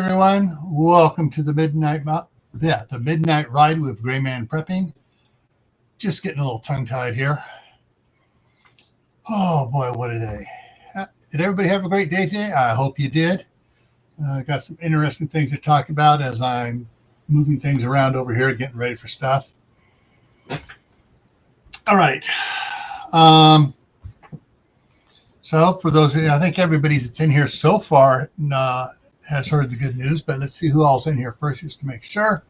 everyone. Welcome to the the Midnight Ride with Grayman Prepping. Just getting a little tongue-tied here. Oh boy, what a day. Did everybody have a great day today? I hope you did. Got some interesting things to talk about as I'm moving things around over here, getting ready for stuff. All right. So for those of you, I think everybody that's in here so far has heard the good news, but let's see who all's in here first just to make sure.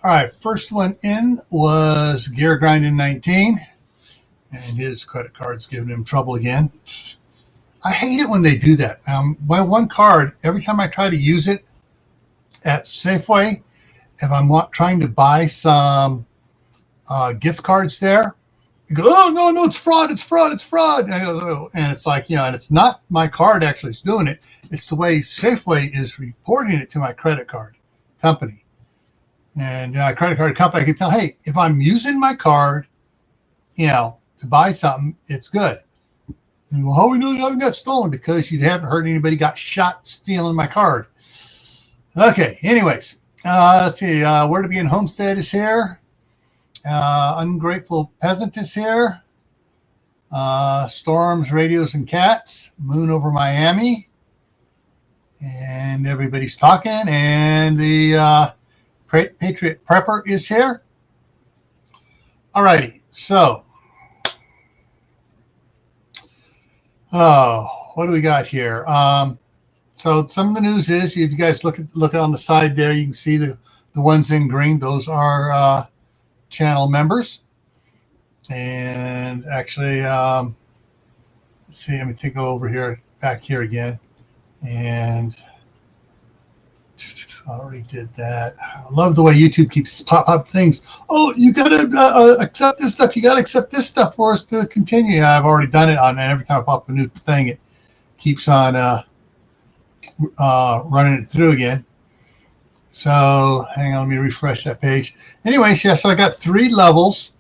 All right, first one in was Gear Grinding 19, and his credit card's giving him trouble again. I hate it when they do that. My one card, every time I try to use it at Safeway, if I'm trying to buy some gift cards there, you go, oh, no, it's fraud, it's fraud, it's fraud. And I go, oh. And it's like, and it's not my card actually is doing it. It's the way Safeway is reporting it to my credit card company. And credit card company, I can tell, hey, if I'm using my card, to buy something, it's good. And well, how we know you haven't got stolen? Because you haven't heard anybody got shot stealing my card. Okay, anyways, let's see. Where to Begin Homestead is here. Ungrateful Peasant is here. Storms, Radios, and Cats. Moon over Miami. And everybody's talking. And the Patriot Prepper is here. Alrighty, so. What do we got here? So some of the news is, if you guys look on the side there, you can see the ones in green. Those are channel members. And actually, let's see, let me go over here, back here again. And I already did that. I love the way YouTube keeps pop up things. Oh, you got to accept this stuff. You got to accept this stuff for us to continue. I've already done it and every time I pop a new thing, it keeps on running it through again. So hang on, let me refresh that page. Anyways, yeah, so I got 3 levels.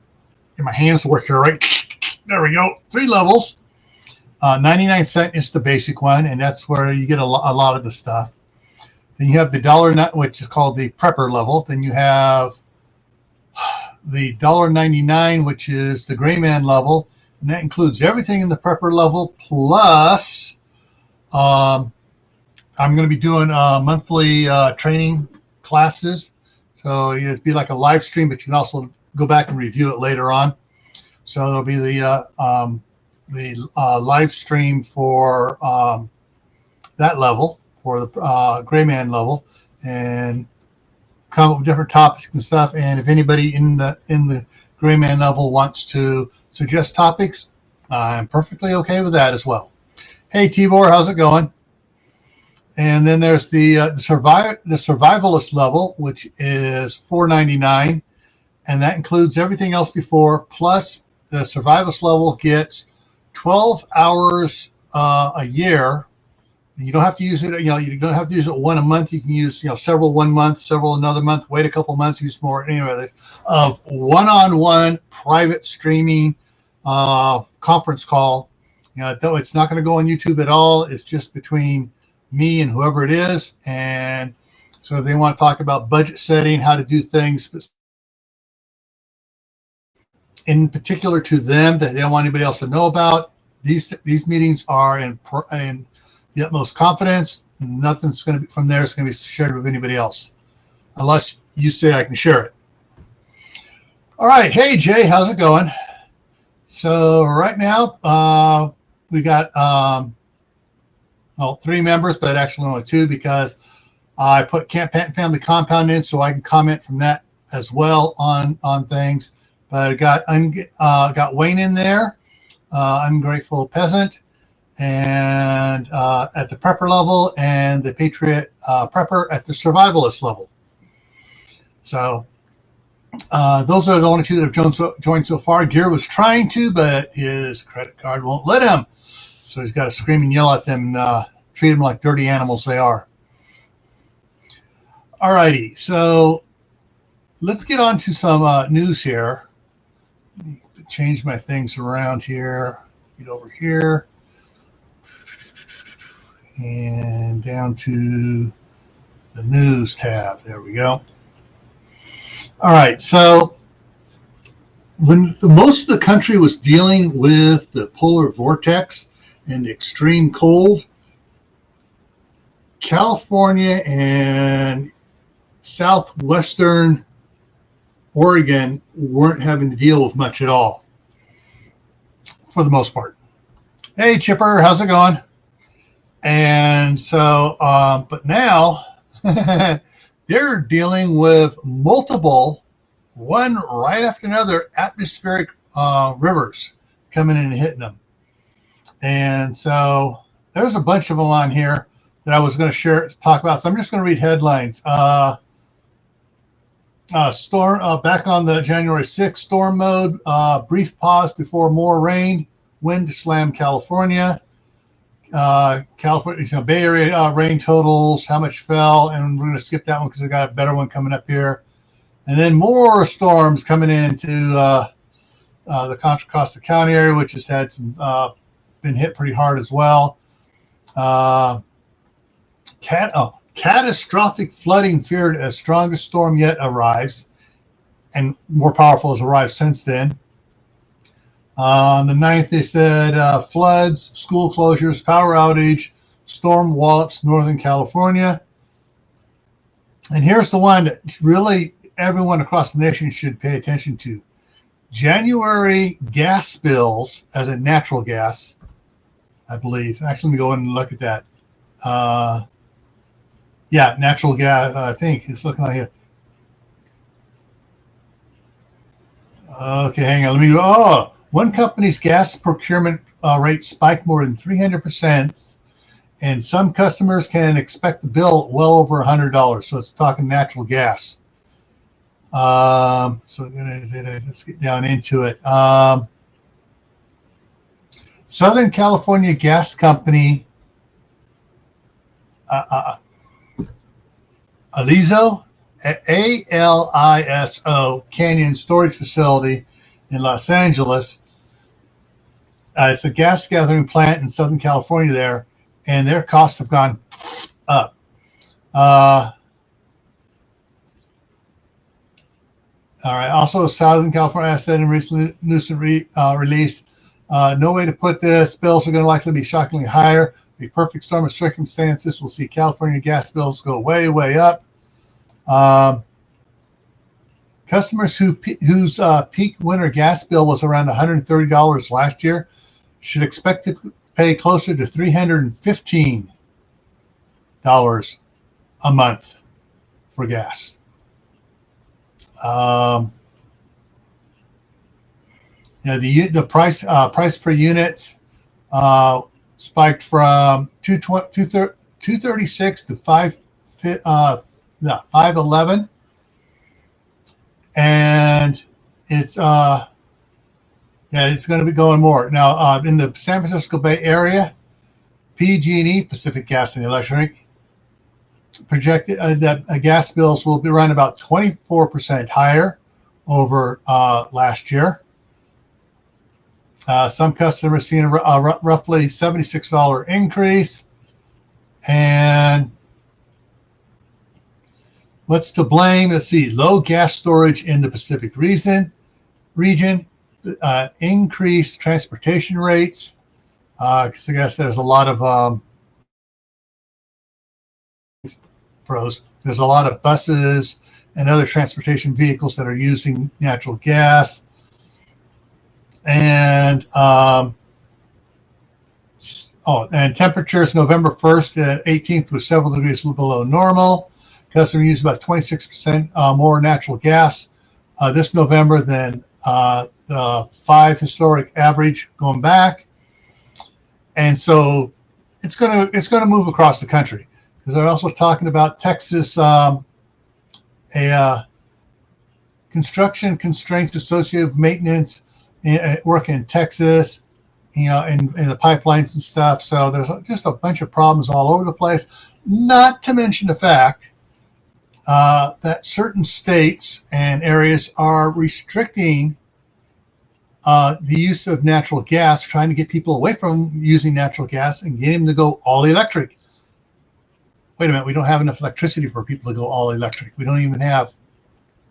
Get my hands to work here, right? There we go. 3 levels. 99¢ is the basic one, and that's where you get a lot of the stuff. Then you have the $1, which is called the prepper level. Then you have the $1.99, which is the Grayman level, and that includes everything in the prepper level. Plus, I'm going to be doing monthly training classes, so it'd be like a live stream, but you can also go back and review it later on. So there'll be the live stream for that level, for the Grayman level, and come up with different topics and stuff. And if anybody in the Grayman level wants to suggest topics, I'm perfectly okay with that as well. Hey Tibor, how's it going? And then there's the survivalist level, which is $4.99, and that includes everything else before. Plus, the survivalist level gets 12 hours a year. You don't have to use it. You don't have to use it one a month. You can use several one month, several another month. Wait a couple months, use more. Anyway, of one-on-one private streaming conference call. Though it's not going to go on YouTube at all. It's just between me and whoever it is. And so if they want to talk about budget setting, how to do things in particular to them that they don't want anybody else to know about. These meetings are in the utmost confidence. Nothing's going to be from there. It's going to be shared with anybody else, unless you say I can share it. All right. Hey, Jay, how's it going? So right now we got 3 members, but actually only 2 because I put Camp Pet and Family Compound in so I can comment from that as well on things. But I got Wayne in there, Ungrateful Peasant, and at the prepper level, and the Patriot Prepper at the survivalist level. So those are the only 2 that have joined so far. Gear was trying to, but his credit card won't let him. So he's got to scream and yell at them and treat them like dirty animals they are. All righty, so let's get on to some news here. Let me change my things around here. Get over here. And down to the news tab. There we go. All right, so when most of the country was dealing with the polar vortex and the extreme cold, California and southwestern Oregon weren't having to deal with much at all, for the most part. Hey, Chipper, how's it going? And so, but now they're dealing with multiple, one right after another, atmospheric rivers coming in and hitting them. And so there's a bunch of them on here that I was going to talk about. So I'm just going to read headlines. Storm back on the January 6th, storm mode, brief pause before more rain, wind to slam California. California, Bay Area rain totals, how much fell, and we're going to skip that one because we got a better one coming up here. And then more storms coming into the Contra Costa County area, which has had some been hit pretty hard as well. Catastrophic flooding feared as strongest storm yet arrives, and more powerful has arrived since then. On the 9th, they said floods, school closures, power outage, storm wallops Northern California. And here's the one that really everyone across the nation should pay attention to. January gas bills, as in natural gas, I believe. Actually, let me go in and look at that. Yeah, natural gas, I think it's looking like it. Okay, hang on. Let me go. Oh, one company's gas procurement rate spiked more than 300%, and some customers can expect the bill well over $100. So it's talking natural gas. So let's get down into it. Southern California Gas Company, Aliso, ALISO Canyon Storage Facility in Los Angeles. It's a gas gathering plant in Southern California there, and their costs have gone up. All right. Also, Southern California, I said in recent release, no way to put this. Bills are going to likely be shockingly higher. A perfect storm of circumstances will see California gas bills go way, way up. Customers whose peak winter gas bill was around $130 last year should expect to pay closer to $315 a month for gas. The price per unit spiked from $236 to $511, and it's going to be going more now in the San Francisco Bay Area. PG&E, Pacific Gas and Electric, projected that gas bills will be around about 24% higher over last year. Some customers seeing a roughly $76 increase. And what's to blame? Let's see. Low gas storage in the Pacific region, increased transportation rates. Because I guess there's a lot of there's a lot of buses and other transportation vehicles that are using natural gas. And and temperatures November 1st and 18th was several degrees below normal. Customers used about 26% more natural gas this November than the 5 historic average going back. And so it's gonna move across the country, because they're also talking about Texas, construction constraints associated with maintenance work in Texas, in the pipelines and stuff. So there's just a bunch of problems all over the place. Not to mention the fact that certain states and areas are restricting the use of natural gas, trying to get people away from using natural gas and getting them to go all electric. wait a minute, we don't have enough electricity for people to go all electric. We don't even have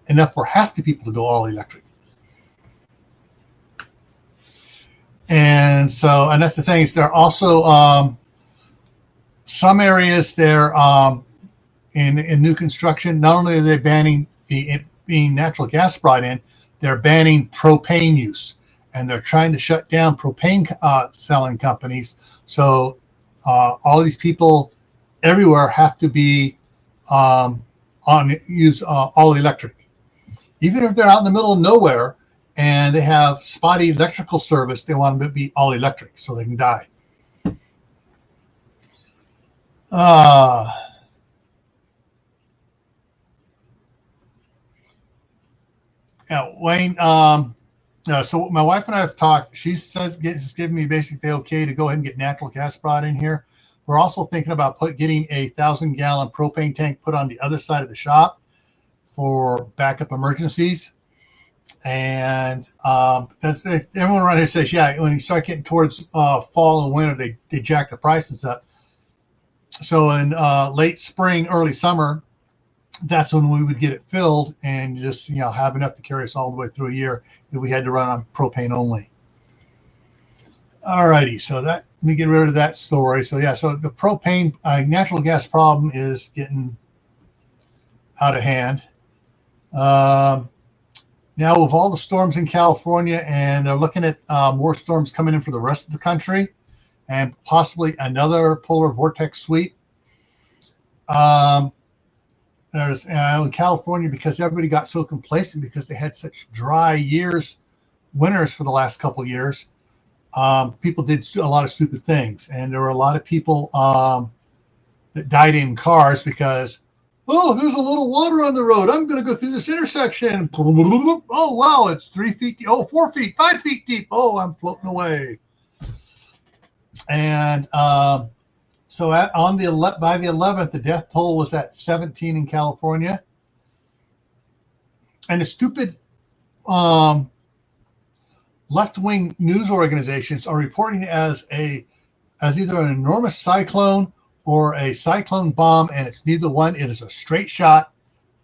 enough for half the people to go all electric. And so, and that's the thing, is there are also some areas there in new construction, not only are they banning being natural gas brought in, they're banning propane use. And they're trying to shut down propane selling companies. So all these people everywhere have to be use all electric. Even if they're out in the middle of nowhere and they have spotty electrical service, they want them to be all electric so they can die. Yeah, Wayne. So my wife and I have talked. She says she's giving me basically okay to go ahead and get natural gas brought in here. We're also thinking about getting a 1,000-gallon propane tank put on the other side of the shop for backup emergencies. And that's everyone around here says, yeah, when you start getting towards fall and winter, they jack the prices up. So in late spring, early summer, that's when we would get it filled and just have enough to carry us all the way through a year if we had to run on propane only. All righty, so that, let me get rid of that story. So yeah, so the propane natural gas problem is getting out of hand. Now with all the storms in California, and they're looking at more storms coming in for the rest of the country, and possibly another polar vortex sweep. There's in California, because everybody got so complacent because they had such dry winters for the last couple of years. People did a lot of stupid things, and there were a lot of people that died in cars because, oh, there's a little water on the road. I'm going to go through this intersection. Oh, wow, it's 3 feet deep. Oh, 4 feet, 5 feet deep. Oh, I'm floating away. And so by the 11th, the death toll was at 17 in California. And the stupid left-wing news organizations are reporting it as either an enormous cyclone or a cyclone bomb, and it's neither one. It is a straight shot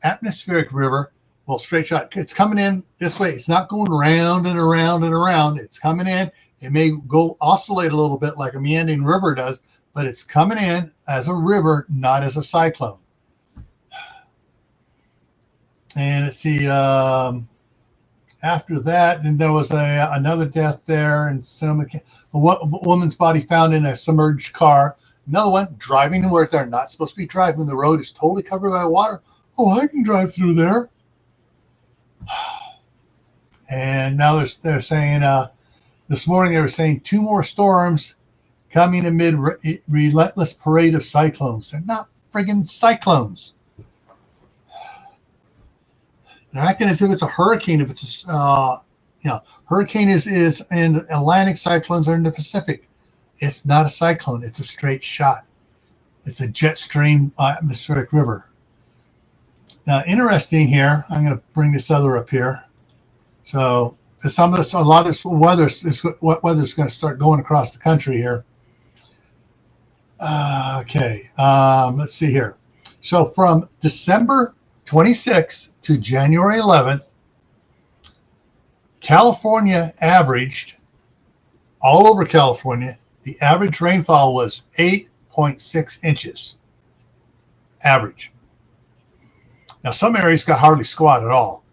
atmospheric river. Well, straight shot. It's coming in this way. It's not going round and around and around. It's coming in. It may go oscillate a little bit like a meandering river does, but it's coming in as a river, not as a cyclone. And let's see, after that, then there was another death there in Sonoma. A woman's body found in a submerged car. Another one driving where they're not supposed to be driving. The road is totally covered by water. Oh, I can drive through there. And now they're saying, this morning they were saying 2 more storms coming amid relentless parade of cyclones. They're not friggin' cyclones. They're acting as if it's a hurricane. If it's hurricane is in the Atlantic, cyclones are in the Pacific. It's not a cyclone. It's a straight shot. It's a jet stream atmospheric river. Now, interesting here. I'm going to bring this other up here. So a lot of this weather is going to start going across the country here. Okay, let's see here. So from December 26th to January 11th, California averaged, all over California, the average rainfall was 8.6 inches. Average. Now, some areas got hardly squat at all.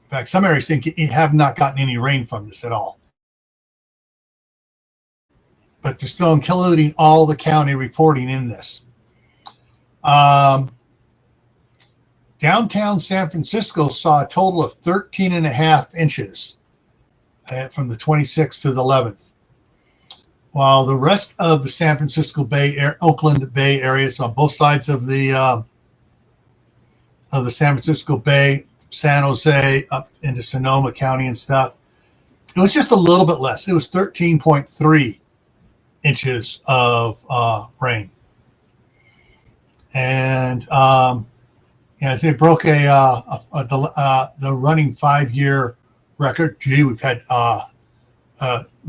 In fact, some areas have not gotten any rain from this at all. But they're still including all the county reporting in this. Downtown San Francisco saw a total of 13.5 inches from the 26th to the 11th. While the rest of the San Francisco Oakland Bay areas on both sides of the San Francisco Bay, San Jose, up into Sonoma County and stuff, it was just a little bit less. It was 13.3 inches of rain. And as they broke the running 5-year record. Gee, we've had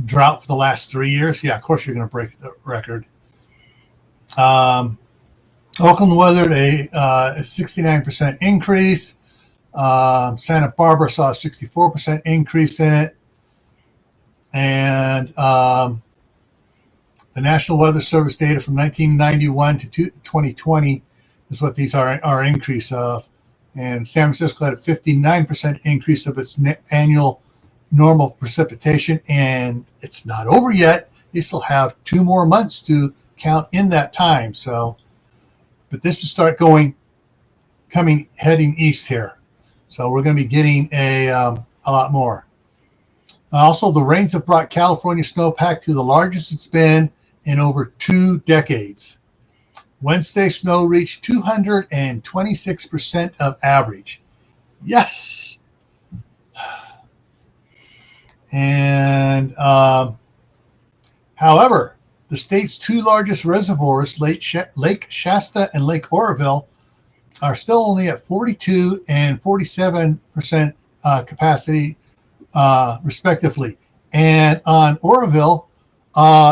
drought for the last 3 years. Yeah, of course you're going to break the record. Oakland weathered a 69% increase. Santa Barbara saw a 64% increase in it. And the National Weather Service data from 1991 to 2020 is what these are increase of. And San Francisco had a 59% increase of its annual normal precipitation, and it's not over yet. They still have 2 more months to count in that time. So, but this will start heading east here. So we're going to be getting a lot more. Also, the rains have brought California snowpack to the largest it's been in over 2 decades. Wednesday snow reached 226% of average. Yes. And however, the state's 2 largest reservoirs, Lake Shasta and Lake Oroville, are still only at 42 and 47% capacity, respectively. And on Oroville,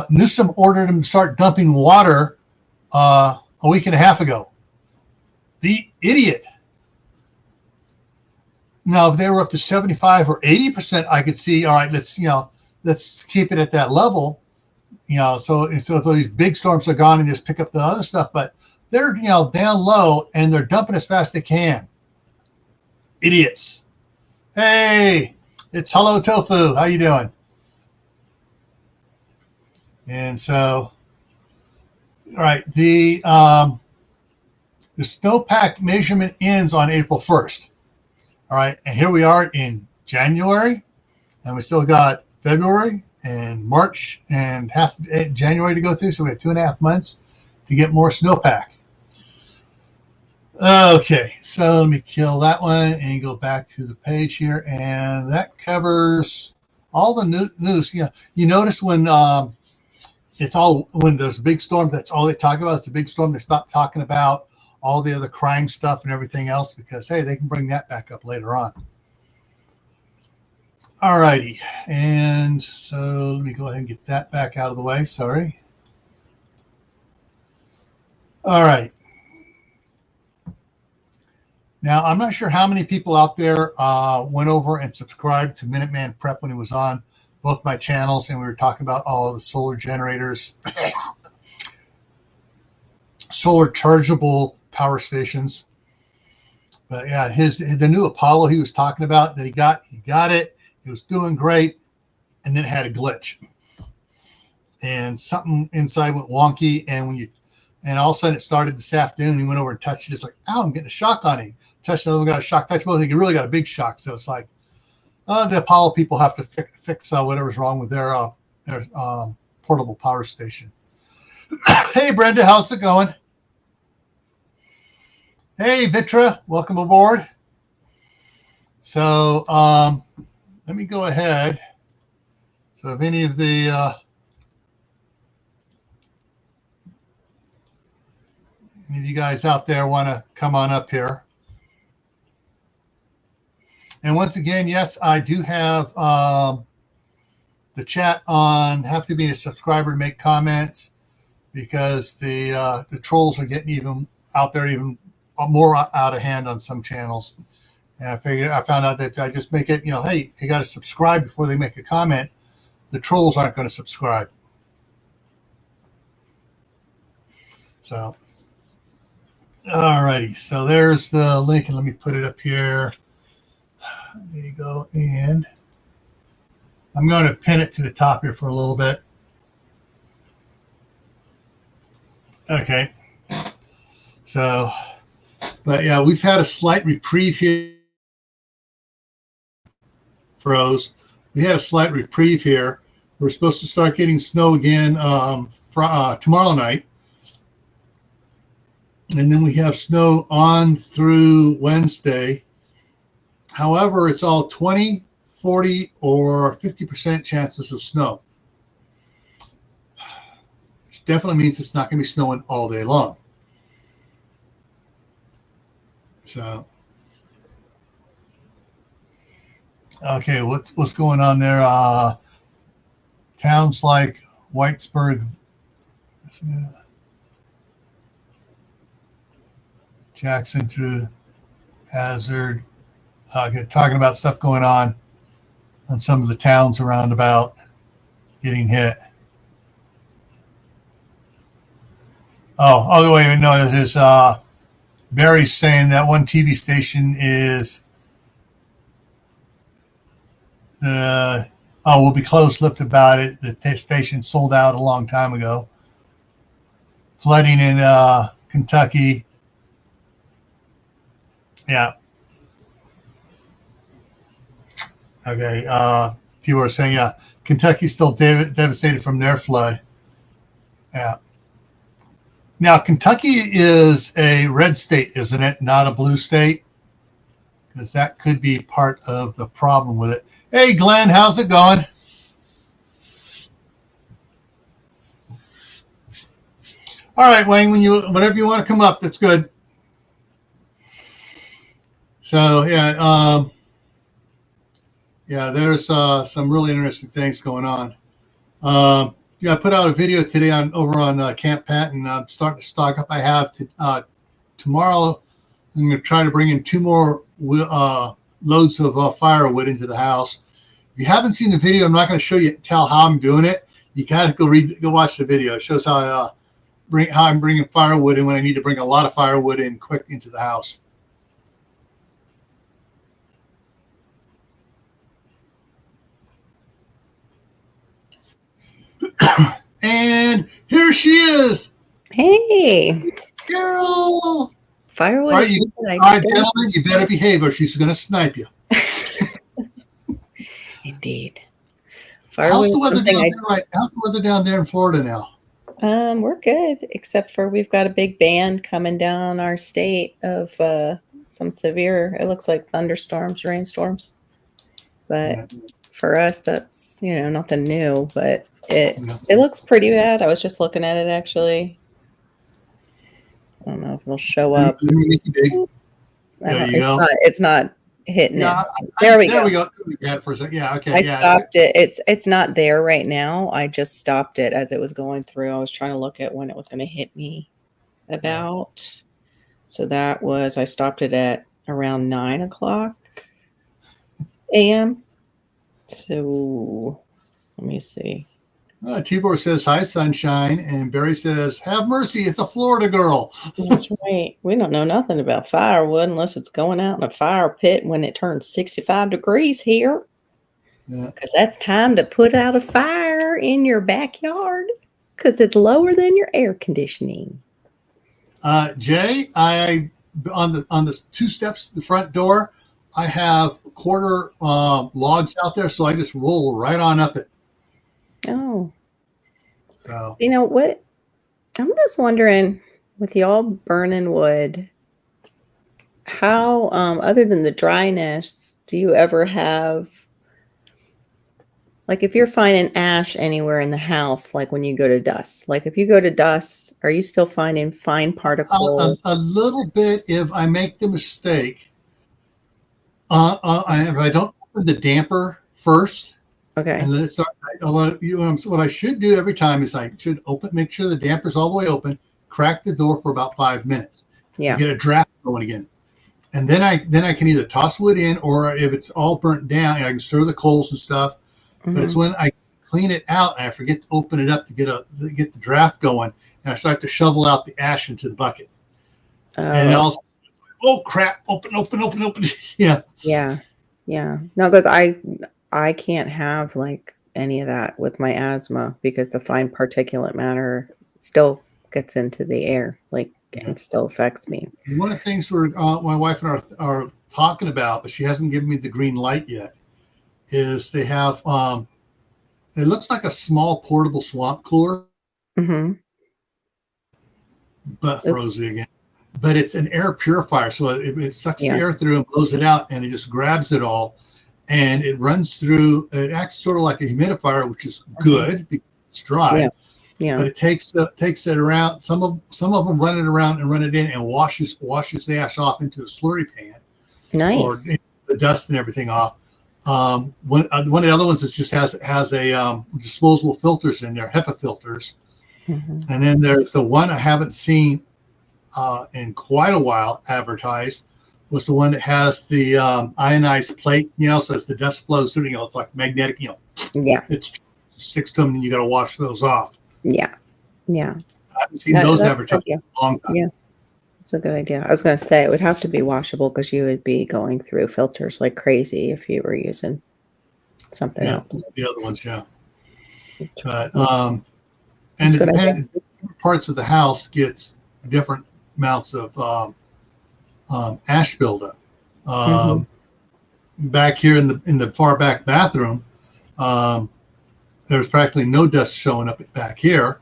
Newsom ordered them to start dumping water a week and a half ago. The idiot. Now, if they were up to 75 or 80%, I could see, all right, let's keep it at that level. So these big storms are gone and just pick up the other stuff. But they're, down low and they're dumping as fast as they can. Idiots. Hey, it's Hello Tofu. How you doing? And so, all right, the snowpack measurement ends on April 1st. All right, and here we are in January, and we still got February and March and half January to go through. So we have 2.5 months to get more snowpack. Okay, so let me kill that one and go back to the page here, and that covers all the news. You notice when when there's a big storm, that's all they talk about. It's a big storm. They stop talking about all the other crime stuff and everything else because, hey, they can bring that back up later on. All righty, and so let me go ahead and get that back out of the way. Sorry. All right. Now, I'm not sure how many people out there went over and subscribed to Minuteman Prep when he was on both my channels, and we were talking about all of the solar generators, solar chargeable power stations. But yeah, the new Apollo he was talking about that he got it. It was doing great, and then it had a glitch, and something inside went wonky. And all of a sudden it started this afternoon. He went over and touched it. It's like, oh, I'm getting a shock on it. Touched another one, got a shock. Touch both. He really got a big shock. So it's like the Apollo people have to fix whatever's wrong with their portable power station. Hey, Brenda, how's it going? Hey, Vitra, welcome aboard. So let me go ahead. So if any of you guys out there want to come on up here. And once again, yes, I do have the chat on. Have to be a subscriber to make comments because the trolls are getting even more out of hand on some channels. And I found out that I just make it, hey, they got to subscribe before they make a comment. The trolls aren't going to subscribe. So, all righty. So there's the link, and let me put it up here. There you go. And I'm going to pin it to the top here for a little bit. Okay. So, but yeah, we've had a slight reprieve here. Froze. We had a slight reprieve here. We're supposed to start getting snow again tomorrow night. And then we have snow on through Wednesday. However, it's all 20, 40, or 50% chances of snow. Which definitely means it's not going to be snowing all day long. So, okay, what's going on there? Towns like Whitesburg. Jackson through hazard. Talking about stuff going on some of the towns around about getting hit. Oh, the way we know is Barry's saying that one TV station is will be close-lipped about it. The station sold out a long time ago. Flooding in Kentucky. Yeah. Okay. People are saying, yeah, Kentucky's still devastated from their flood. Yeah. Now, Kentucky is a red state, isn't it? Not a blue state? Because that could be part of the problem with it. Hey, Glenn, how's it going? All right, Wayne, whenever you want to come up, that's good. So, yeah, there's some really interesting things going on. I put out a video today over on Camp Patton. I'm starting to stock up. I have tomorrow. I'm going to try to bring in 2 more loads of firewood into the house. If you haven't seen the video, I'm not going to tell how I'm doing it. You got to go watch the video. It shows how I'm bringing firewood in when I need to bring a lot of firewood in quick into the house. And here she is. Hey, Carol. Firewood. All right, gentlemen, you better behave or she's going to snipe you. Indeed. How's the weather down there in Florida now? We're good, except for we've got a big band coming down our state of some severe, it looks like thunderstorms, rainstorms. But for us, that's, nothing new, but it looks pretty bad. I was just looking at it, actually. I don't know if it'll show up. There you go. It's not hitting it. There we go. For a second. Yeah, okay. I stopped it. It's not there right now. I just stopped it as it was going through. I was trying to look at when it was going to hit me about. So I stopped it at around 9:00 a.m. So let me see. Tibor says, hi, sunshine. And Barry says, have mercy. It's a Florida girl. That's right. We don't know nothing about firewood unless it's going out in a fire pit when it turns 65 degrees here. Yeah. Because that's time to put out a fire in your backyard because it's lower than your air conditioning. Jay, on the 2 steps to the front door, I have quarter logs out there, so I just roll right on up it. Oh, so what? I'm just wondering, with y'all burning wood, how, other than the dryness, do you ever have, like, if you're finding ash anywhere in the house, like when you go to dust, like if you go to dust, are you still finding fine particles? A little bit if I make the mistake. If I don't open the damper first. Okay. And then what I should do every time is I should make sure the damper's all the way open, crack the door for about 5 minutes. Yeah. Get a draft going again. And then I can either toss wood in, or if it's all burnt down, I can stir the coals and stuff. Mm-hmm. But it's when I clean it out and I forget to open it up to get the draft going, and I start to shovel out the ash into the bucket. And also, oh crap, open. Yeah. Yeah. Yeah. No, because I can't have like any of that with my asthma because the fine particulate matter still gets into the air, it still affects me. One of the things my wife and I are talking about, but she hasn't given me the green light yet, is they have it looks like a small portable swamp cooler, but frozen again. But it's an air purifier, so it sucks the air through and blows it out, and it just grabs it all. And it runs through. It acts sort of like a humidifier, which is good because it's dry. Yeah. But it takes it around. Some of them run it around and run it in and washes the ash off into the slurry pan. Nice. Or the dust and everything off. One of the other ones is just has a disposable filters in there, HEPA filters. Mm-hmm. And then there's the one I haven't seen. in quite a while advertised was the one that has the ionized plate, so as the dust flows through, it's like magnetic, Yeah. it's sticks to them and you got to wash those off. Yeah. Yeah. I haven't seen those advertised in a long time. Yeah. That's a good idea. I was going to say it would have to be washable because you would be going through filters like crazy if you were using something else. The other ones, yeah. But and it depends. Parts of the house gets different amounts of ash buildup. Back here in the far back bathroom, there's practically no dust showing up back here.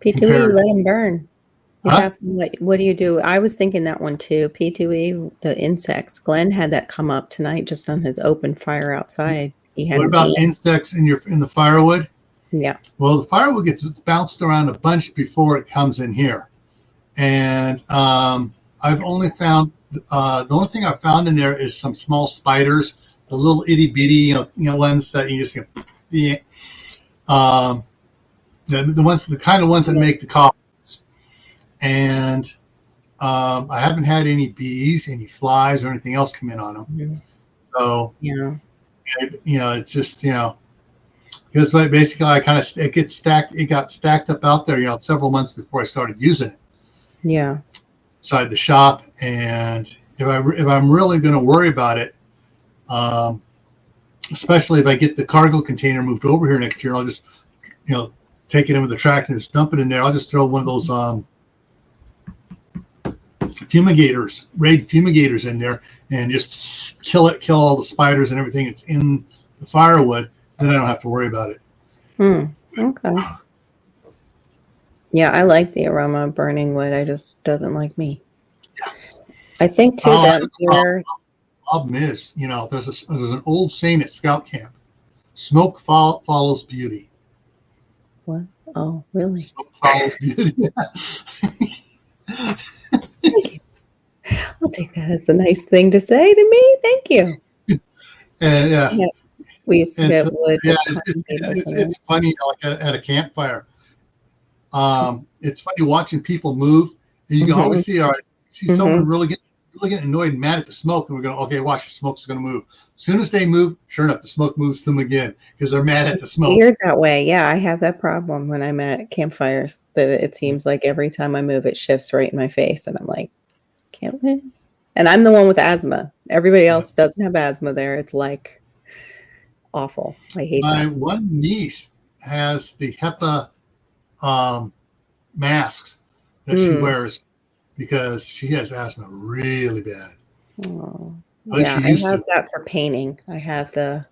P2E, let them burn. He's asking what do you do? I was thinking that one too. P2E, the insects. Glenn had that come up tonight just on his open fire outside. What about insects in the firewood? Yeah. Well, the firewood gets bounced around a bunch before it comes in here, and I've only found the only thing I've found in there is some small spiders, the little itty bitty ones that you just get the kind of ones that make the coffins, and I haven't had any bees, any flies, or anything else come in on them. So it's just because basically it got stacked up out there several months before I started using it. Yeah. Inside the shop, and if I'm really going to worry about it, especially if I get the cargo container moved over here next year, I'll just take it in with the tractor and just dump it in there. I'll just throw one of those raid fumigators in there and just kill all the spiders and everything that's in the firewood. Then I don't have to worry about it. Okay. Yeah, I like the aroma of burning wood. I just doesn't like me. Yeah. I think too that here. Problem is, there's an old saying at Scout Camp: smoke follows beauty. What? Oh, really? Smoke follows beauty. I'll take that as a nice thing to say to me. Thank you. And we used to get wood. It's funny, like at a campfire. It's funny watching people move. And you can always see someone really getting annoyed and mad at the smoke, and we're going, okay, watch, the smoke's going to move. As soon as they move, sure enough, the smoke moves them again because they're mad at the smoke. Weird that way. Yeah, I have that problem when I'm at campfires. That it seems like every time I move, it shifts right in my face, and I'm like, can't win. And I'm the one with asthma. Everybody else doesn't have asthma there. It's like awful. I hate that. My one niece has the HEPA masks that she wears because she has asthma really bad. Oh, yeah, I have that for painting. I have the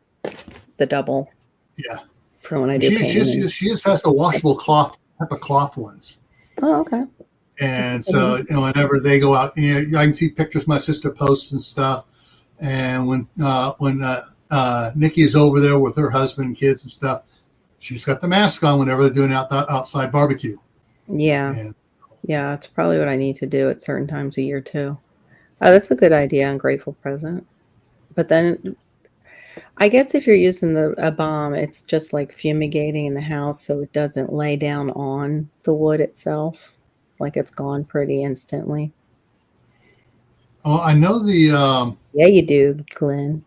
double. Yeah. For when I do painting. She just has the washable cloth, HEPA cloth ones. Oh, okay. And so, whenever they go out, I can see pictures my sister posts and stuff. And when Nikki is over there with her husband and kids and stuff, she's got the mask on whenever they're doing outside barbecue. Yeah. Yeah, it's probably what I need to do at certain times a year too. Oh, that's a good idea and grateful present. But then I guess if you're using a bomb, it's just like fumigating in the house so it doesn't lay down on the wood itself. Like it's gone pretty instantly. Oh, I know the yeah, you do, Glenn.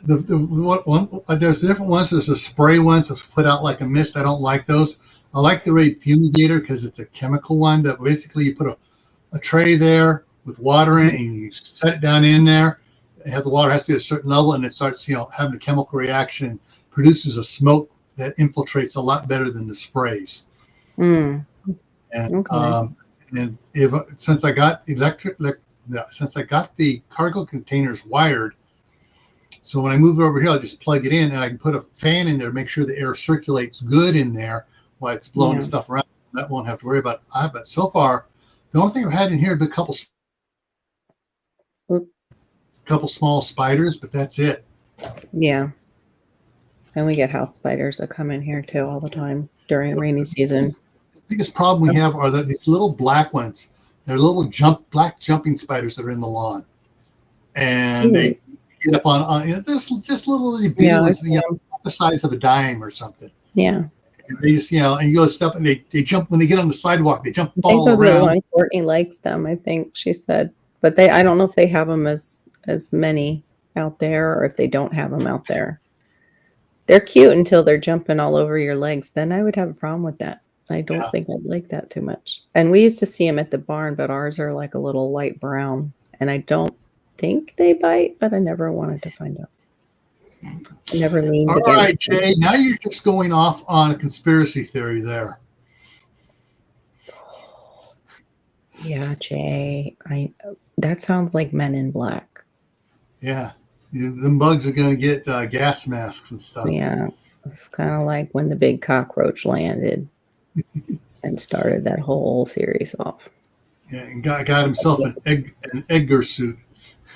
There's different ones. There's the spray ones that put out like a mist. I don't like those. I like the Raid Fumigator because it's a chemical one that basically you put a tray there with water in it and you set it down in there. The water has to be at a certain level and it starts having a chemical reaction and produces a smoke that infiltrates a lot better than the sprays. And since I got since I got the cargo containers wired, so when I move it over here, I'll just plug it in and I can put a fan in there, make sure the air circulates good in there while it's blowing stuff around. That won't have to worry about it. But so far, the only thing I've had in here is a couple small spiders, but that's it. Yeah. And we get house spiders that come in here too all the time during rainy season. The biggest problem we have are these little black ones. They're little black jumping spiders that are in the lawn. And they get up on just little ones, the size of a dime or something. Yeah. They just, and you go step and they jump when they get on the sidewalk. They jump I think all those are the around. ones Courtney likes them. I think she said, but I don't know if they have them as many out there or if they don't have them out there. They're cute until they're jumping all over your legs. Then I would have a problem with that. I don't think I'd like that too much. And we used to see them at the barn, but ours are like a little light brown. And I don't think they bite, but I never wanted to find out. I never leaned All against right, Jay, now you're just going off on a conspiracy theory there. Yeah, Jay. That sounds like Men in Black. Yeah. Them bugs are going to get gas masks and stuff. Yeah. It's kind of like when the big cockroach landed and started that whole series off. Yeah, and got himself an Edgar suit.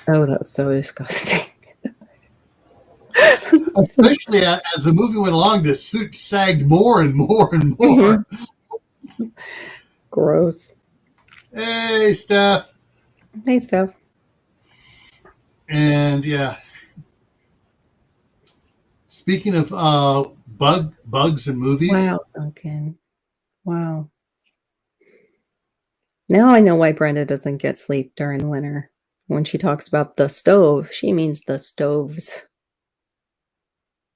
Oh, that's so disgusting. Especially as the movie went along, the suit sagged more and more and more. Mm-hmm. Gross. Hey, Steph. Hey, Steph. And yeah. Speaking of bugs and movies. Wow, Duncan. Wow. Now I know why Brenda doesn't get sleep during the winter. When she talks about the stove, she means the stoves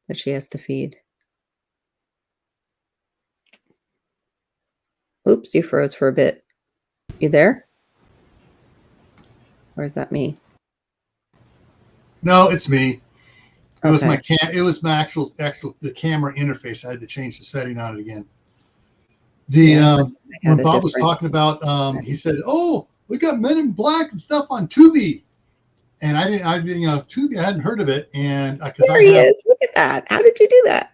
that she has to feed. Oops, you froze for a bit. You there? Or is that me? No, it's me. It was Okay. it was my actual the camera interface. I had to change the setting on it again. When Bob was talking about, he said, "Oh, we got Men in Black and stuff on Tubi," and I didn't, Tubi, I hadn't heard of it, and there he is. Look at that! How did you do that?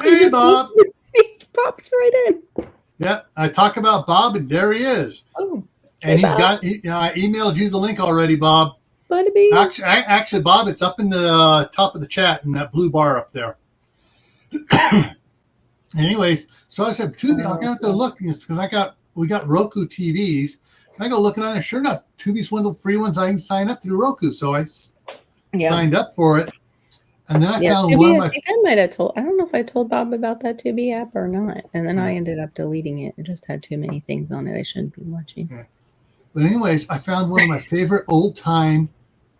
Hey, Bob! He pops right in. Yeah, I talk about Bob, and there he is. Oh, and he's got. I emailed you the link already, Bob. Buddy. Actually, Bob, it's up in the top of the chat in that blue bar up there. Anyways, so I said, Tubi, I'm gonna have to look because we got Roku TVs. And I go looking on it. Sure enough, Tubi's one of the free ones I can sign up through Roku. So I signed up for it, and then I found Tubi, one of my. I think I might have told. I don't know if I told Bob about that Tubi app or not, and then I ended up deleting it. It just had too many things on it I shouldn't be watching. Yeah. But anyways, I found one of my favorite old time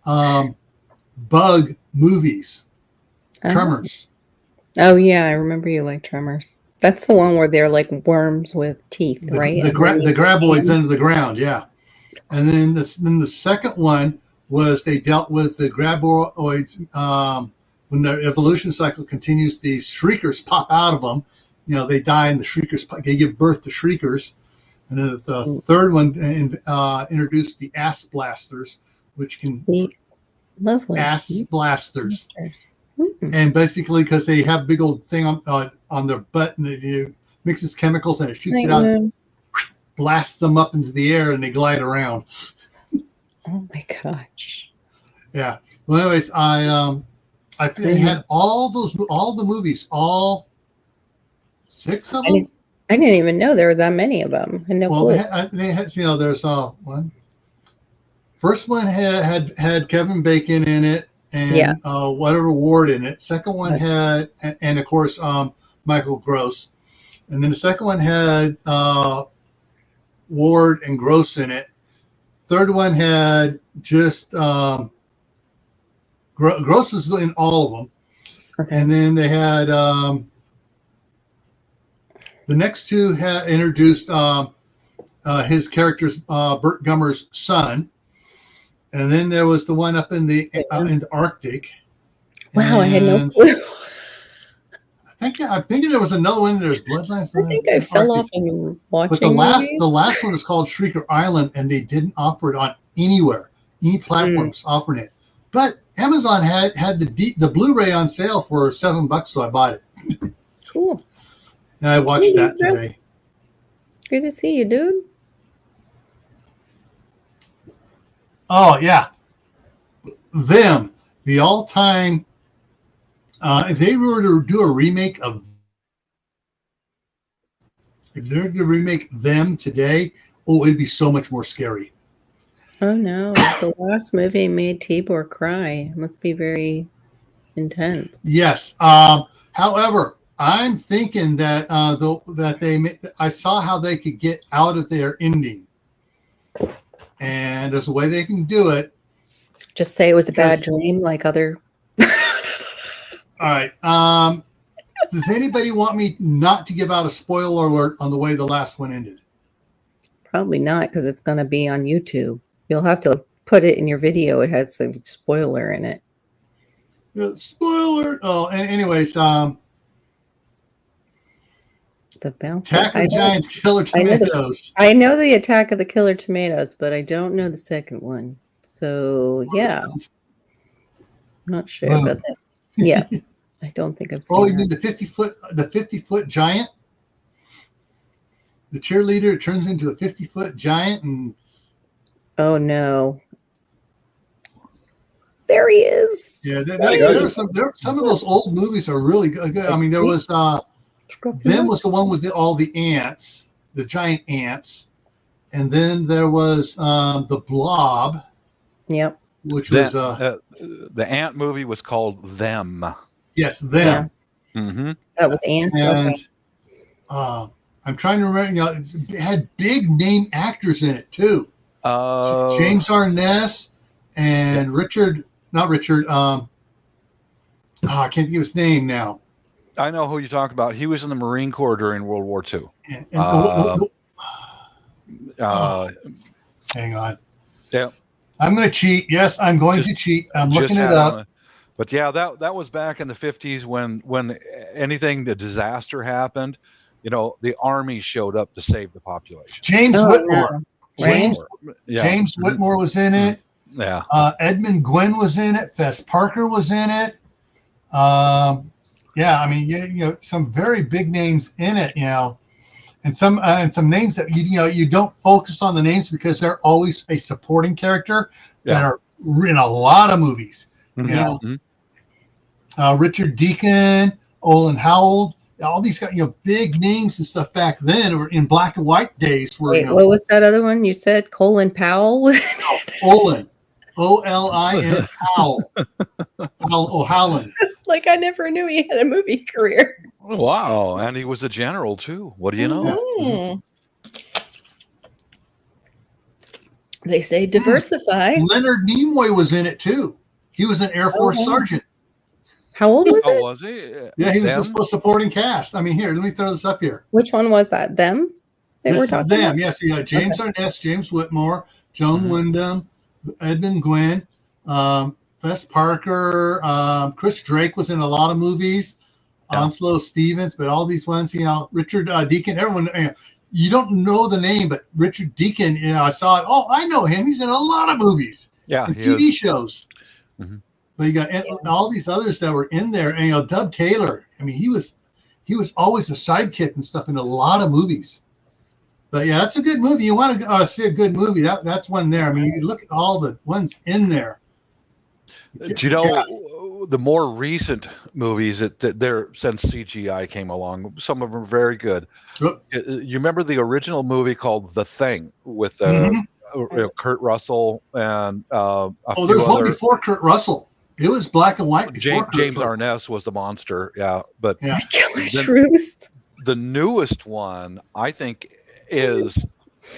bug movies, Tremors. Oh yeah, I remember you like Tremors. That's the one where they're like worms with teeth, right? The graboids under the ground, yeah. And then the second one was they dealt with the graboids when their evolution cycle continues. These shriekers pop out of them. They die, and the shriekers they give birth to shriekers. And then the third one introduced the ass blasters, which can lovely ass blasters. And basically, because they have a big old thing on their butt, and it mixes chemicals and it shoots it out, and blasts them up into the air, and they glide around. Oh my gosh! Yeah. Well, anyways, I had all the movies, all 6 of them. I didn't even know there were that many of them. They had there's one. First one had Kevin Bacon in it. And whatever Ward in it. Second one had, and of course, Michael Gross. And then the second one had Ward and Gross in it. Third one had just Gross was in all of them. Okay. And then they had the next two had introduced his character's Burt Gummer's son. And then there was the one up in the Arctic. Wow, I had no clue. I'm thinking there was another one. There's Bloodlines. I think I fell off and watching. But the last one is called Shrieker Island, and they didn't offer it on anywhere, any platforms offering it. But Amazon had the Blu-ray on sale for $7, so I bought it. Cool. And I watched that today. Good to see you, dude. Oh, yeah. The all-time, if they were to do a remake of, if they were to remake them today, it'd be so much more scary. Oh, no. The last movie made Tibor cry. It must be very intense. Yes. However, I'm thinking that I saw how they could get out of their ending, and there's a way they can do it. Just say it was a bad dream, like other. All right. Does anybody want me not to give out a spoiler alert on the way the last one ended? Probably not, because it's going to be on YouTube. You'll have to put it in your video. It has a spoiler in it. Spoiler. Oh, and anyways, The bounce. Attack of the Giant Killer Tomatoes. I know the Attack of the Killer Tomatoes, but I don't know the second one. So yeah, I'm not sure about that. Yeah, I don't think I've seen. Oh, you mean the 50-foot giant? The cheerleader turns into a 50-foot giant, and oh no, there he is. Yeah, there are some of those old movies are really good. I mean, there was then was the one with all the ants, the giant ants, and then there was the Blob. Yep. Which was the ant movie was called Them. Yes, Them. Yeah. Mm-hmm. That was ants. And, okay. I'm trying to remember. You know, it had big name actors in it too. James Arness and Richard. Not Richard. I can't think of his name now. I know who you talk about. He was in the Marine Corps during World War II. Hang on. Yeah. I'm going to cheat. Yes, I'm going to cheat. I'm looking it up. But yeah, that was back in the 50s when anything, the disaster happened, you know, the army showed up to save the population. James Whitmore. Right? James Whitmore was in it. Yeah. Edmund Gwenn was in it. Fess Parker was in it. Yeah, I mean, you know, some very big names in it, you know, and some names that you don't focus on the names because they're always a supporting character that are in a lot of movies. Mm-hmm. You know, Richard Deacon, Olin Howell, all these big names and stuff back then, or in black and white days. Were, wait, what was that other one you said? Colin Powell was Olin. Olin Howell. O'Halloran. It's like I never knew he had a movie career. Wow, and he was a general too. What do you know? Mm-hmm. They say diversify. Leonard Nimoy was in it too. He was an Air Force sergeant. How old was it? Was he? Yeah, he was a supporting cast. I mean, here, let me throw this up here. Which one was that? Them? This is Them. About? Yes, you got James Arness, James Whitmore, Joan Wyndham, Edmund Gwenn, Fess Parker, Chris Drake was in a lot of movies, Onslow Stevens, but all these ones, Richard Deacon, everyone, you don't know the name, but Richard Deacon, I saw it. Oh, I know him. He's in a lot of movies, and TV shows. Mm-hmm. But you got all these others that were in there, and Dub Taylor. I mean, he was always a sidekick and stuff in a lot of movies. But yeah, that's a good movie. You want to see a good movie? That's one there. I mean, you look at all the ones in there. Do you know the more recent movies that there since CGI came along? Some of them are very good. You remember the original movie called The Thing with Kurt Russell and there's one before Kurt Russell. It was black and white. James Arness was the monster. Yeah, but the newest one I think is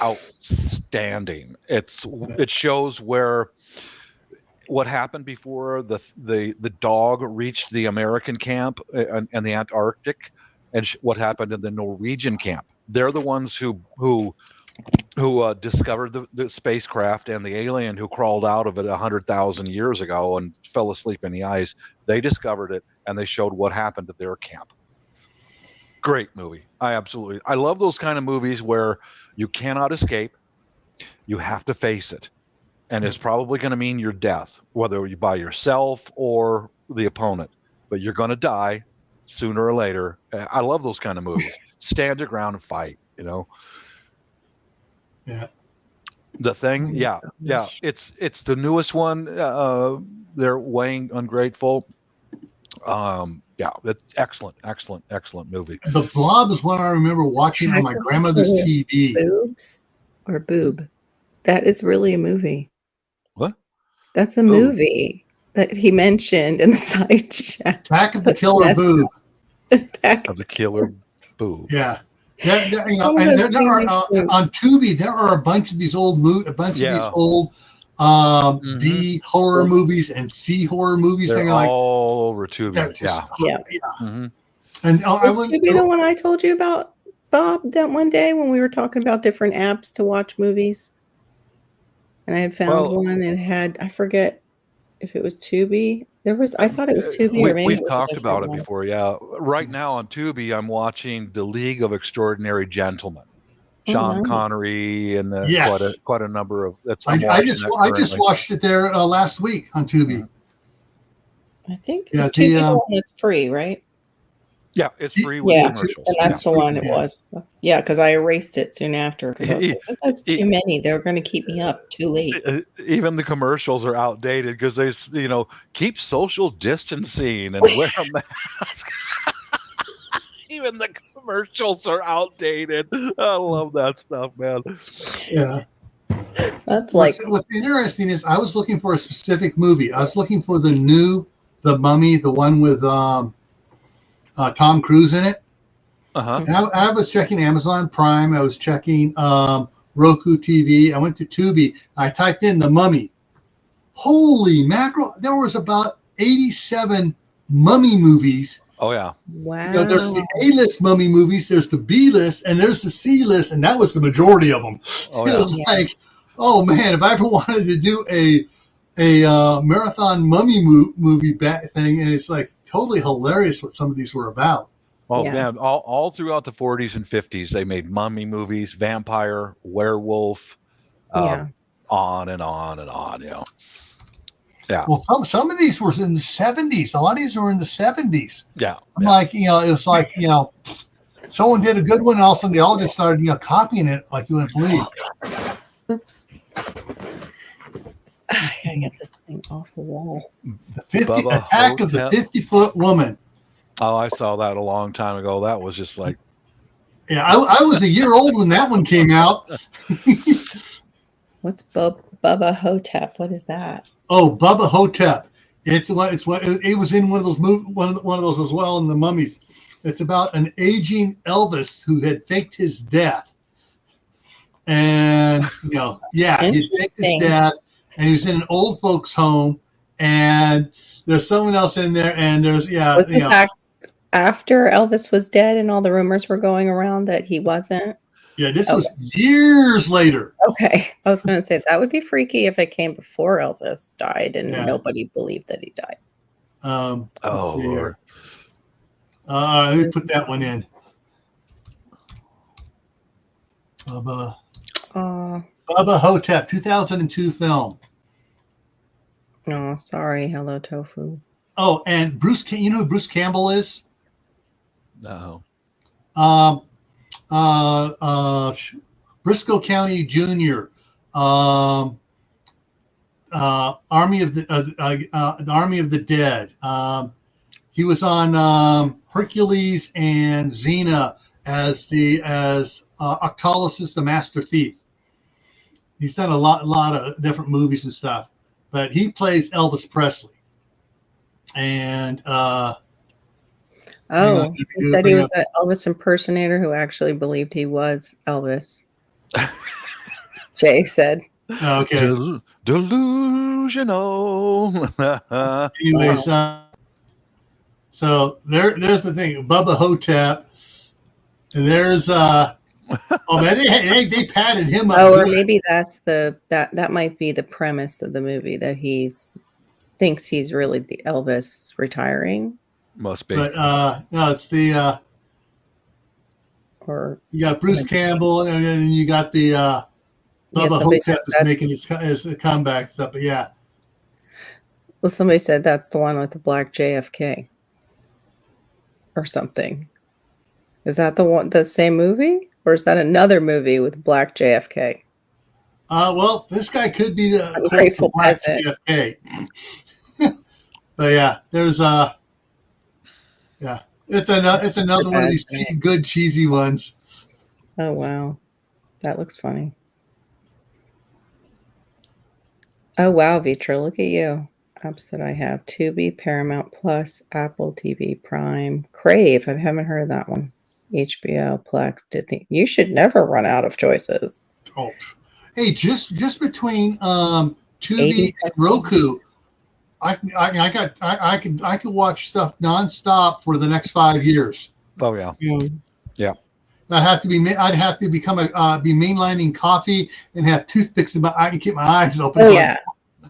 outstanding. It shows what happened before the dog reached the American camp and the Antarctic, and what happened in the Norwegian camp. They're the ones who discovered the spacecraft and the alien who crawled out of it 100,000 years ago and fell asleep in the ice. They discovered it, and they showed what happened to their camp. Great movie. I love those kind of movies where you cannot escape. You have to face it. And it's probably going to mean your death, whether you by yourself or the opponent. But you're going to die sooner or later. I love those kind of movies. Stand your ground and fight, Yeah. The Thing, yeah. It's the newest one. They're weighing Ungrateful. It's excellent movie. The Blob is one I remember watching on my grandmother's TV. Boobs or boob? That is really a movie. What? That's a movie. that he mentioned in the side chat. Attack of the That's Killer messed Boob. Attack Of the killer boob. Yeah. Yeah, you know, Some of and those there are things are true. on Tubi. There are a bunch of these old B horror movies and C horror movies. They're They're like all over they're Tubi. just Yeah. Hmm. And I Was went Tubi the one I told you about, Bob, that one day when we were talking about different apps to watch movies? And I had found one and it had, I forget if it was Tubi. I thought it was Tubi or maybe We've it was talked a different about it one. before. Yeah. Right now on Tubi, I'm watching The League of Extraordinary Gentlemen. Oh, Sean nice. Connery and Yes. quite a number of. I just currently. watched it there last week on Tubi. I think Yeah, it's Tubi the one that's free, right? Yeah, it's free with Yeah, commercials. and that's the one it Yeah. was. Yeah, because I erased it soon after. 'Cause I was like, this has too many. They're going to keep me up too late. Even the commercials are outdated because they, keep social distancing and wear a mask. Even the commercials are outdated. I love that stuff, man. Yeah. That's like What's interesting is I was looking for a specific movie. I was looking for The Mummy, the one with Tom Cruise in it. Uh-huh. And I was checking Amazon Prime. I was checking Roku TV. I went to Tubi. I typed in The Mummy. Holy mackerel! There was about 87 mummy movies. Oh yeah. wow. You know, there's the A-list mummy movies. There's the B-list, and there's the C-list, and that was the majority of them. Oh, It yeah. was like, oh man, if I ever wanted to do a marathon mummy movie thing, and it's like totally hilarious what some of these were about. Oh Yeah. man, all throughout the 40s and 50s, they made mummy movies, vampire, werewolf, Yeah. on and on and on. Yeah. Well, some of these were in the 70s. A lot of these were in the 70s. Yeah. I'm like, it was like, someone did a good one, and all of a sudden they all just started, copying it like you wouldn't believe. Oops. I gotta get this thing off the wall. The Bubba Attack of the Hotep. 50-foot woman. Oh, I saw that a long time ago. That was just like, Yeah, I was a year old when that one came out. What's Bubba Hotep? What is that? Oh, Bubba Hotep. It was in one of those one of those as well in the Mummies. It's about an aging Elvis who had faked his death, and he faked his death, and he was in an old folks' home, and there's someone else in there, and there's Was this after Elvis was dead and all the rumors were going around that he wasn't? Yeah, this was years later. Okay. I was going to say that would be freaky if it came before Elvis died and Yeah. nobody believed that he died. Let's see here. Let me put that one in. Bubba Hotep, 2002 film. Oh, sorry. Hello, Tofu. Oh, and Bruce, you know who Bruce Campbell is? no. Briscoe County Jr. Army of the Dead. He was on Hercules and Xena as Octalicus, the Master Thief. He's done a lot of different movies and stuff, but he plays Elvis Presley. And he said he was an Elvis impersonator who actually believed he was Elvis. Jay said. Okay. Delusional. Anyways, so there's the thing, Bubba Hotep, and there's they patted him up. Oh, or maybe that's that might be the premise of the movie, that thinks he's really the Elvis retiring. Must be. But no, it's the or you got Bruce Campbell, and then you got the Bubba Hotep is making his comeback stuff. But yeah. Well, somebody said that's the one with the black JFK or something. Is that the same movie, or is that another movie with black JFK? Well, this guy could be the Grateful black Peasant. JFK. But yeah, there's it's another one of these good cheesy ones. Oh wow, that looks funny. Oh wow, Vitra, look at you. apps that I have: Tubi, Paramount Plus, Apple TV Prime, Crave. I haven't heard of that one. HBO, Plex, Disney. You should never run out of choices. Oh, hey, just between 80 Tubi and plus Roku, I could watch stuff nonstop for the next 5 years. Oh yeah, games. yeah. I'd have to be become be mainlining coffee and have toothpicks in my eye and keep my eyes open. Oh yeah.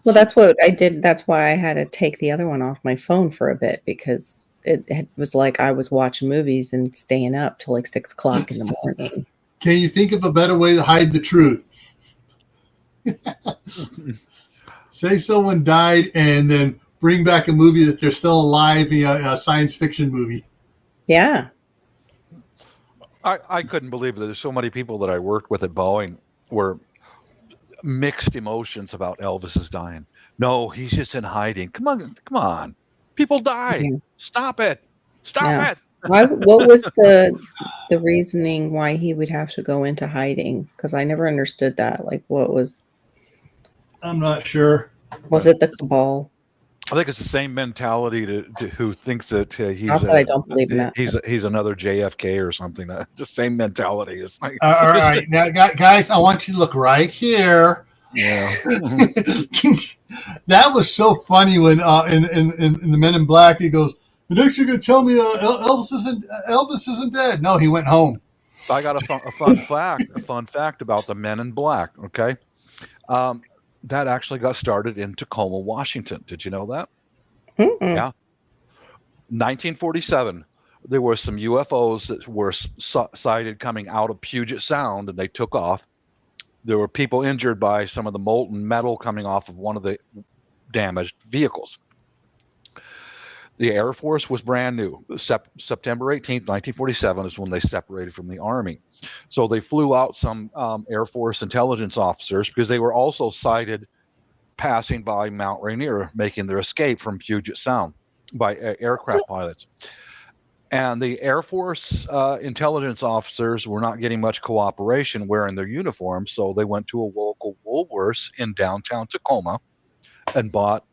Well, that's what I did. That's why I had to take the other one off my phone for a bit, because it was like I was watching movies and staying up till like 6 o'clock in the morning. Can you think of a better way to hide the truth? Say someone died and then bring back a movie that they're still alive, a science fiction movie. Yeah. I couldn't believe that there's so many people that I worked with at Boeing were mixed emotions about Elvis is dying. No, he's just in hiding. Come on. People die. Yeah. Stop it. Yeah. It. What was the reasoning why he would have to go into hiding? Because I never understood that. Like, what was? I'm not sure. Was it the cabal? I think it's the same mentality to who thinks that he's. Not that I don't believe in that. He's another JFK or something. The same mentality. It's like, all right, now, guys, I want you to look right here. Yeah. That was so funny when in the Men in Black he goes, "The next you're gonna tell me Elvis isn't dead." No, he went home. I got a fun fact about the Men in Black. Okay. That actually got started in Tacoma, Washington. Did you know that? Mm-mm. Yeah. 1947, there were some UFOs that were sighted coming out of Puget Sound, and they took off. There were people injured by some of the molten metal coming off of one of the damaged vehicles. The Air Force was brand new. September 18th, 1947 is when they separated from the Army. So they flew out some Air Force intelligence officers because they were also sighted passing by Mount Rainier, making their escape from Puget Sound by aircraft pilots. And the Air Force intelligence officers were not getting much cooperation wearing their uniforms, so they went to a local Woolworths in downtown Tacoma and bought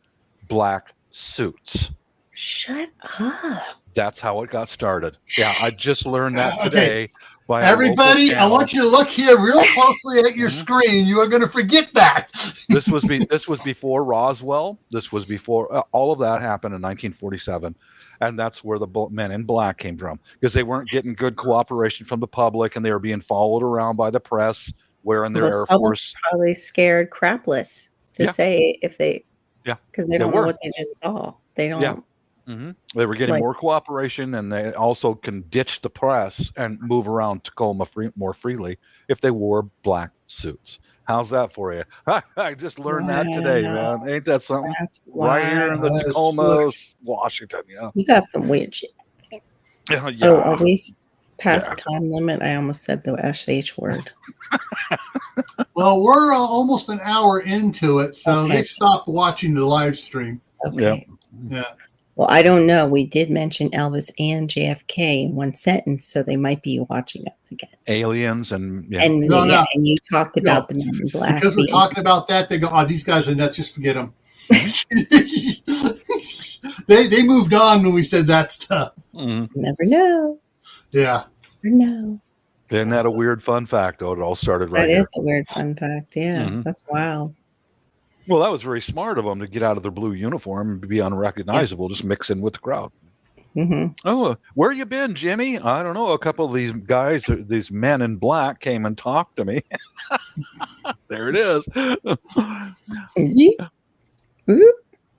black suits. Shut up. That's how it got started. Yeah, I just learned that today. Okay. Everybody, I want you to look here real closely at your screen. You are going to forget that. This was before Roswell. This was before all of that happened in 1947, and that's where the Men in Black came from, because they weren't getting good cooperation from the public, and they were being followed around by the press wearing their Air Force. Probably scared crapless to say if they, because they don't know what they just saw. They don't. Yeah. Mm-hmm. They were getting more cooperation, and they also can ditch the press and move around Tacoma more freely if they wore black suits. How's that for you? I just learned that today, man. Ain't that something? That's right here in the Tacoma, Washington. Yeah, you got some weird shit. Yeah. Oh, are we past the time limit? I almost said the SH word. Well, we're almost an hour into it, so they stopped watching the live stream. Okay. Yeah. Well, I don't know. We did mention Elvis and JFK in one sentence, so they might be watching us again. Aliens and and you talked about the Men in Black. Because we're talking about that, they go, "Oh, these guys are nuts. Just forget them." they moved on when we said that stuff. Mm-hmm. You never know. Yeah. Never know. Isn't that a weird fun fact, though? It all started right here. That is a weird fun fact. Yeah, that's wild. Well, that was very smart of them to get out of their blue uniform and be unrecognizable, just mix in with the crowd. Mm-hmm. Oh, where you been, Jimmy? I don't know. A couple of these guys, these Men in Black, came and talked to me. There it is.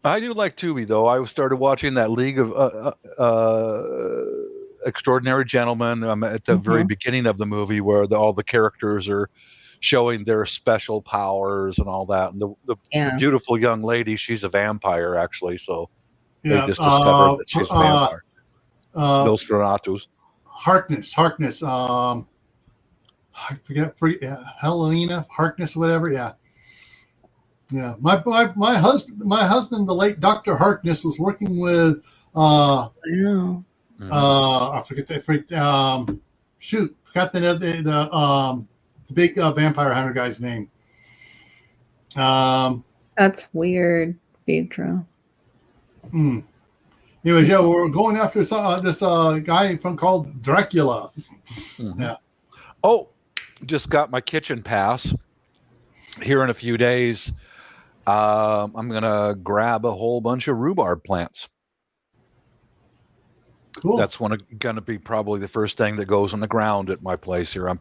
I do like Tubi, though. I started watching that League of Extraordinary Gentlemen at the very beginning of the movie, where all the characters are showing their special powers and all that. And the beautiful young lady, she's a vampire, actually. So they just discovered that she's a vampire. Nosferatu. Harkness. I forget. Helena Harkness, whatever. Yeah. Yeah. My husband, the late Dr. Harkness, was working with. I forget that. Forgot the big vampire hunter guy's name. That's weird, Pedro. Mm. Anyways, yeah, we're going after this guy called Dracula. Mhm. Yeah. Oh, just got my kitchen pass here in a few days. I'm gonna grab a whole bunch of rhubarb plants. Cool. That's going to be probably the first thing that goes on the ground at my place here. I'm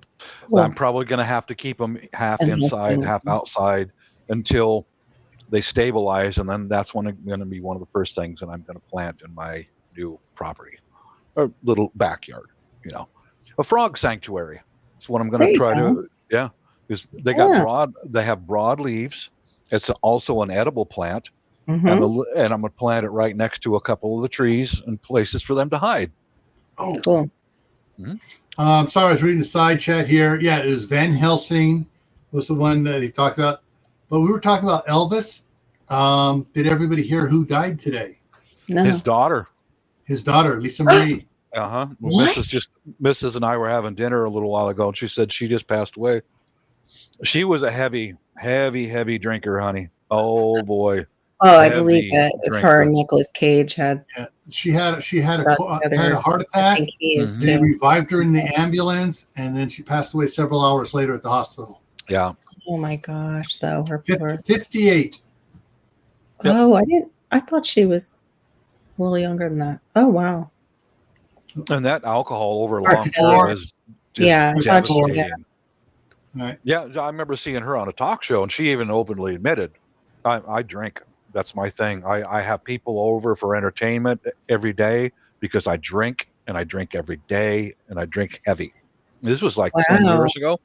Cool. probably going to have to keep them half And inside, things. half outside until they stabilize, and then that's going to be one of the first things that I'm going to plant in my new property or little backyard. You know, a frog sanctuary. That's what I'm going There to you try go. to. Yeah, because they Yeah. They have broad leaves. It's also an edible plant. Mm-hmm. And I'm going to plant it right next to a couple of the trees and places for them to hide. Oh, Cool. Sorry, I was reading the side chat here. Yeah, it was Van Helsing was the one that he talked about. But we were talking about Elvis. Did everybody hear who died today? No. His daughter, Lisa Marie. What? Mrs. and I were having dinner a little while ago, and she said she just passed away. She was a heavy drinker, honey. Oh boy. Oh, I believe that. If her and Nicolas Cage had, Yeah, she had a heart I attack. think he is They too. revived her in the ambulance, and then she passed away several hours later at the hospital. Yeah. Oh my gosh, though her. 58. Yep. Oh, I thought she was a little younger than that. Oh wow. And that alcohol over a Heart long failure. period is Yeah, I thought she- devastating. Right. Yeah, I remember seeing her on a talk show, and she even openly admitted, I drink. That's my thing. I have people over for entertainment every day because I drink, and I drink every day, and I drink heavy. This was like 10 years ago.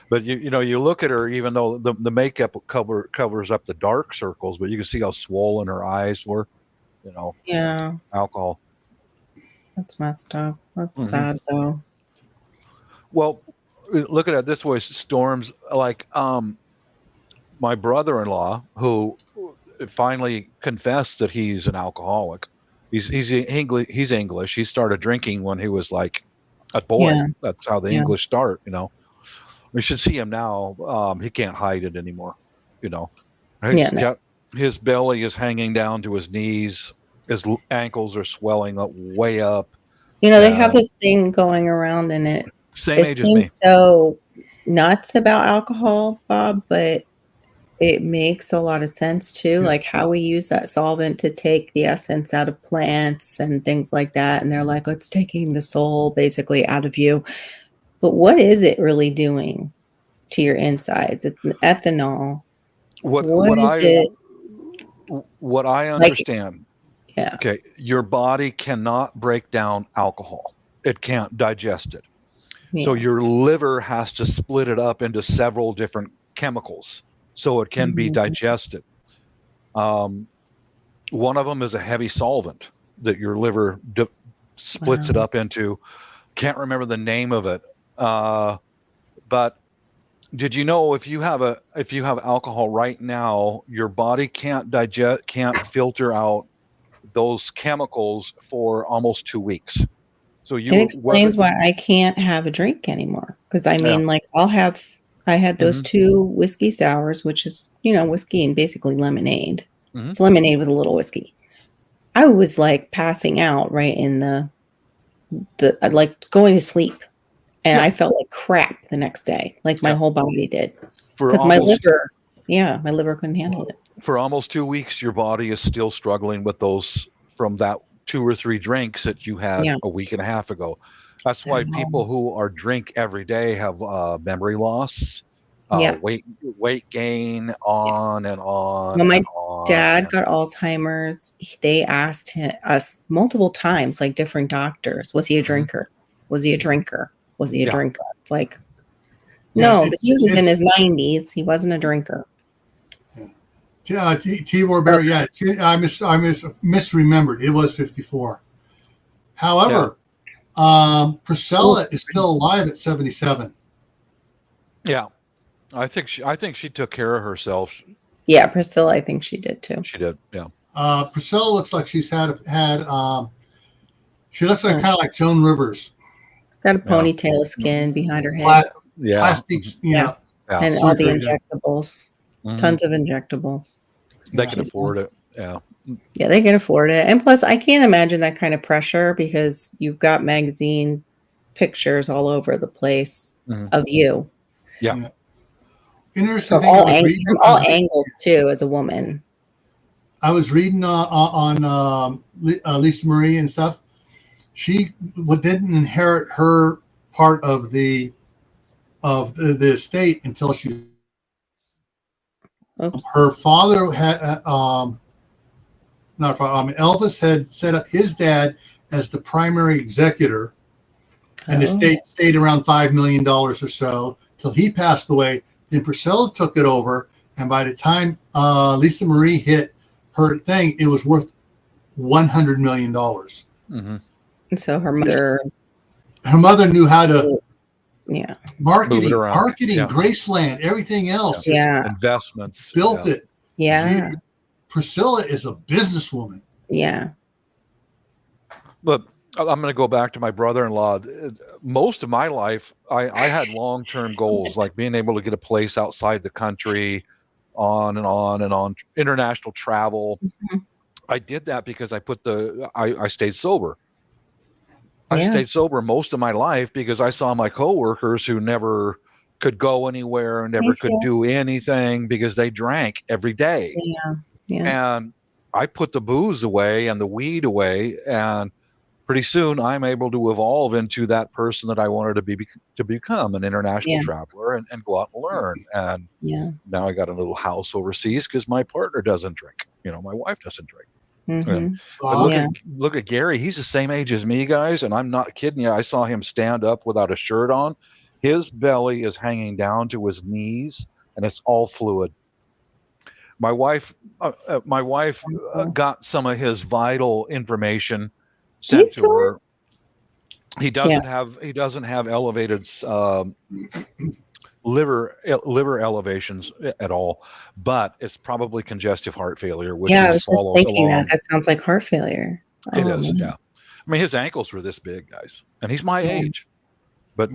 But you look at her, even though the makeup covers up the dark circles, but you can see how swollen her eyes were. Yeah, Alcohol. that's messed up. That's sad though. Well, look at it this way, Storms. Like my brother-in-law, who finally confessed that he's an alcoholic. He's English. He started drinking when he was like a boy. Yeah. That's how the English start. We should see him now. He can't hide it anymore. His belly is hanging down to his knees. His ankles are swelling up way up. They have this thing going around, and it seems so nuts about alcohol, Bob, but it makes a lot of sense too, like how we use that solvent to take the essence out of plants and things like that. And they're like, it's taking the soul basically out of you. But what is it really doing to your insides? It's ethanol. What I understand. Yeah. Okay. Your body cannot break down alcohol. It can't digest it. Yeah. So your liver has to split it up into several different chemicals so it can be digested. One of them is a heavy solvent that your liver splits it up into. Can't remember the name of it. But did you know if you have alcohol right now, your body can't filter out those chemicals for almost 2 weeks. So it explains why I can't have a drink anymore. Because I had those 2 whiskey sours, which is, whiskey and basically lemonade. It's lemonade with a little whiskey. I was like passing out right in the like going to sleep. And I felt like crap the next day, like my whole body did. Because my liver couldn't handle it. For almost 2 weeks, your body is still struggling with those from that 2 or 3 drinks that you had a week and a half ago. That's why people who drink every day have memory loss, weight gain, on and on. When my dad got Alzheimer's, they asked us multiple times, like different doctors, was he a drinker? Was he a drinker? Was he a drinker? It's like, no, he was in his 90s. He wasn't a drinker. T-War Bear, I misremembered. It was 54. However, Priscilla is still alive at 77. Yeah, I think she took care of herself. Yeah, Priscilla, I think she did too. She did, yeah. Priscilla looks like she's had. She looks like kind of like Joan Rivers. Got a ponytail of skin behind her head. Plastics, and all the injectables. Tons of injectables. They can afford it. Yeah. Yeah, they can afford it. And plus, I can't imagine that kind of pressure because you've got magazine pictures all over the place of you. Yeah. Interesting thing I was reading. From all angles too, as a woman. I was reading on Lisa Marie and stuff. She didn't inherit her part of the estate until she. Oops. Her father had not father. Elvis had set up his dad as the primary executor, and the estate stayed around $5 million or so till he passed away. Then Priscilla took it over, and by the time Lisa Marie hit her thing, it was worth $100 million. Mm-hmm. And so her mother knew how to marketing, yeah. Graceland, everything else. Yeah. Investments. Built it. Yeah. Priscilla is a businesswoman. Yeah. But I'm going to go back to my brother-in-law. Most of my life, I had long-term goals, like being able to get a place outside the country, on and on and on, international travel. Mm-hmm. I did that because I stayed sober. I stayed sober most of my life because I saw my coworkers who never could go anywhere, never could do anything because they drank every day. Yeah. And I put the booze away and the weed away, and pretty soon I'm able to evolve into that person that I wanted to become, an international traveler and go out and learn. And now I got a little house overseas because my partner doesn't drink. My wife doesn't drink. Mm-hmm. But look at Gary. He's the same age as me, guys, and I'm not kidding you. I saw him stand up without a shirt on. His belly is hanging down to his knees, and it's all fluid. My wife got some of his vital information sent to her. He doesn't have elevated liver elevations at all, but it's probably congestive heart failure, which I was just thinking along. that sounds like heart failure. It is, yeah. I mean, his ankles were this big, guys, and he's my age. But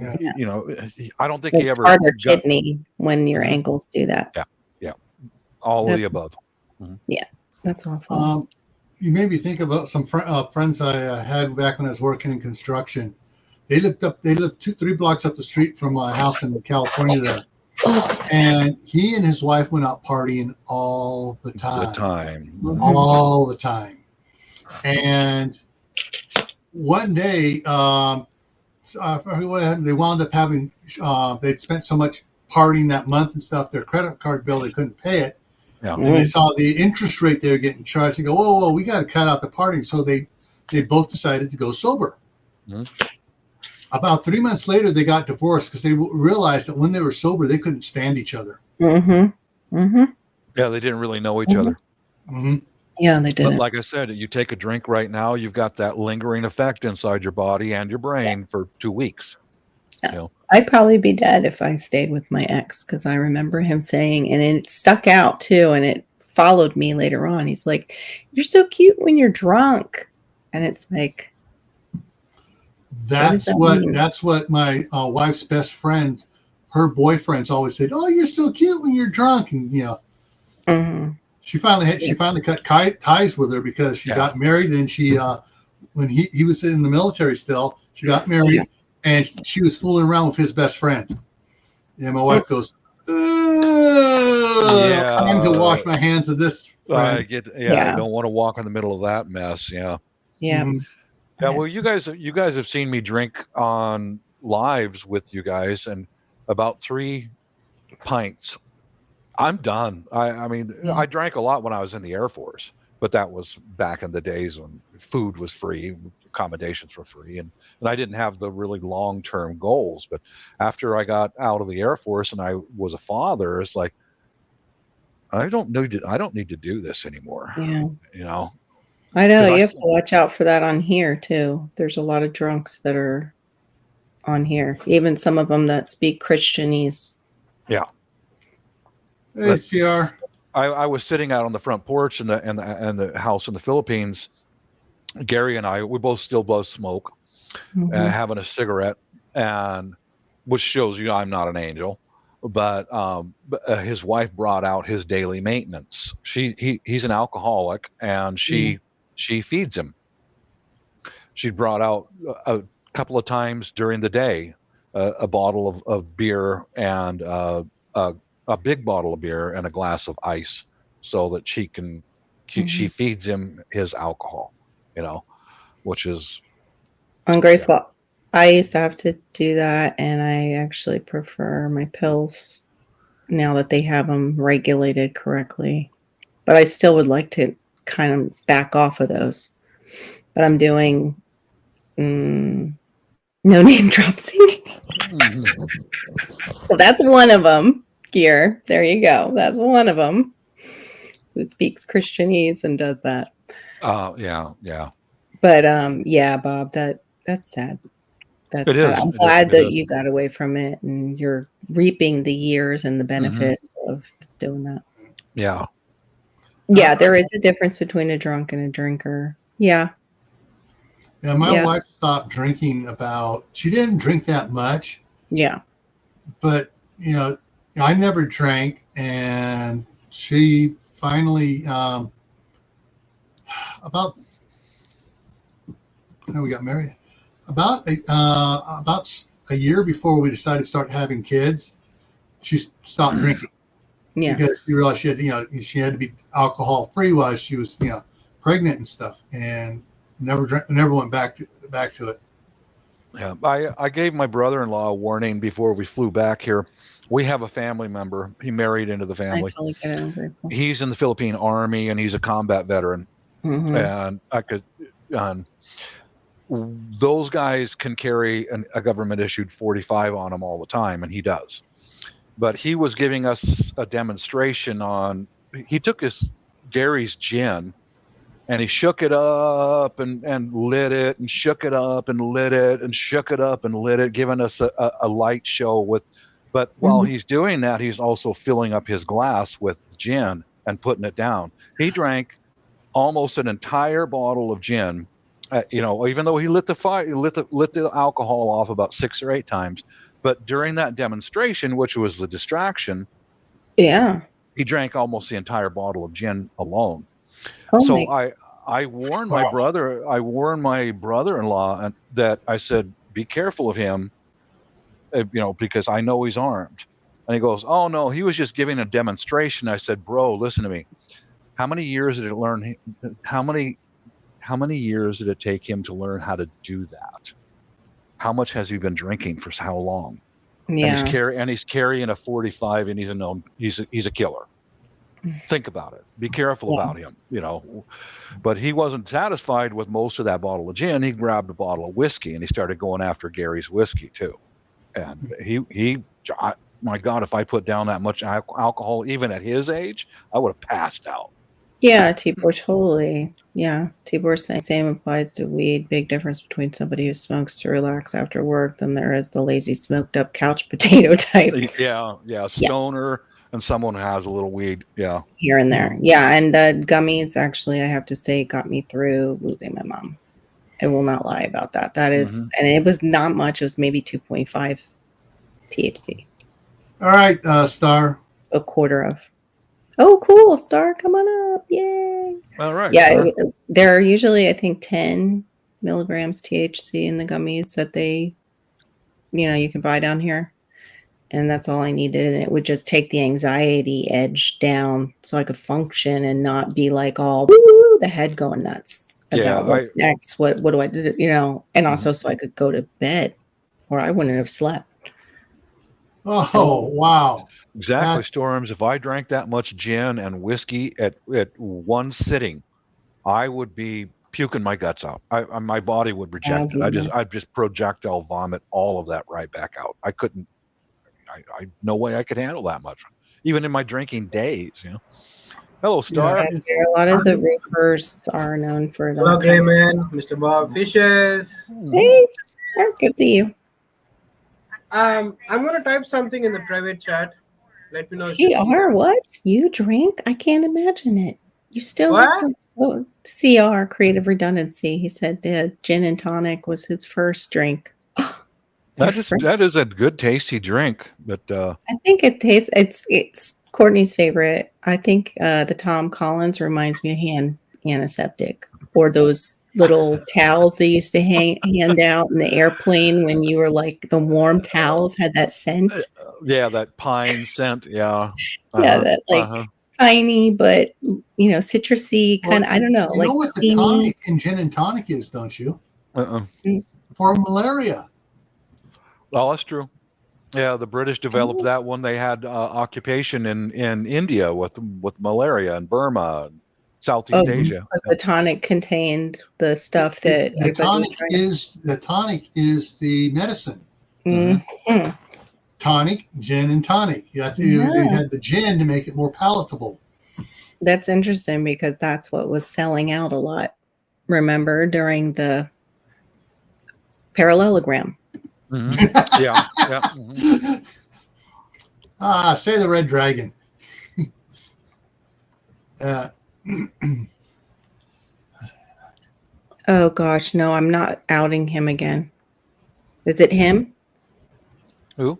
I don't think he ever got a kidney when your ankles do that. Yeah, all of the above. Mm-hmm. Yeah, that's awful. You made me think about some friends I had back when I was working in construction. They lived 2-3 blocks up the street from my house in California there. And he and his wife went out partying all the time. All the time. And one day, I forget what happened. They wound up having, they'd spent so much partying that month and stuff, their credit card bill, they couldn't pay it. Yeah. And they saw the interest rate they were getting charged. They go, whoa, we got to cut out the partying. So they both decided to go sober. Mm-hmm. About 3 months later, they got divorced because they realized that when they were sober, they couldn't stand each other. Mm-hmm. Mm-hmm. Yeah, they didn't really know each other. Mm-hmm. Yeah, they didn't. But like I said, you take a drink right now, you've got that lingering effect inside your body and your brain for 2 weeks. Yeah. I'd probably be dead if I stayed with my ex, because I remember him saying, and it stuck out too, and it followed me later on. He's like, "You're so cute when you're drunk," and it's like, that's what my wife's best friend, her boyfriends always said, "Oh, you're so cute when you're drunk," and mm-hmm. She finally cut ties with her because she got married, and she when he was in the military still, she got married, and she was fooling around with his best friend. And my wife goes, time to wash my hands of this friend. I don't want to walk in the middle of that mess. Yeah. Mm-hmm. Yeah, well, you guys have seen me drink on lives with you guys, and about 3 pints, I'm done. I mean, I drank a lot when I was in the Air Force, but that was back in the days when food was free, accommodations were free, and I didn't have the really long-term goals. But after I got out of the Air Force and I was a father, it's like, I don't need to do this anymore. Yeah. I know, you have to watch out for that on here too. There's a lot of drunks that are on here, even some of them that speak Christianese. Yeah. Hey, CR. I was sitting out on the front porch in the house in the Philippines. Gary and I, we both smoke, having a cigarette, and which shows you I'm not an angel. but his wife brought out his daily maintenance. He's an alcoholic, and she feeds him. She brought out a couple of times during the day a bottle of beer and a big bottle of beer and a glass of ice, so that she feeds him his alcohol, which is ungrateful. Yeah. I used to have to do that, and I actually prefer my pills now that they have them regulated correctly. But I still would like to kind of back off of those. But I'm doing no name dropsing. Well, that's one of them. Gear. There you go. That's one of them who speaks Christianese and does that. Yeah. But yeah, Bob, that's sad. That's sad. I'm glad that you got away from it and you're reaping the years and the benefits of doing that. Yeah. Yeah, there is a difference between a drunk and a drinker. Yeah. Yeah, my wife stopped drinking she didn't drink that much. Yeah. But, I never drank, and she finally, we got married. About a year before we decided to start having kids, she stopped drinking. Yeah. Because she realized she had to be alcohol free while she was, pregnant and stuff, and never went back to it. Yeah, I gave my brother-in-law a warning before we flew back here. We have a family member. He married into the family. He's in the Philippine Army, and he's a combat veteran. And those guys can carry a government-issued 45 on them all the time, and he does. But he was giving us a demonstration on. He took Gary's gin, and he shook it up and lit it, and shook it up and lit it, and shook it up and lit it, giving us a light show with. But while he's doing that, he's also filling up his glass with gin and putting it down. He drank almost an entire bottle of gin. Even though he lit the fire, lit the alcohol off about 6 or 8 times. But during that demonstration, which was the distraction, he drank almost the entire bottle of gin alone. So I warned my brother-in-law that I said, be careful of him, because I know he's armed. And he goes, oh no, he was just giving a demonstration. I said, bro, listen to me. How many years did it take him to learn how to do that? How much has he been drinking for how long? Yeah. And he's carrying a 45, and he's a killer. Think about it. Be careful about him, But he wasn't satisfied with most of that bottle of gin. He grabbed a bottle of whiskey, and he started going after Gary's whiskey too. And my God, if I put down that much alcohol, even at his age, I would have passed out. Yeah, Tibor, totally. Yeah, Tibor's saying same applies to weed. Big difference between somebody who smokes to relax after work than there is the lazy smoked up couch potato type. Yeah, stoner and someone who has a little weed. Yeah, here and there. Yeah, and the gummies actually, I have to say, got me through losing my mom. I will not lie about that. That is, and it was not much. It was maybe 2.5 THC. All right, Star. A quarter of. Oh, cool, Star, come on up. Yay. All right. Yeah, there are usually, I think, 10 milligrams THC in the gummies that you can buy down here. And that's all I needed. And it would just take the anxiety edge down so I could function and not be like all, woo, the head going nuts about what's next. What do I do? And also so I could go to bed or I wouldn't have slept. Oh, wow. Exactly, Storms. If I drank that much gin and whiskey at one sitting, I would be puking my guts out. My body would reject it. I'd just projectile vomit all of that right back out. I couldn't. I no way I could handle that much, even in my drinking days. Hello, Star. Yeah, a lot of the reefers are known for that. Hello, Grayman, Mr. Bob Fishes. Hey, Star, good to see you. I'm gonna type something in the private chat. Let me know. CR, what? You drink? I can't imagine it. You still look like so. CR, creative redundancy. He said gin and tonic was his first drink. That is a good tasty drink, but I think it tastes. It's Courtney's favorite. I think the Tom Collins reminds me of antiseptic, or those little towels they used to hand out in the airplane when you were like the warm towels had that scent. yeah, that pine scent. Yeah, Yeah, that like piney, but citrusy kind of. I don't know. You like know what the creamy. tonic in gin and tonic is, don't you? For malaria. Oh, that's true. Yeah, the British developed that when they had occupation in India with malaria and Burma and Southeast Asia. The tonic contained the stuff that the tonic is the medicine. Mm-hmm. Tonic, gin, and tonic. They had the gin to make it more palatable. That's interesting because that's what was selling out a lot. Remember during the parallelogram. Mm-hmm. Yeah. Mm-hmm. Say the Red Dragon. Oh gosh, no, I'm not outing him again. Is it him? Who?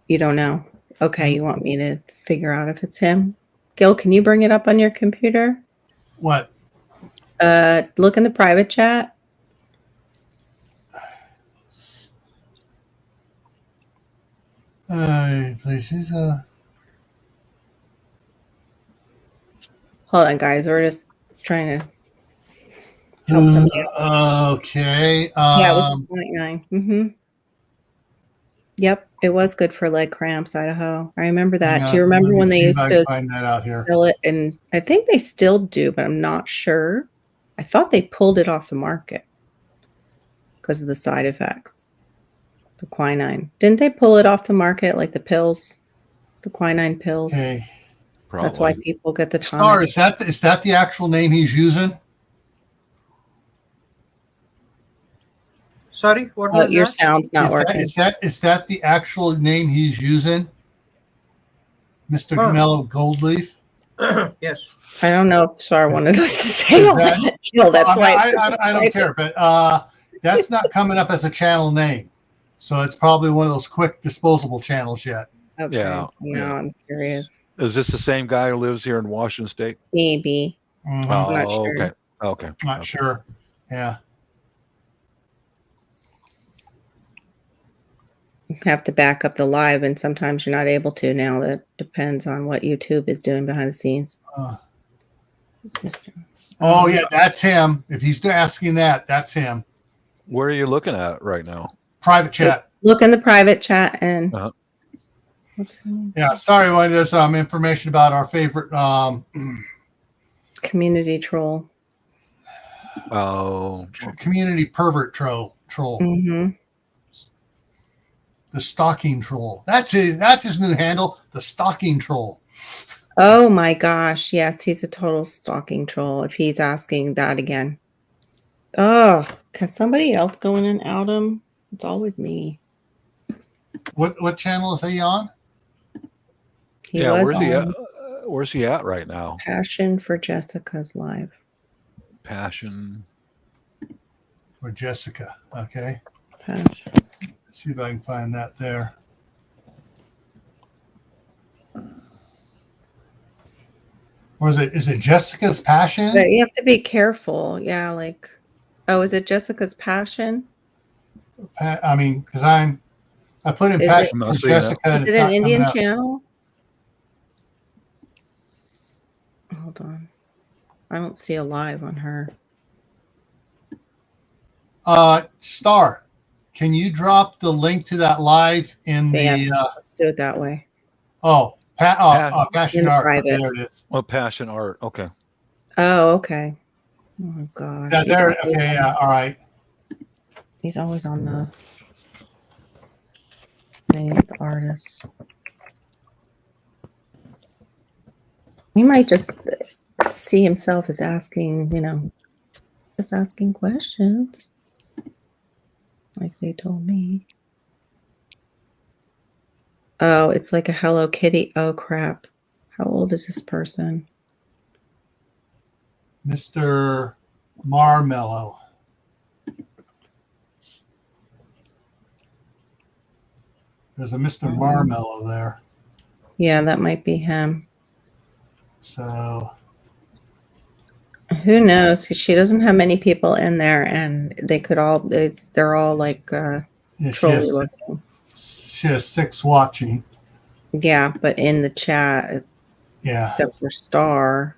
You don't know. Okay, you want me to figure out if it's him? Gil, can you bring it up on your computer? What? Look in the private chat. Places. Hold on, guys. We're just trying to. Okay. Yeah, it was 0.9. Mm-hmm. Yep, it was good for leg cramps, Idaho. I remember that. Do you remember when they used to find that out here? sell it? And I think they still do, but I'm not sure. I thought they pulled it off the market because of the side effects. The quinine. Didn't they pull it off the market, like the pills, the quinine pills? Okay. Probably. That's why people get the tonic. Star, is that the actual name he's using? Sorry, what was your that? sound's not working. Is that the actual name he's using? Mr. Mellow Goldleaf? Yes. I don't know if Star wanted us to say all that. That's why I don't care, but that's not coming up as a channel name. So it's probably one of those quick disposable channels yet. Okay. Yeah. I'm curious. Is this the same guy who lives here in Washington State? Maybe. Mm-hmm. Oh, not sure. Okay. Not sure. Yeah. You have to back up the live, and sometimes you're not able to now. That depends on what YouTube is doing behind the scenes. Oh, yeah, that's him. If he's asking that, that's him. Where are you looking at right now? Private chat. Look in the private chat and. Yeah, sorry, there's some information about our favorite community troll. Oh, community pervert troll. Mm-hmm. The stalking troll. That's his new handle, the stalking troll. Oh my gosh, yes, he's a total stalking troll if he's asking that again. Oh, can somebody else go in and out him? It's always me. What channel is he on? Where's he at right now? Passion for Jessica's live. Passion for Jessica. Okay. Passion. Let's see if I can find that there. Or is it Jessica's Passion? But you have to be careful. Yeah, like, is it Jessica's Passion? I mean, because I put in Passion for Jessica. Is it an Indian channel? Hold on. I don't see a live on her. Star, can you drop the link to that live in let's do it that way. Passion Art. Okay, there it is. Oh, Passion Art. Okay. Oh, okay. Oh gosh. Yeah, there. Okay, yeah, all right. He's always on the named artists. He might just see himself as asking, just asking questions. Like they told me. Oh, it's like a Hello Kitty. Oh, crap. How old is this person? Mr. Marmello. There's a Mr. Marmello there. Yeah, that might be him. So who knows? She doesn't have many people in there, and they could all they're all like yeah, trolly looking. she has 6 watching. Yeah, but in the chat, except for Star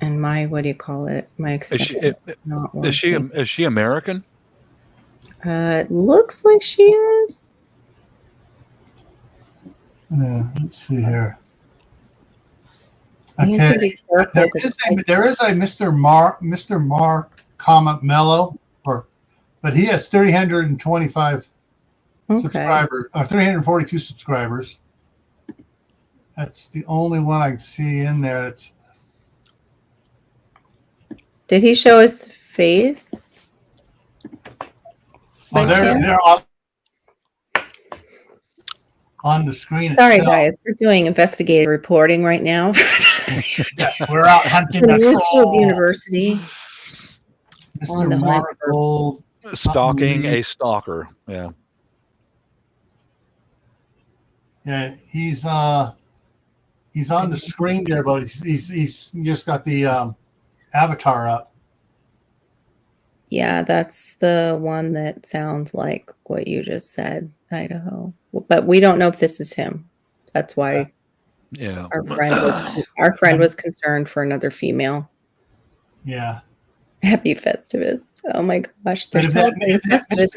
and my what do you call it? My Is she American? It looks like she is. Yeah, let's see here. You have to be careful. There is a Mr. Mar, comma Mello, but he has 325 subscribers, or 342 subscribers. That's the only one I can see in there. Did he show his face? Well, they're on the screen. Sorry, guys. We're doing investigative reporting right now. Yes, we're out hunting the YouTube University. Mr. Mark Gold. Stalking a stalker. Yeah. Yeah, he's on the screen there, but he's just got the avatar up. Yeah, that's the one that sounds like what you just said, Idaho. But we don't know if this is him. That's why our friend was concerned for another female. Yeah. Happy Festivus. Oh my gosh. Mr.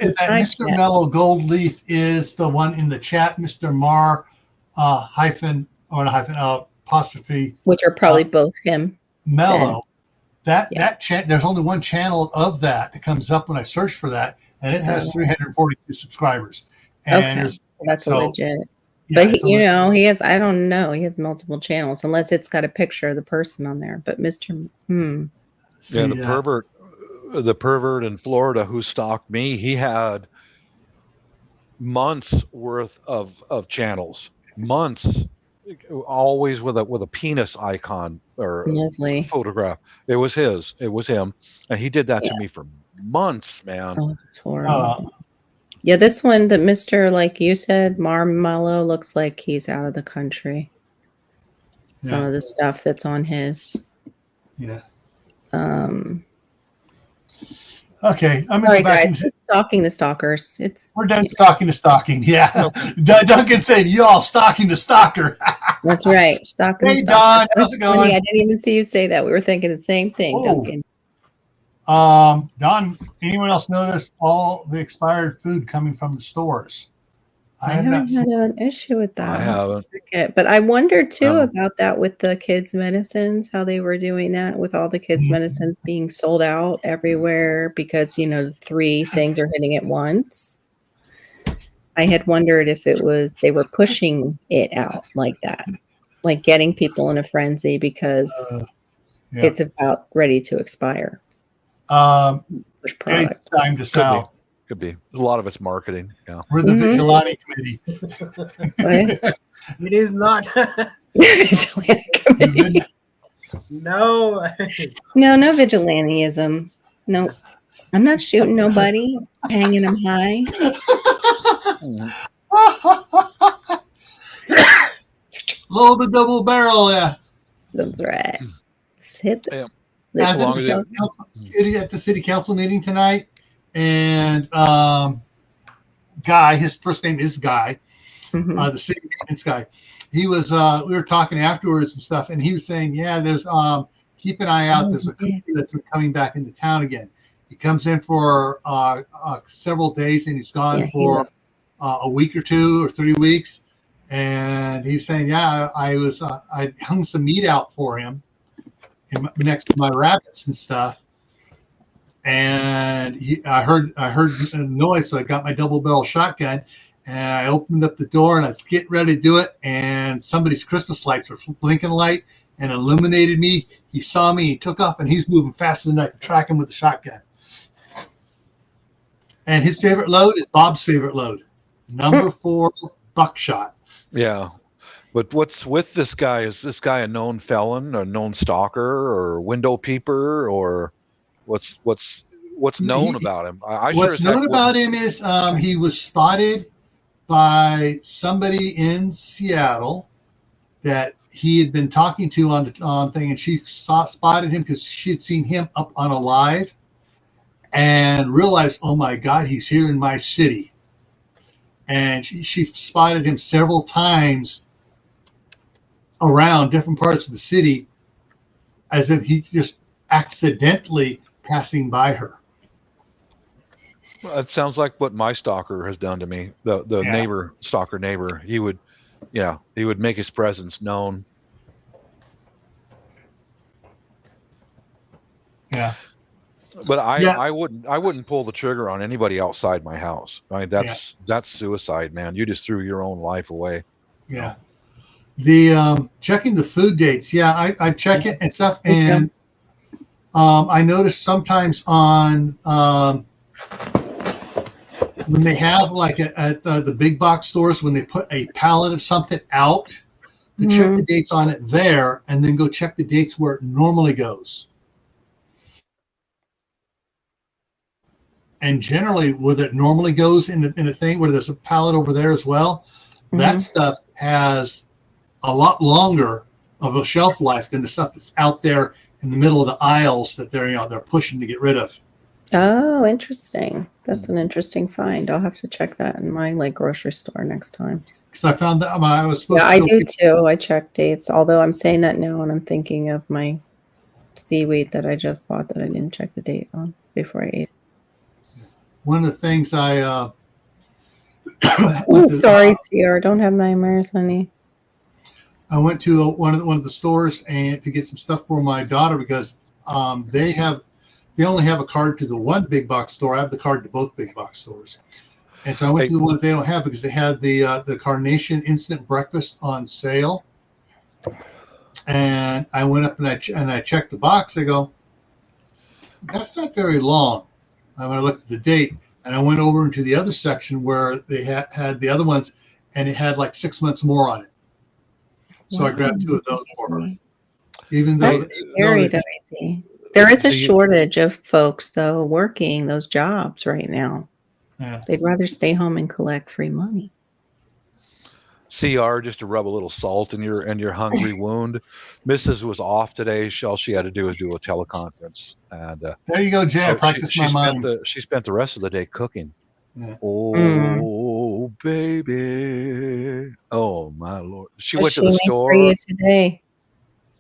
Mellow Gold Leaf is the one in the chat, Mr. Mar apostrophe. Which are probably both him. Mellow. There's only one channel of that comes up when I search for that, and it has 342 subscribers. And that's legit. But he has, I don't know, he has multiple channels unless it's got a picture of the person on there. But Mr. The pervert in Florida who stalked me, he had months worth of channels, months, always with a penis icon or photograph. It was him, and he did that to me for months, man. Oh, that's horrible. Yeah, this one, the Mr. like you said, Marmello, looks like he's out of the country. Some of the stuff that's on his. Yeah. Okay, I'm gonna go back. Guys, stalking the stalkers. We're done stalking the stalking. Yeah, Duncan said, "You all stalking the stalker." That's right. Stalking. Hey, Don, how's it going? I didn't even see you say that. We were thinking the same thing, Duncan. Don, anyone else notice all the expired food coming from the stores? I haven't had an issue with that. I haven't. Okay. But I wondered too about that with the kids' medicines, how they were doing that with all the kids' medicines being sold out everywhere because, the 3 things are hitting at once. I had wondered if it was they were pushing it out like that, like getting people in a frenzy because it's about ready to expire. Push product. Time to sell. Could be. A lot of it's marketing. Yeah. We're the vigilante committee. It is not. Vigilante committee. No. No vigilantism. No. I'm not shooting nobody, hanging them high. Load the double barrel, That's right. Just hit the at the city council meeting tonight. And Guy, his first name is Guy, the city maintenance guy. He was, we were talking afterwards and stuff, and he was saying, there's, keep an eye out. There's a cougar that's coming back into town again. He comes in for several days, and he's gone for a week or 2 or 3 weeks. And he's saying, I hung some meat out for him next to my rabbits and stuff. And I heard a noise, so I got my double barrel shotgun, and I opened up the door, and I was getting ready to do it, and somebody's Christmas lights were blinking light and illuminated me. He saw me, he took off, and he's moving faster than I could track him with the shotgun. And his favorite load is Bob's favorite load, number 4 buckshot. Yeah. But what's with this guy? Is this guy a known felon, a known stalker, or window peeper, or what's what's known about him? I sure What's as heck known about wouldn't. him is he was spotted by somebody in Seattle that he had been talking to on thing, and she spotted him because she had seen him up on a live and realized, oh my God, he's here in my city. And she spotted him several times around different parts of the city as if he just accidentally passing by her. Well, it sounds like what my stalker has done to me. The Yeah. stalker neighbor. He would make his presence known. Yeah. But Yeah. I wouldn't pull the trigger on anybody outside my house. I mean, that's suicide, man. You just threw your own life away. Yeah. The checking the food dates. Yeah, I check it and stuff. And I noticed sometimes on when they have like at the big box stores, when they put a pallet of something out, to check the dates on it there, and then go check the dates where it normally goes. And generally, where it normally goes in a thing where there's a pallet over there as well, that stuff has a lot longer of a shelf life than the stuff that's out there in the middle of the aisles that they're pushing to get rid of. Oh, interesting. That's an interesting find. I'll have to check that in my grocery store next time. Because I found that I was supposed to. I do too. I check dates. Although I'm saying that now, and I'm thinking of my seaweed that I just bought that I didn't check the date on before I ate it. One of the things I I'm sorry, CR. Don't have nightmares, honey. I went to one of the stores and to get some stuff for my daughter because they only have a card to the one big box store. I have the card to both big box stores, and so I went to the one that they don't have because they had the Carnation Instant Breakfast on sale. And I went up and I checked the box. I go, that's not very long. When I looked at the date, and I went over into the other section where they had the other ones, and it had like 6 months more on it. So I grabbed 2 of those for her. Even though there is a shortage of folks though working those jobs right now. Yeah. They'd rather stay home and collect free money. CR, just to rub a little salt in your hungry wound. Mrs. was off today. All she had to do was do a teleconference, and there you go, Jay. I practiced my mind. She spent the rest of the day cooking. Yeah. Oh baby, oh my Lord! She went to the store. For you today?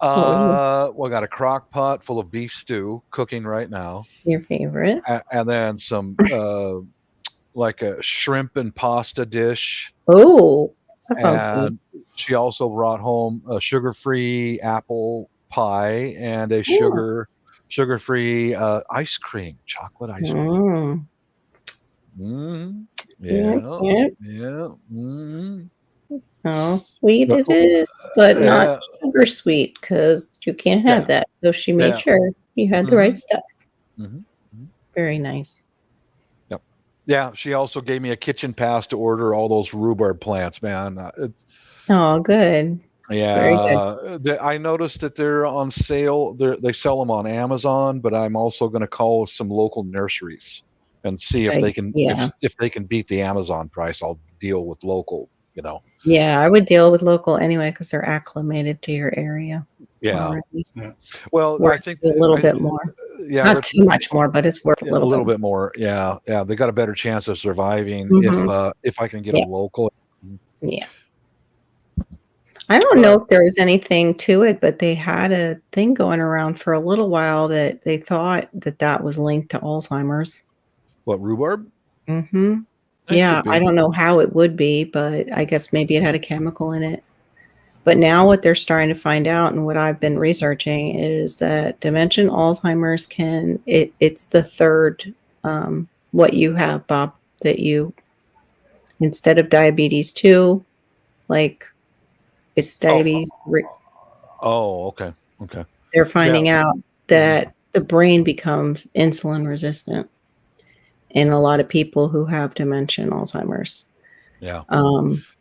I got a crock pot full of beef stew cooking right now. Your favorite? And then some like a shrimp and pasta dish. Oh. That sounds good. She also brought home a sugar-free apple pie and a sugar-free ice cream, chocolate ice cream. Yeah. Oh, sweet it is, but not sugar sweet because you can't have that. So she made sure you had the right stuff. Very nice. Yeah, she also gave me a kitchen pass to order all those rhubarb plants, man. Oh, good. Yeah, I noticed that they're on sale. They sell them on Amazon, but I'm also going to call some local nurseries and see if they can if they can beat the Amazon price. I'll deal with local, Yeah, I would deal with local anyway because they're acclimated to your area. Yeah. Well, I think a little bit more. Yeah, not too much more, but it's worth a little bit more. Yeah, they got a better chance of surviving if I can get them local. Yeah. I don't know if there was anything to it, but they had a thing going around for a little while that they thought that was linked to Alzheimer's. What, rhubarb? Mm-hmm. Yeah, I don't know how it would be, but I guess maybe it had a chemical in it. But now what they're starting to find out and what I've been researching is that dementia and Alzheimer's it's the third, what you have, Bob, that you, instead of diabetes 2, it's diabetes 3. Oh, okay. Okay. They're finding out that the brain becomes insulin resistant in a lot of people who have dementia and Alzheimer's. Yeah.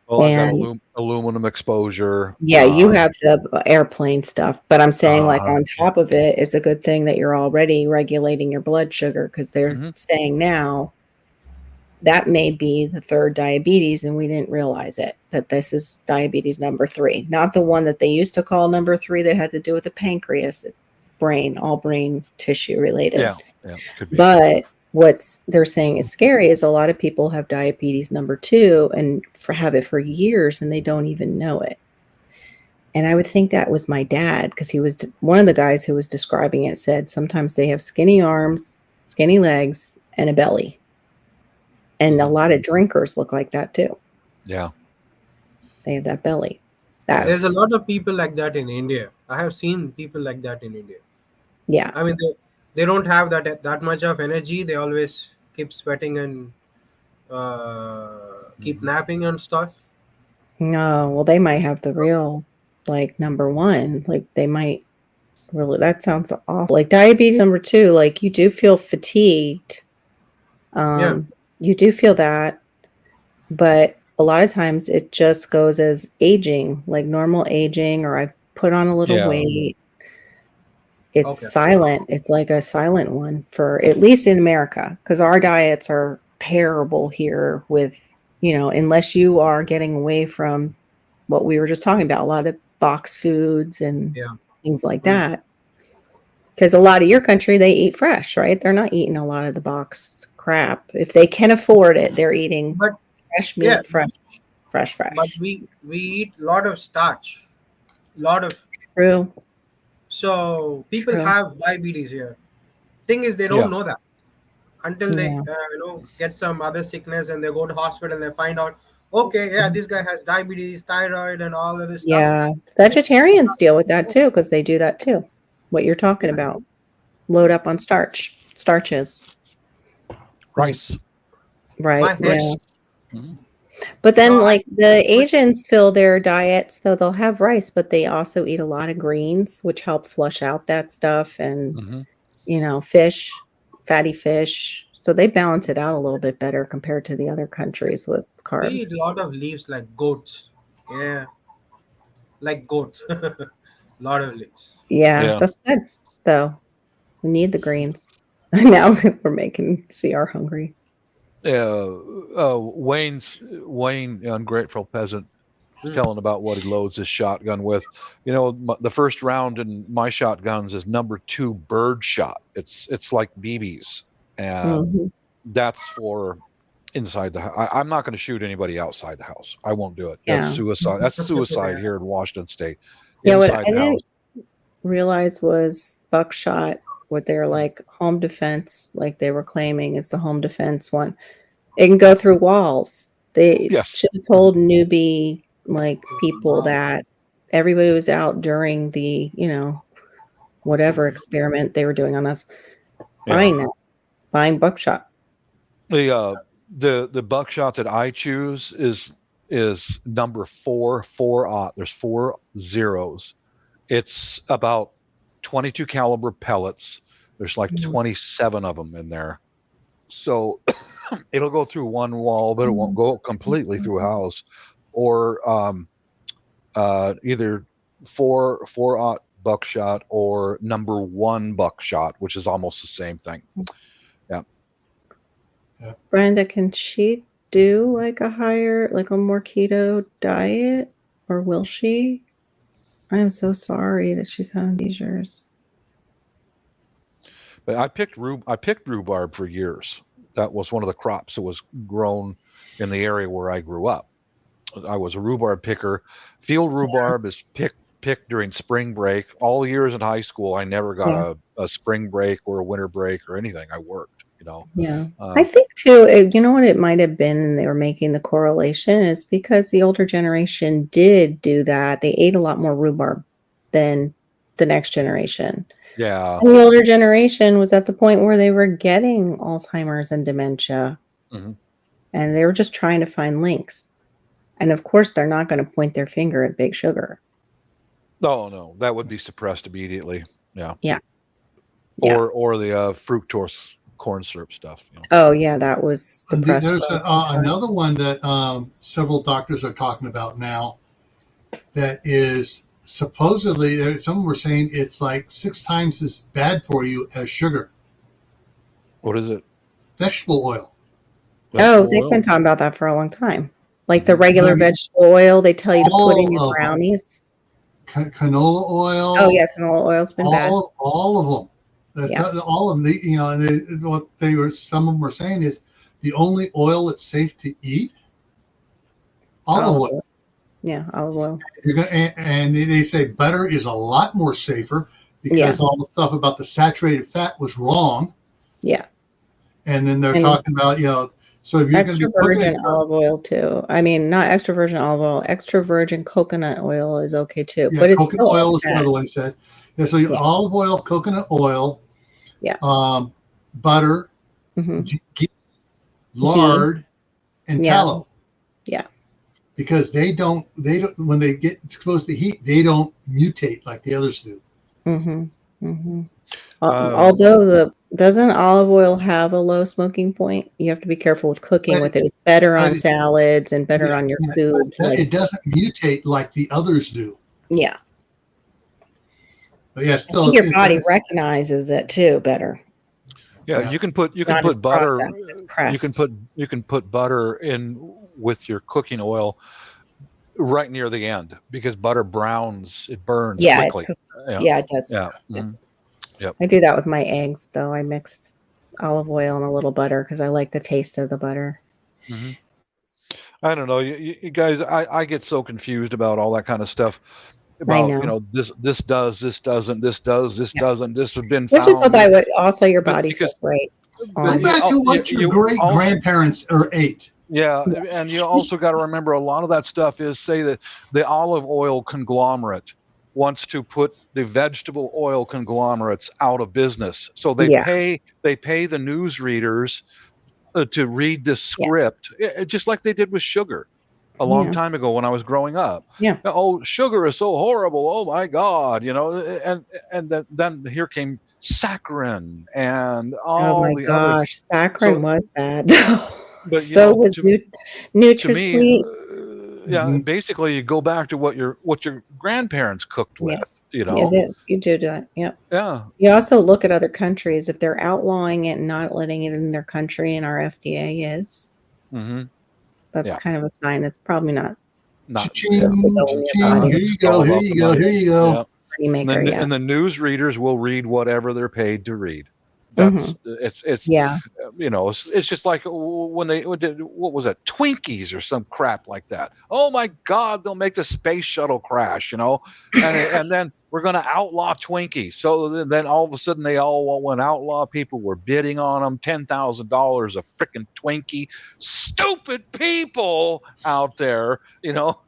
Well, I've got And aluminum exposure. yeah, you have the airplane stuff, but I'm saying like on Yeah. top of it, it's a good thing that you're already regulating your blood sugar because they're Mhm. saying now that may be the third diabetes and we didn't realize it, that this is diabetes number 3, not the one that they used to call number 3 that had to do with the pancreas. It's brain, all brain tissue related. Yeah, could be. But what's they're saying is scary is a lot of people have diabetes number 2 and have it for years and they don't even know it. And I would think that was my dad because he was one of the guys who was describing it said sometimes they have skinny arms, skinny legs, and a belly. And a lot of drinkers look like that too. Yeah. They have that belly. There's a lot of people like that in India. I have seen people like that in India. Yeah. I mean, they don't have that much of energy. They always keep sweating and keep napping and stuff. No, well, they might have the real, like, number 1. Like, they might really, that sounds awful. Like, diabetes number 2, like, you do feel fatigued. Yeah. You do feel that. But a lot of times it just goes as aging, like normal aging, or I've put on a little weight. It's silent. It's like a silent one for at least in America, because our diets are terrible here with, unless you are getting away from what we were just talking about, a lot of box foods and things like that. Because a lot of your country, they eat fresh, right? They're not eating a lot of the boxed crap. If they can afford it, they're eating fresh meat, fresh. But we eat a lot of starch, True. So people have diabetes here. Thing is, they don't know that until they get some other sickness and they go to hospital and they find out, okay, this guy has diabetes, thyroid, and all of this stuff. Yeah, vegetarians deal with that too because they do that too. What you're talking about, load up on starches, rice, right? Yeah. Mm-hmm. But then, like the Asians fill their diets, so they'll have rice, but they also eat a lot of greens, which help flush out that stuff, and fish, fatty fish. So they balance it out a little bit better compared to the other countries with carbs. We eat a lot of leaves like goats. Yeah, like goats. A lot of leaves. Yeah, that's good. Though we need the greens. Now we're making CR hungry. Wayne, ungrateful peasant, telling about what he loads his shotgun with. The first round in my shotguns is number 2 bird shot. It's like BBs, and that's for inside the house. I'm not going to shoot anybody outside the house. I won't do it. That's suicide. That's suicide here in Washington State. Yeah, what I didn't realize was buckshot, what they're like home defense, like they were claiming is the home defense one. It can go through walls. They should have told newbie people that everybody was out during the whatever experiment they were doing on us, buying buckshot. The buckshot that I choose is number 4 there's 4 zeros. It's about 22 caliber pellets. There's like 27 of them in there. So it'll go through one wall, but it won't go completely through a house. Or either 4 buckshot or number 1 buckshot, which is almost the same thing. Yeah. Brenda, can she do like a more keto diet, or will she? I am so sorry that she's having seizures. But I picked rhubarb for years. That was one of the crops that was grown in the area where I grew up. I was a rhubarb picker. Field rhubarb is picked during spring break. All years in high school, I never got a spring break or a winter break or anything. I worked, Yeah. I think too, you know what it might have been, and they were making the correlation, is because the older generation did do that. They ate a lot more rhubarb than the next generation. Yeah. And the older generation was at the point where they were getting Alzheimer's and dementia. And they were just trying to find links. And of course, they're not going to point their finger at Big Sugar. No, that would be suppressed immediately. Yeah. Yeah. Or the fructose corn syrup stuff. Oh yeah, that was suppressed. There's another one that several doctors are talking about now that is supposedly, some were saying it's like 6 times as bad for you as sugar. What is it? Vegetable oil. They've been talking about that for a long time. Like the regular vegetable oil, they tell you to put in your brownies. Canola oil. Oh yeah, canola oil's been bad. All of them. All of them. What some of them were saying is the only oil that's safe to eat, olive oil. Yeah, olive oil. And they say butter is a lot more safer because all the stuff about the saturated fat was wrong. Yeah. And then they're talking about, so if you're going to be virgin olive oil too. I mean, not extra virgin olive oil. Extra virgin coconut oil is okay too. Yeah, but it's coconut oil is another one he said. Yeah, so olive oil, coconut oil, butter, lard, and tallow. Yeah. Because they don't when they get exposed to heat, they don't mutate like the others do. Although doesn't olive oil have a low smoking point? You have to be careful with cooking with it. It's better on salads and better on your food. It doesn't mutate like the others do. Yeah. But yeah, still, I think your body recognizes it too better. Yeah, you can put butter. You can put butter in with your cooking oil right near the end because butter browns. It burns quickly. It does. Yeah. Yep. I do that with my eggs, though. I mix olive oil and a little butter because I like the taste of the butter. I don't know, you guys. I get so confused about all that kind of stuff. About this does, this doesn't, this does, this doesn't. This has been found. You go by what also your body feels right. Go back to what your great grandparents ate. Yeah, and you also got to remember a lot of that stuff is say that the olive oil conglomerate wants to put the vegetable oil conglomerates out of business. So they pay the news readers to read this script, just like they did with sugar a long time ago when I was growing up. Yeah. Oh, sugar is so horrible. Oh my God, and then here came saccharin and all oh my the gosh, other. Saccharin was bad. But so was NutraSweet. Basically you go back to what your grandparents cooked with. It is. You do that. Yeah. You also look at other countries if they're outlawing it and not letting it in their country, and our FDA is. That's kind of a sign. It's probably not. Here you go. Yeah. And the news readers will read whatever they're paid to read. That's it's it's just like when they did, what was it, Twinkies or some crap like that. Oh my God, they'll make the space shuttle crash, and then we're going to outlaw Twinkies. So then all of a sudden they all went outlaw. People were bidding on them, $10,000 a freaking Twinkie. Stupid people out there, Well,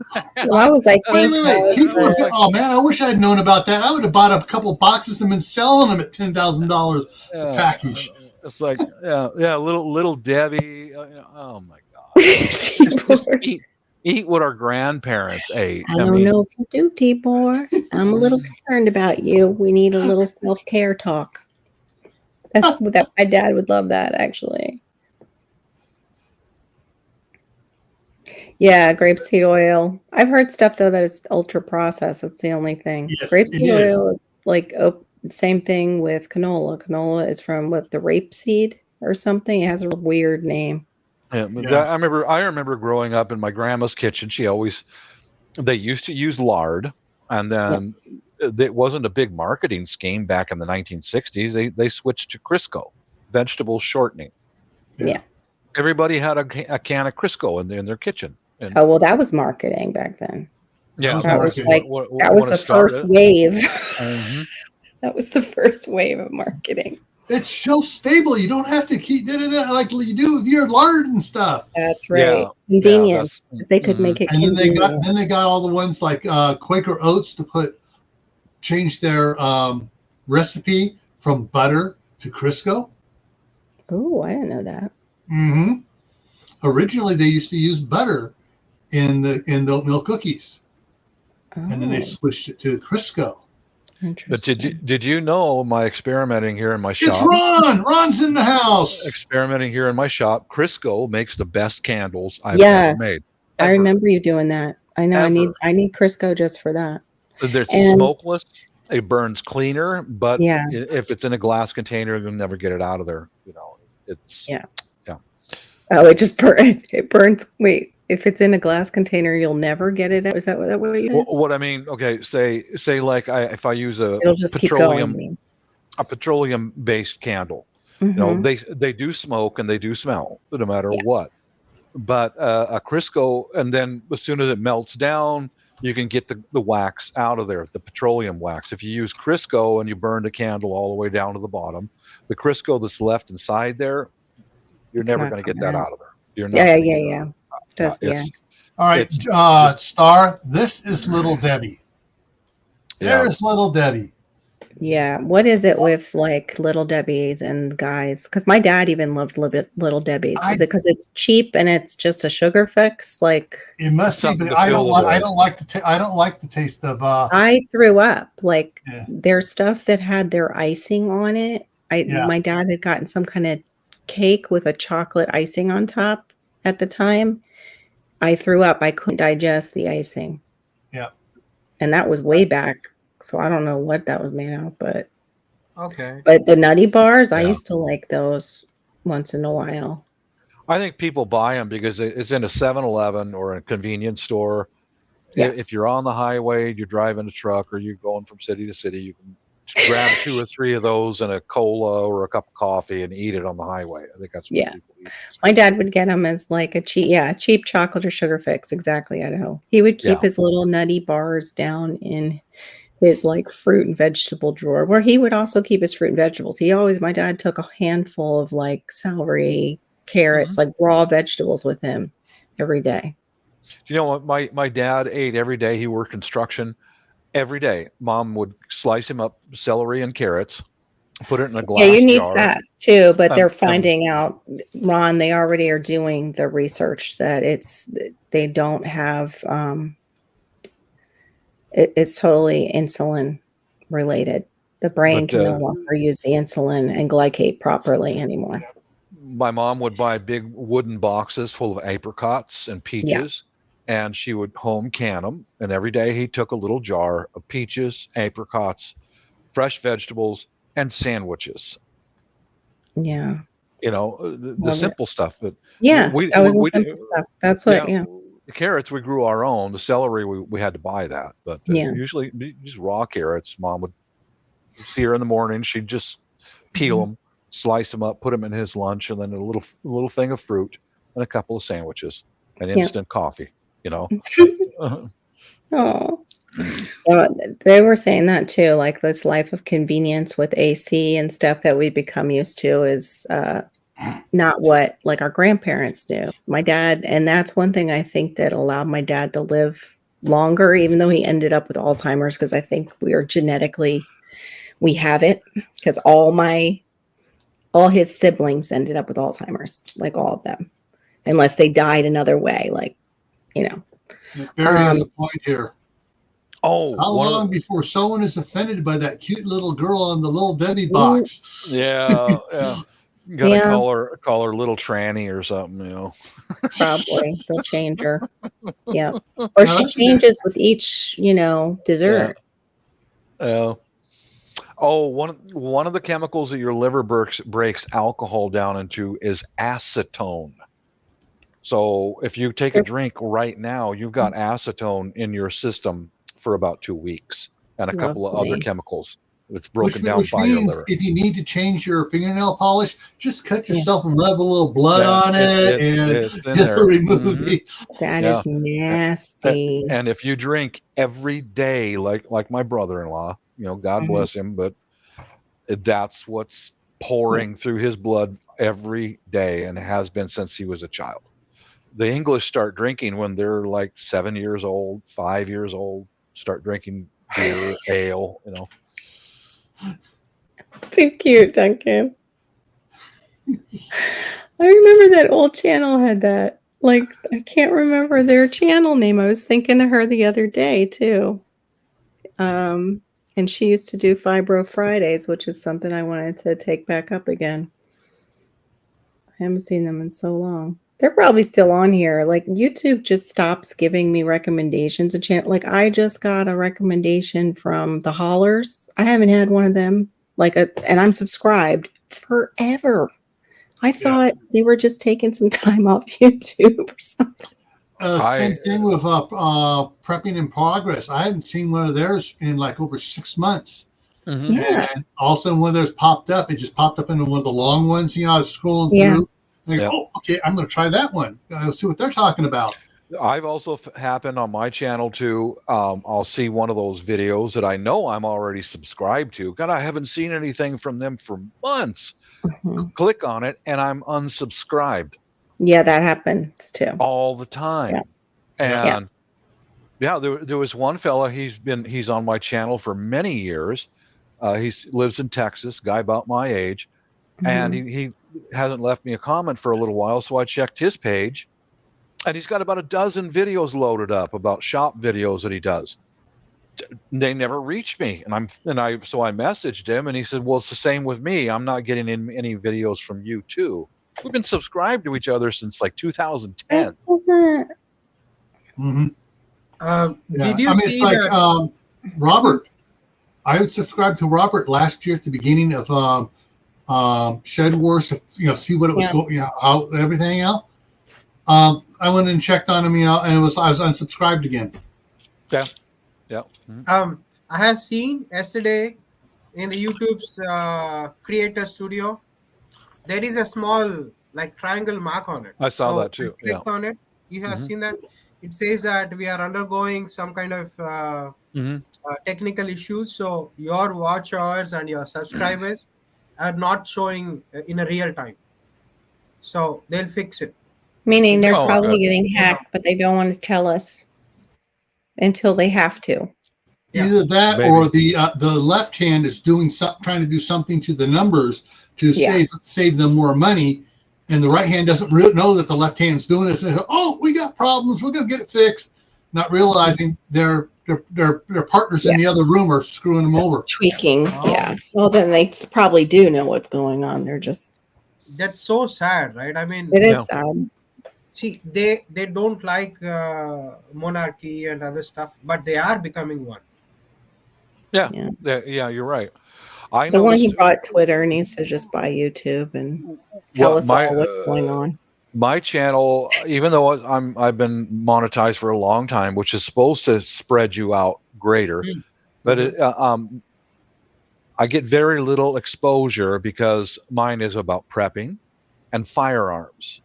I was like, wait. Oh man, I wish I had known about that. I would have bought up a couple boxes and been selling them at $10,000 a package. It's like, little Debbie. Oh my God, just eat what our grandparents ate. I don't know if you do, Tibor. I'm a little concerned about you. We need a little self-care talk. That's that. My dad would love that, actually. Yeah, grapeseed oil. I've heard stuff though that it's ultra processed. That's the only thing. Yes, grapeseed oil. It's like same thing with canola. Canola is from the rapeseed or something. It has a weird name. Yeah. I remember growing up in my grandma's kitchen. They used to use lard, and then it wasn't a big marketing scheme back in the 1960s. They switched to Crisco, vegetable shortening. Yeah. Everybody had a can of Crisco in their kitchen. And, that was marketing back then. Yeah, that was the first wave. That was the first wave of marketing. It's so stable. You don't have to keep like you do with your lard and stuff. That's right. Yeah. Convenience. They could make it. And then they got all the ones like Quaker Oats to change their recipe from butter to Crisco. Oh, I didn't know that. Originally, they used to use butter in the oatmeal cookies, and then they switched it to Crisco. But did you know my experimenting here in my shop? It's Ron. Ron's in the house. Experimenting here in my shop. Crisco makes the best candles I've ever made. I remember you doing that. I know. I need Crisco just for that. They're smokeless. It burns cleaner, but if it's in a glass container, you'll never get it out of there. You know, it's Oh, it burns. Wait, if it's in a glass container, you'll never get it out. Is that what you said? What I mean? Okay, say like if I use it'll just petroleum, keep going. A petroleum-based candle. You know, they do smoke and they do smell, no matter what. But a Crisco, and then as soon as it melts down, you can get the wax out of there, the petroleum wax. If you use Crisco and you burn the candle all the way down to the bottom, the Crisco that's left inside there, you're never going to get that out of there. You're not. All right, Star, this is Little Debbie. There's Little Debbie. Yeah. What is it with like Little Debbie's and guys? Because my dad even loved Little Debbie's. Is it because it's cheap and it's just a sugar fix? Like it must be, but I don't like the taste of. I threw up. Like there's stuff that had their icing on it. My dad had gotten some kind of cake with a chocolate icing on top at the time. I threw up. I couldn't digest the icing. Yeah. And that was way back. So I don't know what that was made of, but okay. But the nutty bars, I used to like those once in a while. I think people buy them because it's in a 7-Eleven or a convenience store. Yeah. If you're on the highway, you're driving a truck, or you're going from city to city, you can grab 2 or 3 of those and a cola or a cup of coffee and eat it on the highway. I think that's what people eat. My dad would get them as like a cheap chocolate or sugar fix. Exactly. I know. He would keep his little nutty bars down in his like fruit and vegetable drawer, where he would also keep his fruit and vegetables. My dad took a handful of like celery, carrots, like raw vegetables with him every day. You know what? My dad ate every day. He worked construction. Every day, Mom would slice him up celery and carrots, put it in a glass jar. Yeah, you need fats too, but they're finding out, Ron, they already are doing the research that they don't have, it's totally insulin related. The brain can no longer use the insulin and glycate properly anymore. My mom would buy big wooden boxes full of apricots and peaches. And she would home can them. And every day he took a little jar of peaches, apricots, fresh vegetables, and sandwiches. Yeah. You know, the simple stuff. But that was the simple stuff. That's what, The carrots, we grew our own. The celery, we had to buy that. But usually just raw carrots. Mom would see her in the morning. She'd just peel them, slice them up, put them in his lunch, and then a little thing of fruit and a couple of sandwiches and instant coffee. You know. Oh, they were saying that too. Like this life of convenience with AC and stuff that we become used to is not what like our grandparents do. My dad, and that's one thing I think that allowed my dad to live longer, even though he ended up with Alzheimer's, because I think we have it, because all his siblings ended up with Alzheimer's, like all of them, unless they died another way, like. You know, Barry has a point here. Oh, how long before someone is offended by that cute little girl on the Little Debbie box? Yeah. You gotta call her little tranny or something, you know. Probably they'll change her. Yeah, or she changes with each, dessert. Yeah. Oh, one of the chemicals that your liver breaks alcohol down into is acetone. So if you take a drink right now, you've got acetone in your system for about 2 weeks, and a couple of other chemicals. It's broken down by your liver. If you need to change your fingernail polish, just cut yourself and rub a little blood on it, and it'll remove That is nasty. And if you drink every day, like my brother-in-law, God bless him, but that's what's pouring through his blood every day, and has been since he was a child. The English start drinking when they're like 7 years old, 5 years old, start drinking beer, ale, Too cute, Duncan. I remember that old channel had that. Like, I can't remember their channel name. I was thinking of her the other day, too. And she used to do Fibro Fridays, which is something I wanted to take back up again. I haven't seen them in so long. They're probably still on here. Like YouTube just stops giving me recommendations and channel. Like I just got a recommendation from the Hollers. I haven't had one of them. And I'm subscribed forever. I thought they were just taking some time off YouTube or something. Same thing with Prepping in Progress. I hadn't seen one of theirs in like over 6 months. Mm-hmm. Yeah. And all of a sudden, one of those popped up. It just popped up into one of the long ones. I was scrolling through. And I go, oh, okay, I'm going to try that one. I'll see what they're talking about. I've also happened on my channel too. I'll see one of those videos that I know I'm already subscribed to. God, I haven't seen anything from them for months. Mm-hmm. Click on it, and I'm unsubscribed. Yeah, that happens too. All the time. Yeah. And there was one fella. He's on my channel for many years. He lives in Texas, guy about my age, and he hasn't left me a comment for a little while. So I checked his page, and he's got about a dozen videos loaded up about shop videos that he does. They never reached me, so I messaged him, and he said, "Well, it's the same with me. I'm not getting any videos from you too. We've been subscribed to each other since like 2010." That doesn't. Did you see like Robert? I would subscribe to Robert last year at the beginning of Shed Wars to see what it was going, how everything else. I went and checked on him, and I was unsubscribed again. Yeah. I have seen yesterday in the YouTube's Creator Studio, there is a small like triangle mark on it. I saw that too. Click on it. You have seen that? It says that we are undergoing some kind of technical issues, so your watch hours and your subscribers are not showing in a real time. So they'll fix it. Meaning they're probably getting hacked, but they don't want to tell us until they have to. Either that, or the left hand is trying to do something to the numbers to save them more money, and the right hand doesn't know that the left hand's doing this. And they go, "Oh, we got problems. We're going to get it fixed," not realizing their partners in the other room are screwing them over, tweaking. Yeah. Well, then they probably do know what's going on. They're just. That's so sad, right? I mean, it is sad. See, they don't like monarchy and other stuff, but they are becoming one. Yeah, you're right. The one who bought Twitter needs to just buy YouTube and tell us all what's going on. My channel, even though I've been monetized for a long time, which is supposed to spread you out greater, but I get very little exposure because mine is about prepping and firearms.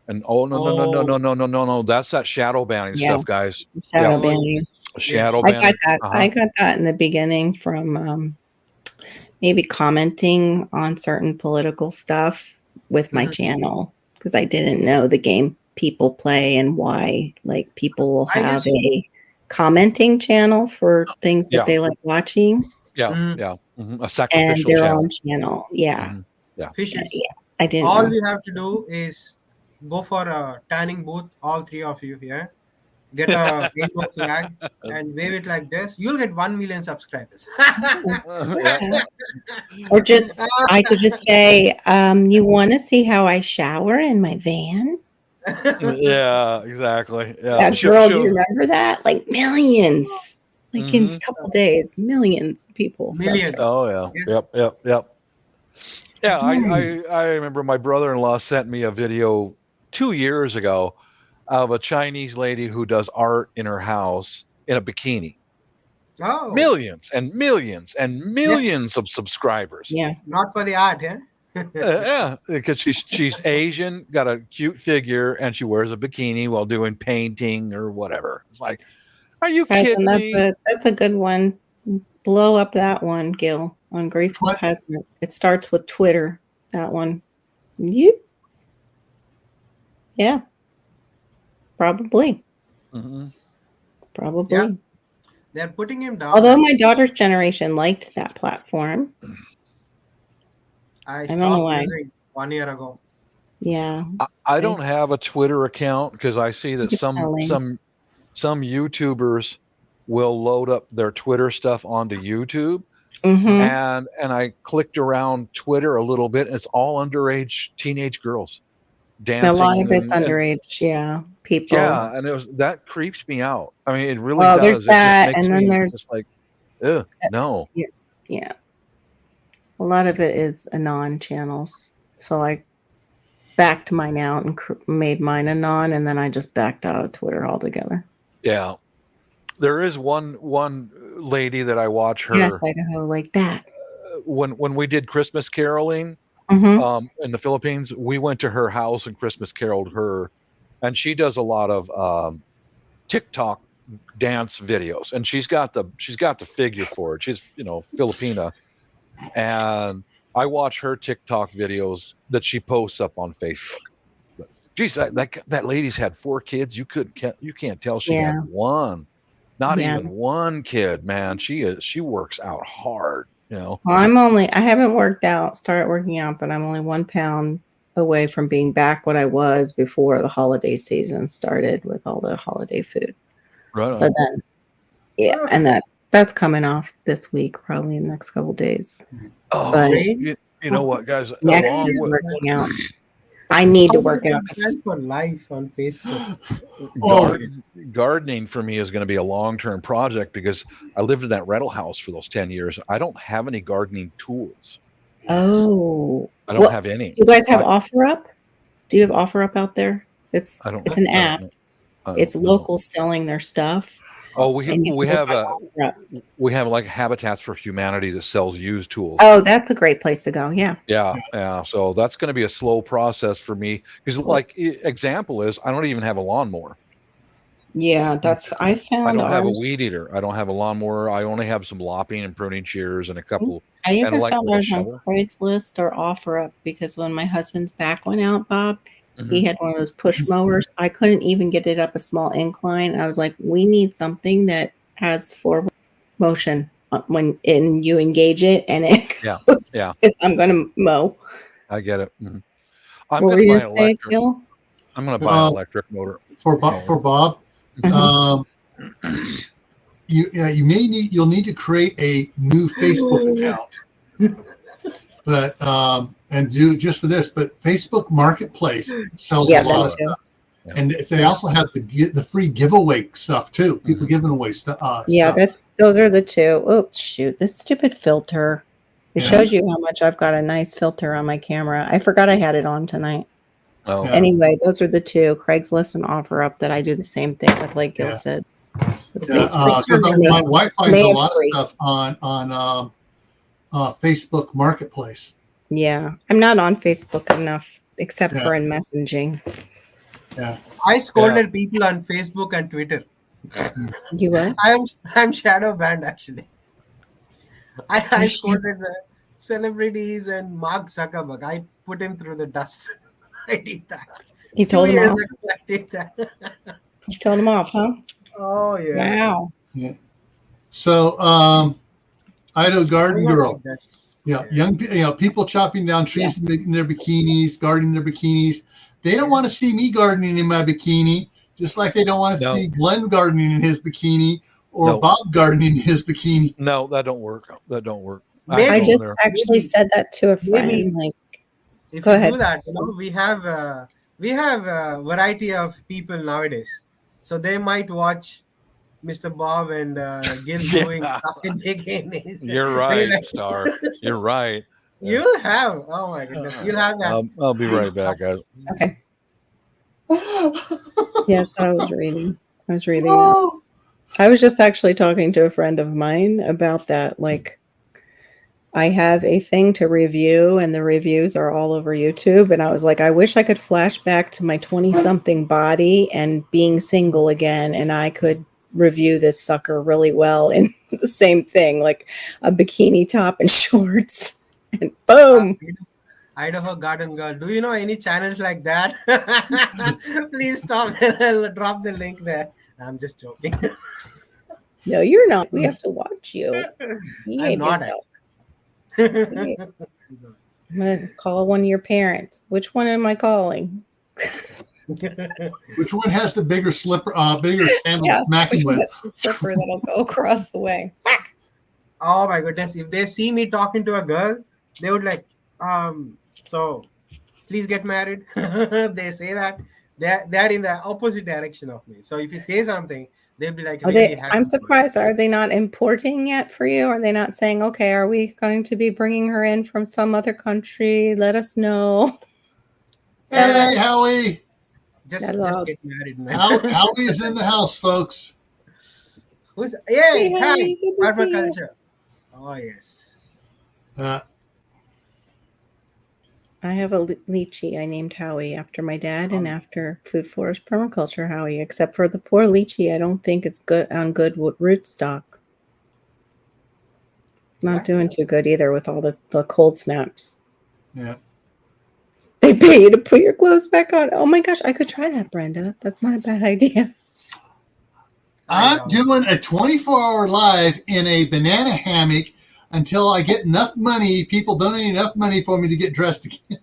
And no, that's that shadow banning stuff, guys. Shadow banning. Shadow banning. I got that in the beginning from maybe commenting on certain political stuff with my channel, because I didn't know the game people play and why like people will have a commenting channel for things that they like watching. A sacrificial and their channel. own channel. I didn't all know. we have to do is go for a tanning booth, all three of you here. Get a rainbow flag and wave it like this. You'll get 1 million subscribers. Or just, I could just say, you want to see how I shower in my van? Yeah, exactly. Yeah. That girl, do you remember that? Like millions. Like in a couple days, millions of people. Millions. Oh, yeah. Yep. Yeah, I remember my brother-in-law sent me a video 2 years ago of a Chinese lady who does art in her house in a bikini. Oh. Millions and millions and millions of subscribers. Yeah. Not for the art, yeah? Yeah, because she's Asian, got a cute figure, and she wears a bikini while doing painting or whatever. It's like, are you kidding me? That's a good one. Blow up that one, Gil, on Grateful Peasant. It starts with Twitter, that one. Yeah. Probably. Probably. Yeah. They're putting him down. Although my daughter's generation liked that platform. I don't know why. using 1 year ago. Yeah. I don't have a Twitter account because I see that some YouTubers will load up their Twitter stuff onto YouTube. Mm-hmm. And I clicked around Twitter a little bit, and it's all underage teenage girls dancing. A lot of it's underage, people. Yeah, and that creeps me out. I mean, it really Well, does. there's that, and then there's just like, ugh, no. Yeah. A lot of it is anon channels. So I backed mine out and made mine anon, and then I just backed out of Twitter altogether. Yeah. There is one lady that I watch her. Yes, Idaho, like that. When we did Christmas caroling Mm-hmm. In the Philippines, we went to her house and Christmas caroled her, and she does a lot of TikTok dance videos, and she's got the figure for it. She's Filipina, and I watch her TikTok videos that she posts up on Facebook. Geez, that lady's had 4 kids. You can't tell she had one. Not even one kid, man. She works out hard, Well, I haven't started working out, but I'm only 1 pound away from being back what I was before the holiday season started with all the holiday food. Right. So then, and that's coming off this week, probably in the next couple of days. Oh, but you know what, guys? Next is working out. I need to work out. For life on Facebook. Gardening for me is going to be a long-term project because I lived in that rental house for those 10 years. I don't have any gardening tools. Oh, I don't have any. You guys have OfferUp? Do you have OfferUp out there? It's an app. It's local selling their stuff. Oh, we have like Habitats for Humanity that sells used tools. Oh, that's a great place to go. Yeah. Yeah. So that's going to be a slow process for me because, example is, I don't even have a lawnmower. Yeah, I found. I don't have a weed eater. I don't have a lawnmower. I only have some lopping and pruning shears and a couple. I either found ours on Craigslist or OfferUp because when my husband's back went out, Bob, he had one of those push mowers. I couldn't even get it up a small incline. I was like, we need something that has forward motion when you engage it and it goes if I'm going to mow. I get it. Mm-hmm. I'm going to buy electric. I'm going to buy an electric motor. For Bob. You'll need to create a new Facebook account. But and do just for this, but Facebook Marketplace sells a lot of stuff, and they also have the free giveaway stuff too. People giving away stuff. Those are the two. Oops, shoot! This stupid filter. It shows you how much I've got a nice filter on my camera. I forgot I had it on tonight. Oh. Anyway, those are the two, Craigslist and OfferUp, that I do the same thing with, like Gil said. My wife finds a lot of stuff on Facebook Marketplace. Yeah, I'm not on Facebook enough, except for in messaging. Yeah, I scolded people on Facebook and Twitter. You what? I'm shadow banned actually. I scolded the celebrities and Mark Zuckerberg. I put him through the dust. I did that. You told him off. I did that. You told him off, huh? Oh yeah. Wow. Yeah. So, Idaho Garden Girl. Young people chopping down trees in their bikinis, gardening their bikinis. They don't want to see me gardening in my bikini, just like they don't want to see Glenn gardening in his bikini or Bob gardening in his bikini. No, that don't work. I just actually said that to a friend. If go you ahead. do that, we have a variety of people nowadays, so they might watch Mr. Bob and Gil doing stuff in bikinis. You're right, Star. You're right. You have. Oh my goodness. You'll have that. I'll be right back, guys. Okay. Yes, I was reading that. I was just actually talking to a friend of mine about that. Like, I have a thing to review, and the reviews are all over YouTube. And I was like, I wish I could flash back to my 20-something body and being single again, and I could review this sucker really well in the same thing, like a bikini top and shorts, and boom. Idaho Garden Girl. Do you know any channels like that? Please stop. I'll drop the link there. I'm just joking. No, you're not. We have to watch you. Behave yourself. I'm gonna call one of your parents. Which one am I calling? Which one has the bigger slipper, bigger sandal to smack him with? The slipper that'll go across the way. Oh my goodness! If they see me talking to a girl, they would like, so please get married. They say that they're in the opposite direction of me. So if you say something, they'll be like, really happy. I'm surprised. Are they not importing yet for you? Are they not saying, okay, are we going to be bringing her in from some other country? Let us know. Hey, Howie. Just get married, man. Howie's in the house, folks. Who's Hey, hi, good to see you. Oh yes. I have a lychee I named Howie after my dad and after Food Forest Permaculture Howie, except for the poor lychee. I don't think it's good on good rootstock. It's not doing too good either with all the cold snaps. Yeah. They pay you to put your clothes back on. Oh my gosh, I could try that, Brenda. That's not a bad idea. I'm doing a 24-hour live in a banana hammock until I get enough money, people donate enough money for me to get dressed again.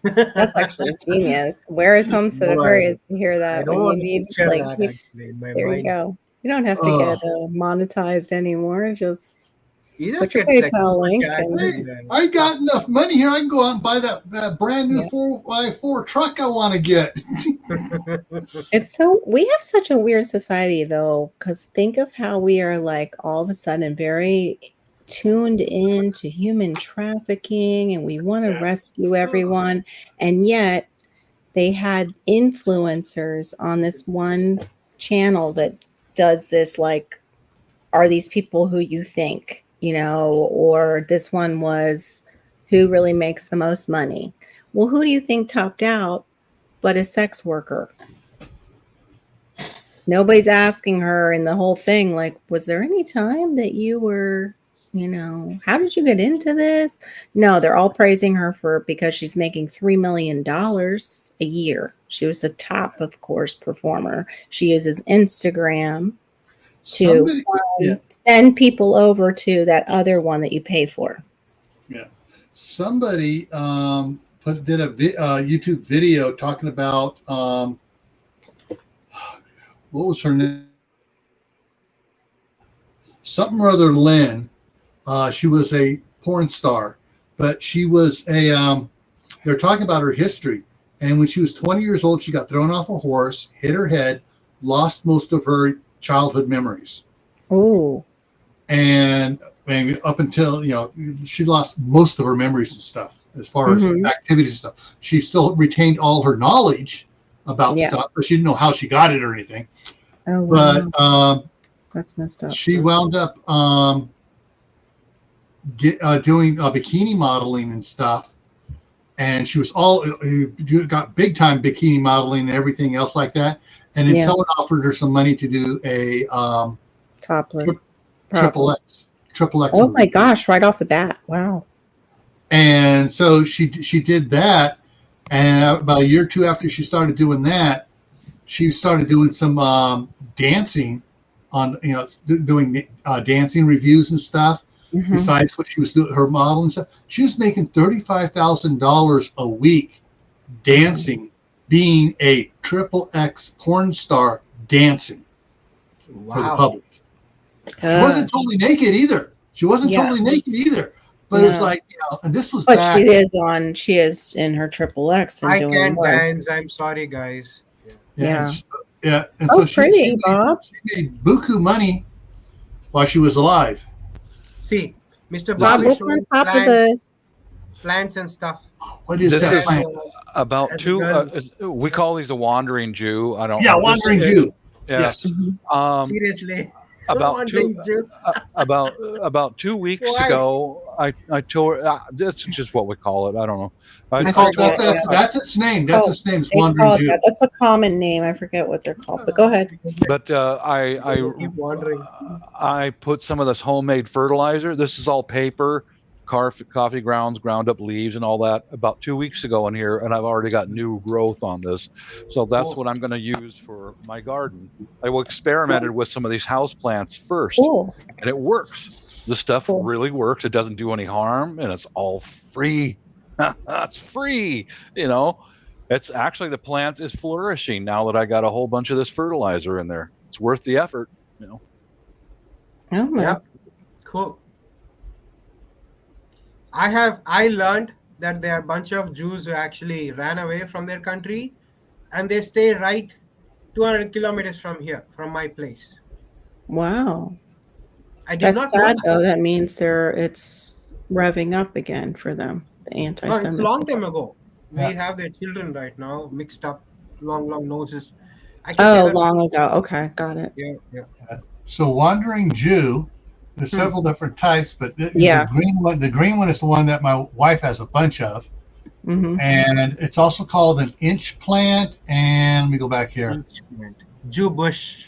That's actually genius. Where is Homestead Aquarius to hear that? When you need, like, there you go. You don't have to get monetized anymore. Just put your PayPal link. I got enough money here. I can go out and buy that brand new 4x4 truck I want to get. It's so, we have such a weird society though, because think of how we are like all of a sudden very tuned in to human trafficking and we want to rescue everyone. And yet they had influencers on this one channel that does this, like, are these people who you think, you know, or this one was who really makes the most money. Well, who do you think topped out but a sex worker? Nobody's asking her in the whole thing, like, was there any time that you were, you know, how did you get into this? No, they're all praising her because she's making $3 million a year. She was the top, of course, performer. She uses Instagram to send people over to that other one that you pay for. Yeah. Somebody did a YouTube video talking about what was her name? Something or other Lynn. She was a porn star, but she was they're talking about her history. And when she was 20 years old, she got thrown off a horse, hit her head, lost most of her childhood memories. Oh. And up until, you know, she lost most of her memories and stuff as far as activities and stuff. She still retained all her knowledge about stuff, but she didn't know how she got it or anything. Oh, wow. But that's messed up. She wound up doing bikini modeling and stuff. And she was got big time bikini modeling and everything else like that. And then someone offered her some money to do a topless triple X. Oh my gosh! Right off the bat, wow. And so she did that, and about a year or two after she started doing that, she started doing some dancing on, you know, doing dancing reviews and stuff. Besides what she was doing, her model and stuff, she was making $35,000 a week dancing, being a XXX porn star dancing for the public. She wasn't totally naked either. But it's like, you know, and this was. But she is in her XXX. And I can't dance. I'm sorry, guys. And so she made buku money while she was alive. See, Mr. Bob, what's on top of the plants and stuff? What is that plant? About we call these a wandering Jew. I don't. Yeah, wandering Jew. Yes. Seriously. About 2 weeks ago, I told her, that's just what we call it. I don't know. That's its name. That's its name. It's wandering Jew. That's a common name. I forget what they're called, but go ahead. But I put some of this homemade fertilizer. This is all paper, coffee grounds, ground up leaves, and all that about 2 weeks ago in here, and I've already got new growth on this. So that's what I'm going to use for my garden. I experimented with some of these house plants first, and it works. The stuff really works. It doesn't do any harm, and it's all free. It's free, you know. It's actually, the plant is flourishing now that I got a whole bunch of this fertilizer in there. It's worth the effort, you know. Oh my. Yep. Cool. I learned that there are a bunch of Jews who actually ran away from their country, and they stay right 200 kilometers from here, from my place. Wow. I did That's not know sad that. though. That means it's revving up again for them. The No, it's anti-Semitism. long time ago. Yeah. We have their children right now mixed up, long noses. I can say Oh, that. long ago. Okay, got it. Yeah. So wandering Jew, there's several different types, but Yeah. the green one is the one that my wife has a bunch of. Mm-hmm. And it's also called an inch plant. And let me go back here. Jew bush.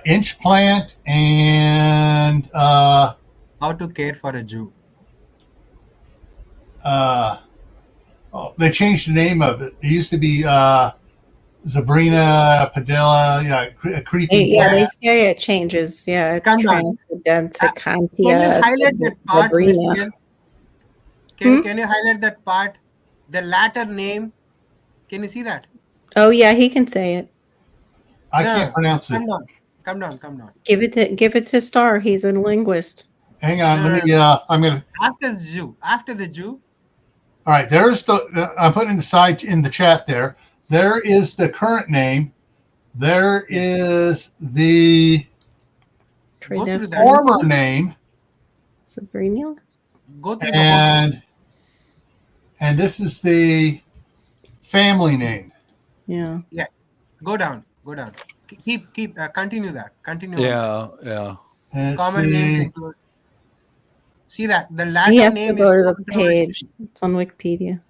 Inch plant and How to care for a Jew. they changed the name of it. It used to be Zabrina Padilla, creeping Yeah, they plant. say it changes. Yeah, it's Come down. Transcendentia. Can you highlight that part, Miss Sabrina. Gail? Can you highlight that part? The latter name. Can you see that? Oh yeah, he can say it. I can't pronounce it. Come down. Give it to Star. He's a linguist. Hang on, let me. I'm gonna. After the Jew. All right, there's the. I'm putting in the chat there. There is the current name. There is the Go through that. former name, Sabrina. Go through the whole. And this is the family name. Yeah. Go down. Keep continue that. Continue. Yeah. And Common names include. See that the latter He has name to go is to the page. It's on Wikipedia.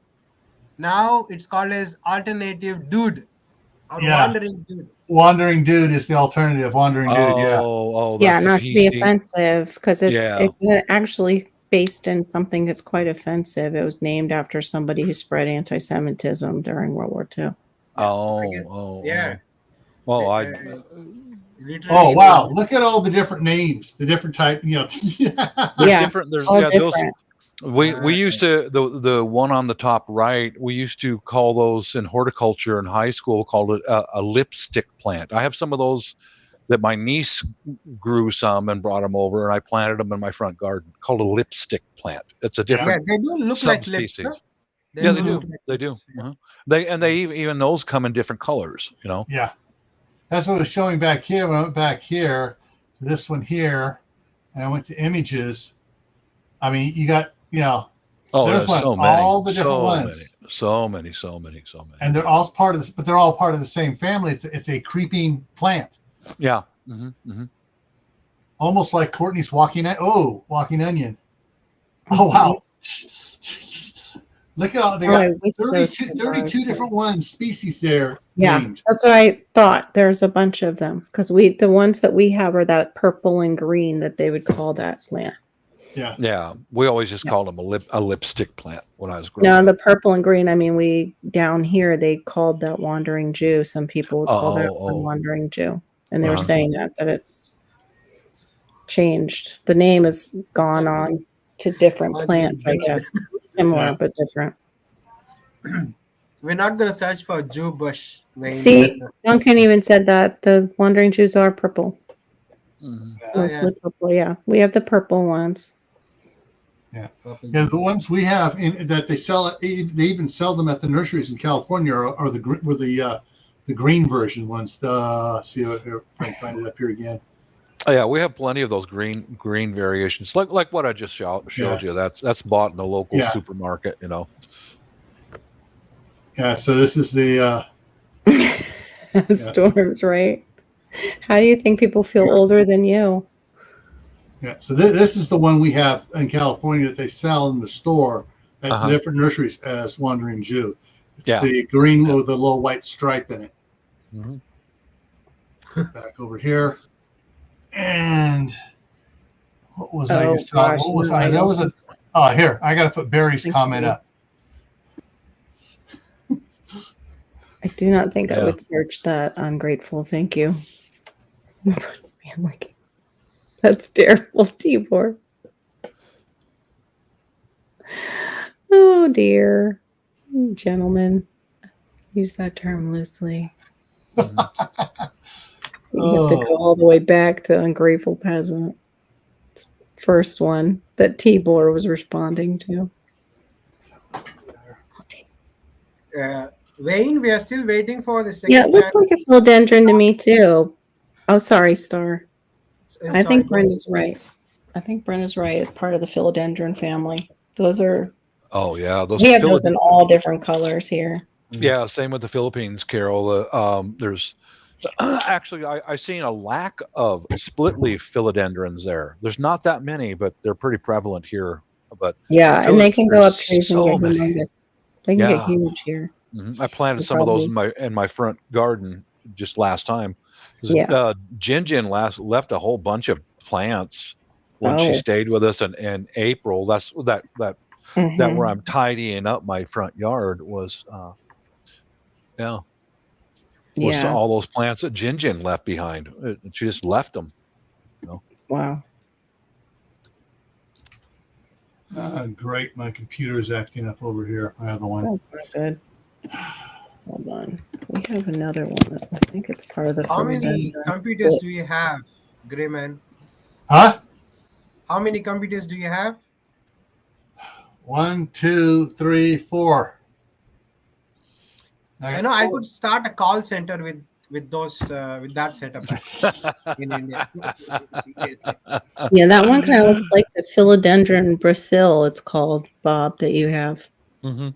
Now it's called as alternative dude or wandering dude. Wandering dude is the alternative. Wandering dude, Oh, Yeah, that's not the to be PC. offensive, because it's actually based in something that's quite offensive. It was named after somebody who spread anti-Semitism during World War II. Yeah. Well, Oh wow! Look at all the different names, the different type. There's Yeah, different. There's all different. different. We used to the one on the top right. We used to call those in horticulture in high school, called it a lipstick plant. I have some of those that my niece grew some and brought them over, and I planted them in my front garden. Called a lipstick plant. It's a different. Yeah, they do look like lips. subspecies. Huh? Yeah, they do. Look like They do. lips. Yeah. They even those come in different colors. You know. Yeah, that's what I was showing back here. When I went back here, to this one here, and I went to images. I mean, you got there's one, so many, all the different ones. So many. And they're all part of this, but they're all part of the same family. It's a creeping plant. Yeah. Almost like Courtney's walking onion. Oh wow. Look at all they got 32 different species there. Yeah, named. that's what I thought. There's a bunch of them because the ones that we have are that purple and green that they would call that plant. Yeah. We always just called them a lipstick plant when I was growing No, up. the purple and green. I mean, we down here they called that wandering Jew. Some people would call that one wandering Jew, and they were saying that it's changed. The name has gone on to different plants, I guess, similar but different. We're not going to search for Jew bush. See, Duncan even said that the wandering Jews are purple. Mostly purple. Yeah, we have the purple ones. Yeah, the ones we have that they sell. They even sell them at the nurseries in California, are the green version ones. See if I can find it up here again. Oh, yeah, we have plenty of those green variations, like what I just showed you. That's bought in the local supermarket, you know. Yeah, so this is the storms, right? How do you think people feel older than you? Yeah, so this is the one we have in California that they sell in the store at the different nurseries as Wandering Jew. It's the green with a little white stripe in it. Back over here. And what was I just talking? What was I? That was here. I got to put Barry's comment up. I do not think I would search that. Ungrateful. Thank you. I'm like, that's terrible, Tibor. Oh dear, gentlemen. use that term loosely. Mhm. You have to go all the way back to Ungrateful Peasant. First one that Tibor was responding to. Wayne, we are still waiting for the Yeah, it second looks channel. like a philodendron to me too. Oh, sorry, Star. I Sorry, think Brenda's right. It's part of the philodendron family. Those are. Oh yeah, those We have those in all different colors here. Yeah, same with the Philippines, Carol. There's actually I seen a lack of split leaf philodendrons there. There's not that many, but they're pretty prevalent here. But Yeah, and they can go up there's trees and get so many. humongous. They can get Yeah. huge here. I planted some of those in my front garden just last time. Yeah. Jin left a whole bunch of plants when she Oh. stayed with us in April. That's that where I'm tidying up my front yard was was Yeah. all those plants that Jin left behind. She just left them. You know? Wow. Great. My computer's acting up over here. My other one. That's not good. Hold on. We have another one that I think it's part of the How many computers do you have, Grayman? Huh? How many computers do you have? 1, 2, 3, 4. I know I could start a call center with those with that setup in India. Yeah, that one kind of looks like the philodendron Brazil, it's called, Bob, that you have. Mm-hmm.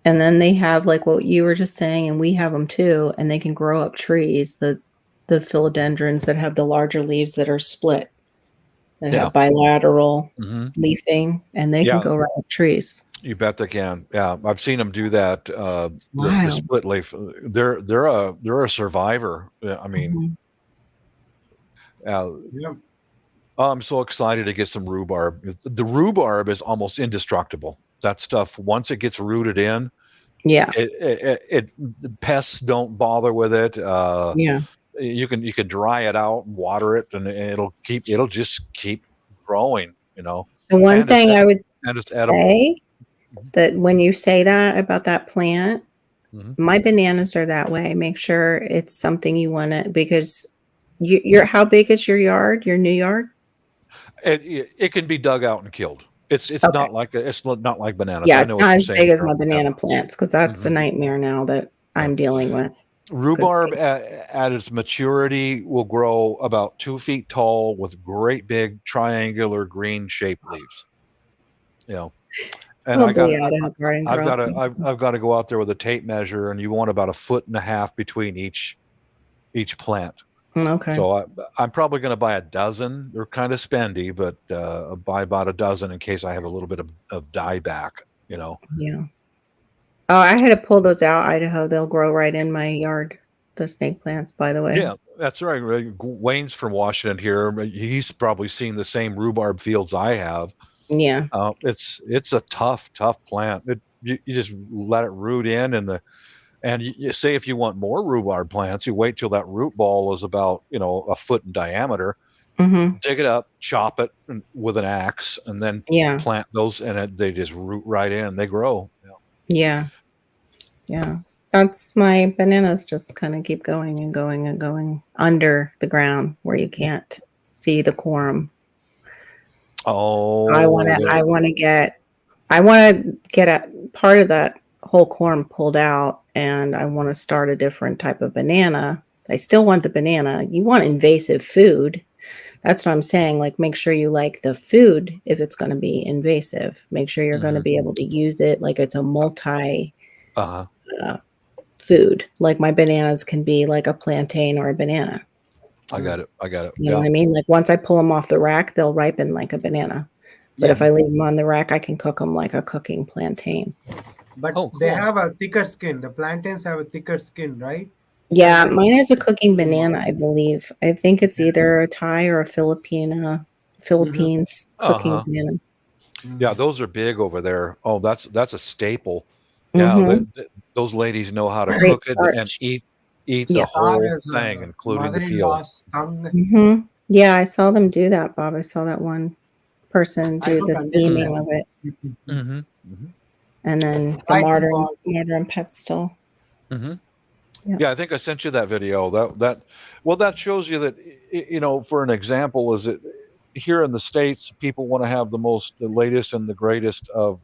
And then they have like what you were just saying, and we have them too, and they can grow up trees. The philodendrons that have the larger leaves that are split, that have bilateral leafing, and they can go right up trees. You bet they can. Yeah, I've seen them do that. The split leaf. They're a survivor. I mean, I'm so excited to get some rhubarb. The rhubarb is almost indestructible. That stuff, once it gets rooted in, the pests don't bother with it. You can dry it out and water it, and it'll just keep growing. You know. The one thing I would say that when you say that about that plant, my bananas are that way. Make sure it's something you want to, because you're how big is your yard? Your new yard? It can be dug out and killed. It's not like bananas. Yeah, it's not as big as my banana plants, because that's a nightmare now that I'm dealing with. Rhubarb at its maturity will grow about 2 feet tall with great big triangular green shaped leaves. You know, and I've got to go out there with a tape measure, and you want about 1.5 feet between each plant. Okay. So I'm probably going to buy a dozen. They're kind of spendy, but buy about a dozen in case I have a little bit of dieback, you know. Yeah. Oh, I had to pull those out, Idaho. They'll grow right in my yard, the snake plants, by the way. Yeah, that's right. Wayne's from Washington here. He's probably seen the same rhubarb fields I have. Yeah. It's a tough plant. You just let it root in, and you say if you want more rhubarb plants, you wait till that root ball is about 1 foot in diameter. Dig it up, chop it with an axe, and then plant those, and they just root right in. They grow. Yeah. That's my bananas. Just kind of keep going and going and going under the ground where you can't see the quorum. Oh, so I want to get a part of that whole quorum pulled out, and I want to start a different type of banana. I still want the banana. You want invasive food. That's what I'm saying. Like, make sure you like the food if it's going to be invasive. Make sure you're going to be able to use it like it's a multi food. Like my bananas can be like a plantain or a banana. I got it. You know what I mean? Like once I pull them off the rack, they'll ripen like a banana. But if I leave them on the rack, I can cook them like a cooking plantain. But they have a thicker skin. The plantains have a thicker skin, right? Yeah, mine is a cooking banana, I believe. I think it's either a Thai or a Philippines cooking banana. Yeah, those are big over there. Oh, that's a staple. Yeah, those ladies know how to cook it and eat the whole thing, including the peel. Yeah, I saw them do that, Bob. I saw that one person do the steaming of it. And then the martyr and pestle. Mm-hmm. Yeah. Yeah, I think I sent you that video. That shows you that, for an example, is it here in the States, people want to have the latest and the greatest of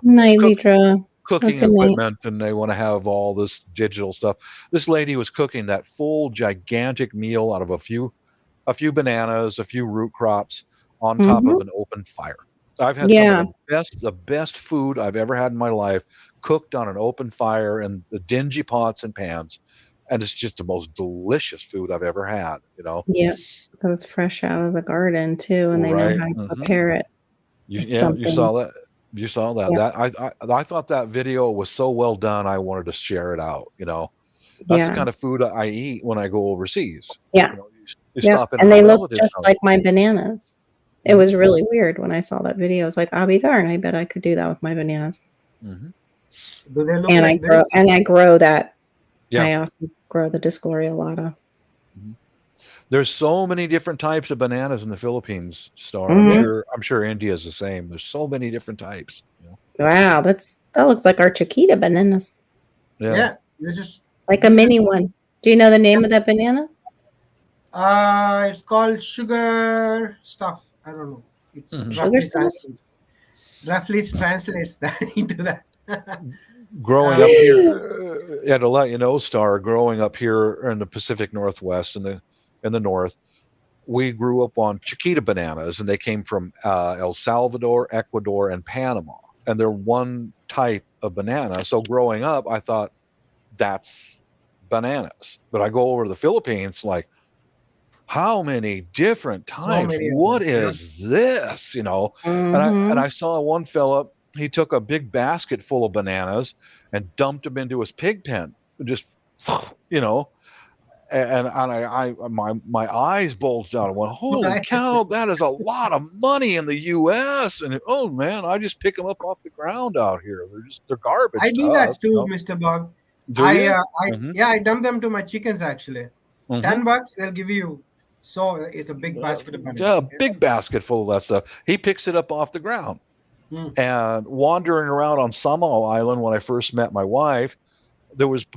Night, cook, Vidra. cooking Good night. equipment, and they want to have all this digital stuff. This lady was cooking that full gigantic meal out of a few bananas, a few root crops on top Mm-hmm. of an open fire. I've had some of Yeah. the best food I've ever had in my life cooked on an open fire in the dingy pots and pans. And it's just the most delicious food I've ever had, Yeah. It was fresh out of the garden too, and they know Right. how to Hmm. prepare it. It's You something. saw that. You saw that. Yeah. I thought that video was so well done. I wanted to share it out. That's the Yeah. kind of food I eat when I go overseas. Yeah. You Yeah. stop in And at a they look relative's just house. like my bananas. It Mhm. was really weird when I saw that video. I was like, I'll be darned. I bet I could do that with my bananas. Mm-hmm. Do they look And like I grow that. Yeah. I also grow the Discoriolata. There's so many different types of bananas in the Philippines, Star. Mhm. I'm sure India is the same. There's so many different types. Wow, that looks like our Chiquita bananas. Yeah, this is Like a mini one. Do you know the name of that banana? it's called sugar stuff. I don't know. It's Mhm. Sugar stuff? roughly translates that into that. Growing up here, to let you know, Star, growing up here in the Pacific Northwest in the north, we grew up on Chiquita bananas, and they came from El Salvador, Ecuador, and Panama. And they're one type of banana. So growing up, I thought that's bananas. But I go over to the Philippines, like, how many different So types? many of What them, yeah. is this? And Mm-hmm. I saw one fella. He took a big basket full of bananas and dumped them into his pig pen. Just, and my eyes bulged out. I went, holy Right. cow, that is a lot of money in the U.S. And oh man, I just pick them up off the ground out here. They're garbage I to do that us. too, Mr. Bob. Do you? I dump them to my chickens actually. Mm-hmm. $10, they'll give you. So it's a big basket of Yeah, bananas. a big basket full of that stuff. He picks it up off the ground. And wandering around on Samal Island when I first met my wife, there was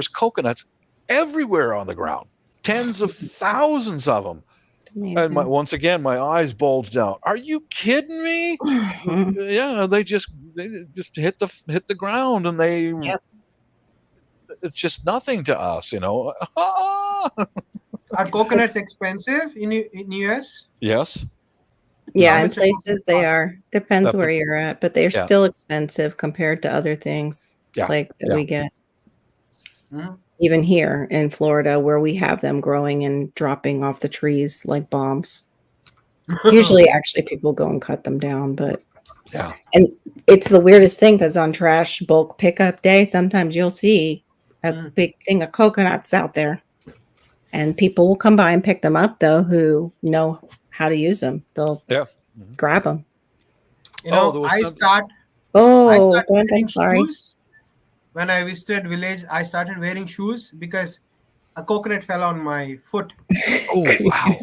coconuts everywhere on the ground, tens of thousands of them. And once again, my eyes bulged out. Are you kidding me? Yeah, they just hit the ground, and it's just nothing to us, Are coconuts expensive in US? Yes. Yeah, How in much a places coconut they cost? are. Depends where you're at, but they're Yeah. still expensive compared to other things like that we get. Mhm. Even here in Florida, where we have them growing and dropping off the trees like bombs. Usually, actually, people go and cut them down, but yeah. And it's the weirdest thing because on trash bulk pickup day, sometimes you'll see a big thing of coconuts out there, and people will come by and pick them up. Though, who know how to use them, they'll grab them. I started wearing shoes. When I visited village, I started wearing shoes because a coconut fell on my foot. Oh wow!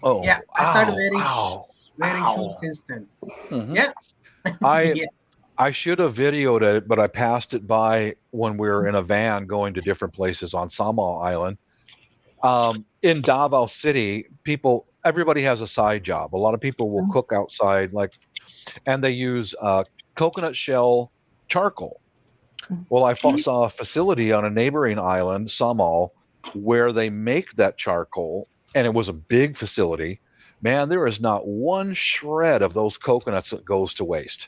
Oh yeah, I started wearing ow. shoes since then. Mm-hmm. Yeah, I should have videoed it, but I passed it by when we were in a van going to different places on Samal Island. In Davao City, everybody has a side job. A lot of people will cook outside, and they use coconut shell charcoal. Well, I saw a facility on a neighboring island, Samal, where they make that charcoal, and it was a big facility. Man, there is not one shred of those coconuts that goes to waste.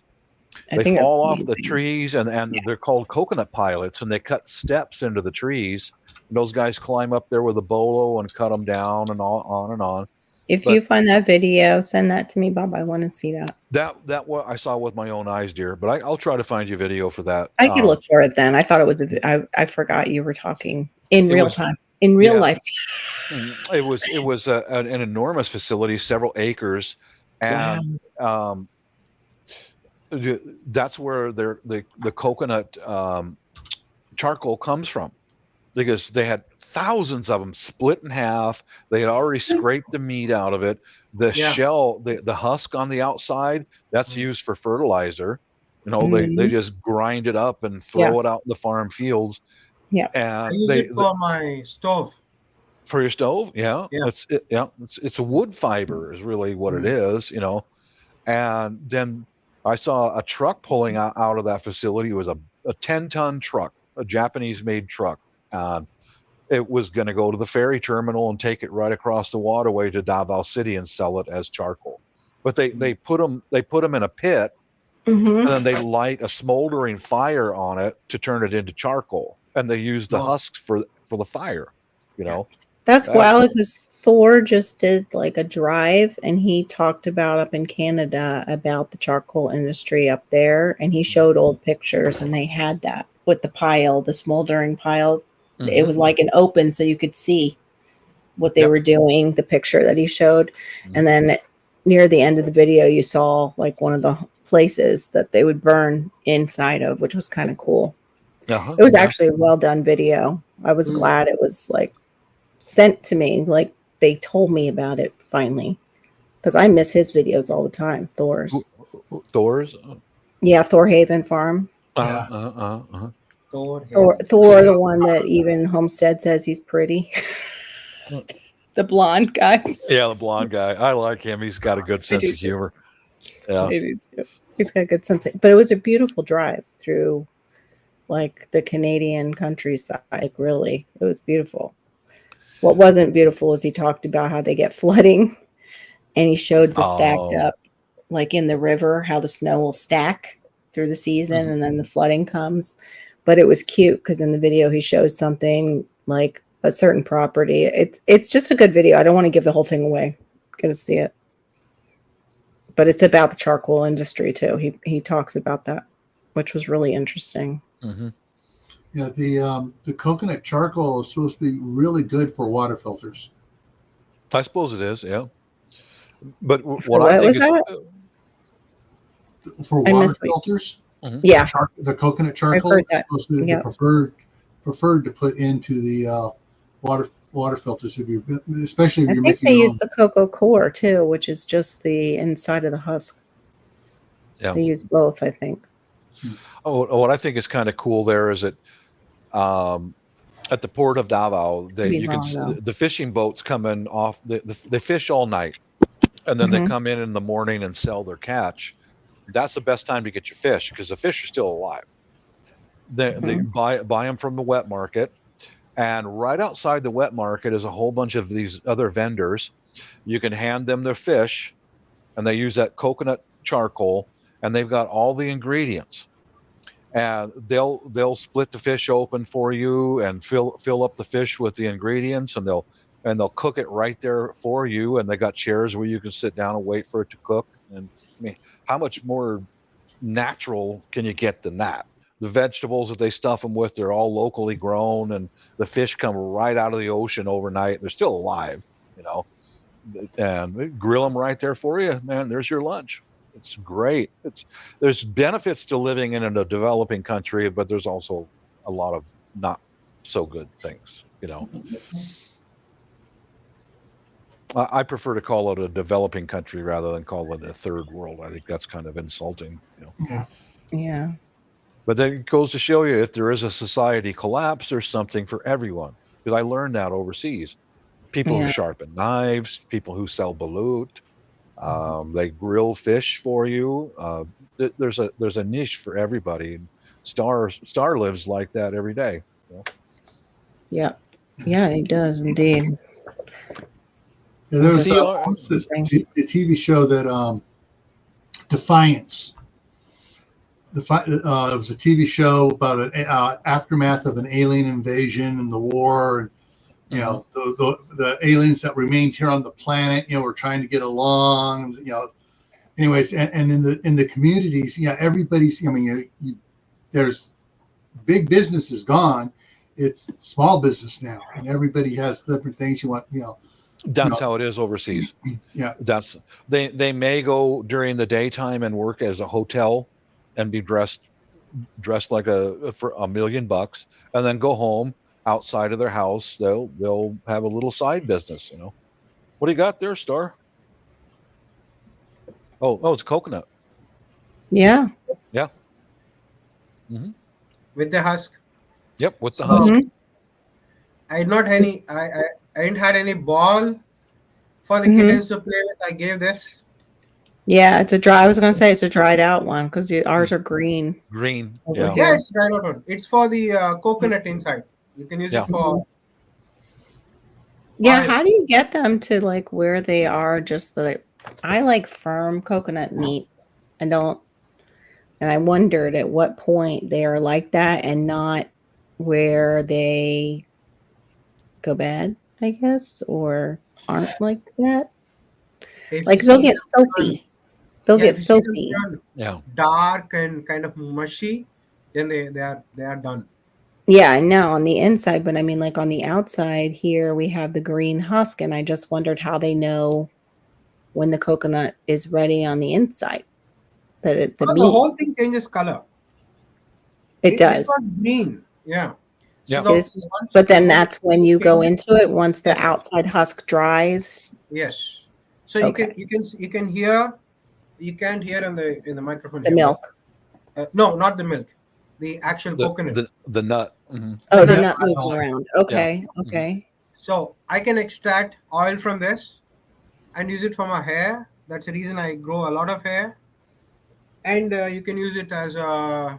They fall off the trees, and they're called coconut pilots, and they cut steps into the trees. And those guys climb up there with a bolo and cut them down and on and on. If you find that video, send that to me, Bob. I want to see that. That what I saw with my own eyes, dear. But I'll try to find you a video for that. I could look for it then. I thought it was I forgot you were talking in real time, in real life. It was an enormous facility, several acres, and that's where the coconut charcoal comes from, because they had thousands of them split in half. They had already scraped the meat out of it. The shell, the husk on the outside, that's used for fertilizer. They just grind it up and throw it out in the farm fields. Yeah. I And use it for my stove. for your stove, Yeah. it's a wood fiber is really what it is, And then I saw a truck pulling out of that facility. It was a 10-ton truck, a Japanese-made truck, and it was going to go to the ferry terminal and take it right across the waterway to Davao City and sell it as charcoal. But they put them in a pit, and then they light a smoldering fire on it to turn it into charcoal, and they use the husks for the fire. That's wild because Thor just did like a drive, and he talked about up in Canada about the charcoal industry up there, and he showed old pictures, and they had that with the smoldering pile. It was like an open, so you could see what they were doing, the picture that he showed. And then near the end of the video, you saw like one of the places that they would burn inside of, which was kind of cool. It was actually a well done video. I was glad it was like sent to me, like they told me about it finally, because I miss his videos all the time. Thor's? Yeah, Thor Haven Farm. Thor, the one that even Homestead says he's pretty. The blonde guy. Yeah, the blonde guy. I like him. He's got a good sense of humor. Yeah, I do too. He's got a good sense but it was a beautiful drive through like the Canadian countryside. Like, really, it was beautiful. What wasn't beautiful is he talked about how they get flooding, and he showed the stacked up, like in the river, how the snow will stack through the season and then the flooding comes. But it was cute because in the video he shows something like a certain property. It's just a good video. I don't want to give the whole thing away. You're gonna see it. But it's about the charcoal industry too. He talks about that, which was really interesting. Yeah, the coconut charcoal is supposed to be really good for water filters. I suppose it is, yeah. But what I think is for water filters. Yeah, the coconut charcoal is supposed to be the preferred to put into the water filters especially if you're making. They use the cocoa core too, which is just the inside of the husk. Yeah, they use both, I think. What I think is kind of cool there is that at the port of Davao, the fishing boats come in off. They fish all night, and then they come in the morning and sell their catch. That's the best time to get your fish because the fish are still alive. They buy them from the wet market, and right outside the wet market is a whole bunch of these other vendors. You can hand them their fish, and they use that coconut charcoal, and they've got all the ingredients. And they'll split the fish open for you and fill up the fish with the ingredients, and they'll cook it right there for you. And they got chairs where you can sit down and wait for it to cook. And I mean, how much more natural can you get than that? The vegetables that they stuff them with, they're all locally grown, and the fish come right out of the ocean overnight. They're still alive, and they grill them right there for you, man. There's your lunch. It's great. There's benefits to living in a developing country, but there's also a lot of not so good things, I prefer to call it a developing country rather than call it a third world. I think that's kind of insulting, Yeah. But then it goes to show you, if there is a society collapse, there's something for everyone. Because I learned that overseas. People who sharpen knives, people who sell balut, they grill fish for you. There's a niche for everybody. Star lives like that every day. Yeah, he does indeed. Yeah, there was the TV show that Defiance. It was a TV show about an aftermath of an alien invasion and the war, and the aliens that remained here on the planet, were trying to get along, anyways, and in the communities, everybody's, there's big business is gone. It's small business now, and everybody has different things you want, That's how it is overseas. Yeah. They may go during the daytime and work as a hotel and be dressed like for $1 million, and then go home. Outside of their house, they'll have a little side business. What do you got there, Star? Oh, it's coconut. Yeah. Yeah. With the husk. Yep, with the So husk. I didn't had any ball for the Mhm. kittens to play with. I gave this. Yeah, it's a dry. I was gonna say it's a dried out one because ours are green Green. over Yeah. Yeah, here. it's dried out one. It's for the coconut inside. You can use Yeah. it for Yeah, oil. how do you get them to like where they are? Just like I like firm coconut meat. I don't, and I wondered at what point they are like that and not where they go bad, I guess, or aren't like that. If you Like they'll see get them turn, soapy. They'll yeah, if get you see them soapy. turn Yeah. dark and kind of mushy, then they are done. Yeah, I know on the inside, but I mean, like on the outside here, we have the green husk, and I just wondered how they know when the coconut is ready on the inside. The Well, the meat, whole thing changes color. it It's does. not green. Yeah. So Yeah. the It's, once but then once that's when it you go changes, into it. Once the yes, outside husk dries. yes. So Okay, you can hear you can't hear in the microphone the here, but milk. no, not the milk, the actual coconut, The nut. Mhm. Oh, the nut. nut moving around. Yeah. Okay, Mhm. okay. So I can extract oil from this and use it for my hair. That's the reason I grow a lot of hair. And you can use it as uh,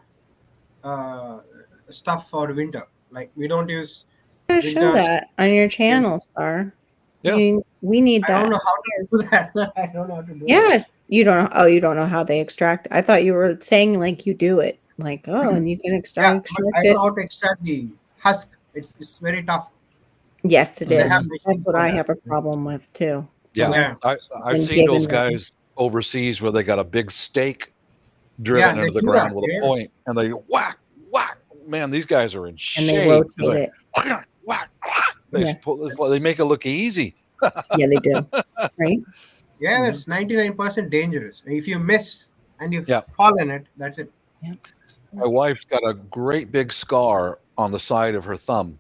stuff for winter. Like we don't use You gotta show winter. that on your channel, Star. Yeah. We need I don't that know how to here. do that. I don't know how to do it. Yeah, you don't. Oh, you don't know how they extract. I thought you were saying like you do it. Like and you can Yeah, but extract I don't it. know how to extract the husk. It's very tough. Yes, it So they have is. Mhm. That's machines what for I that. have a problem with too. Yeah. When Yeah, it's I've been seen given those ready. guys overseas where they got a big stake yeah, driven they into the do that. ground with a Yeah, point, and they whack, whack. Man, these guys are in And they shape. It's rotate like it. whack, whack, whack. Yeah. They make it look easy. Yeah, they do. Right? yeah. Mhm. That's 99% dangerous. If you miss and you Yeah. fall in it, that's it. Yeah. My wife's got a great big scar on the side of her thumb,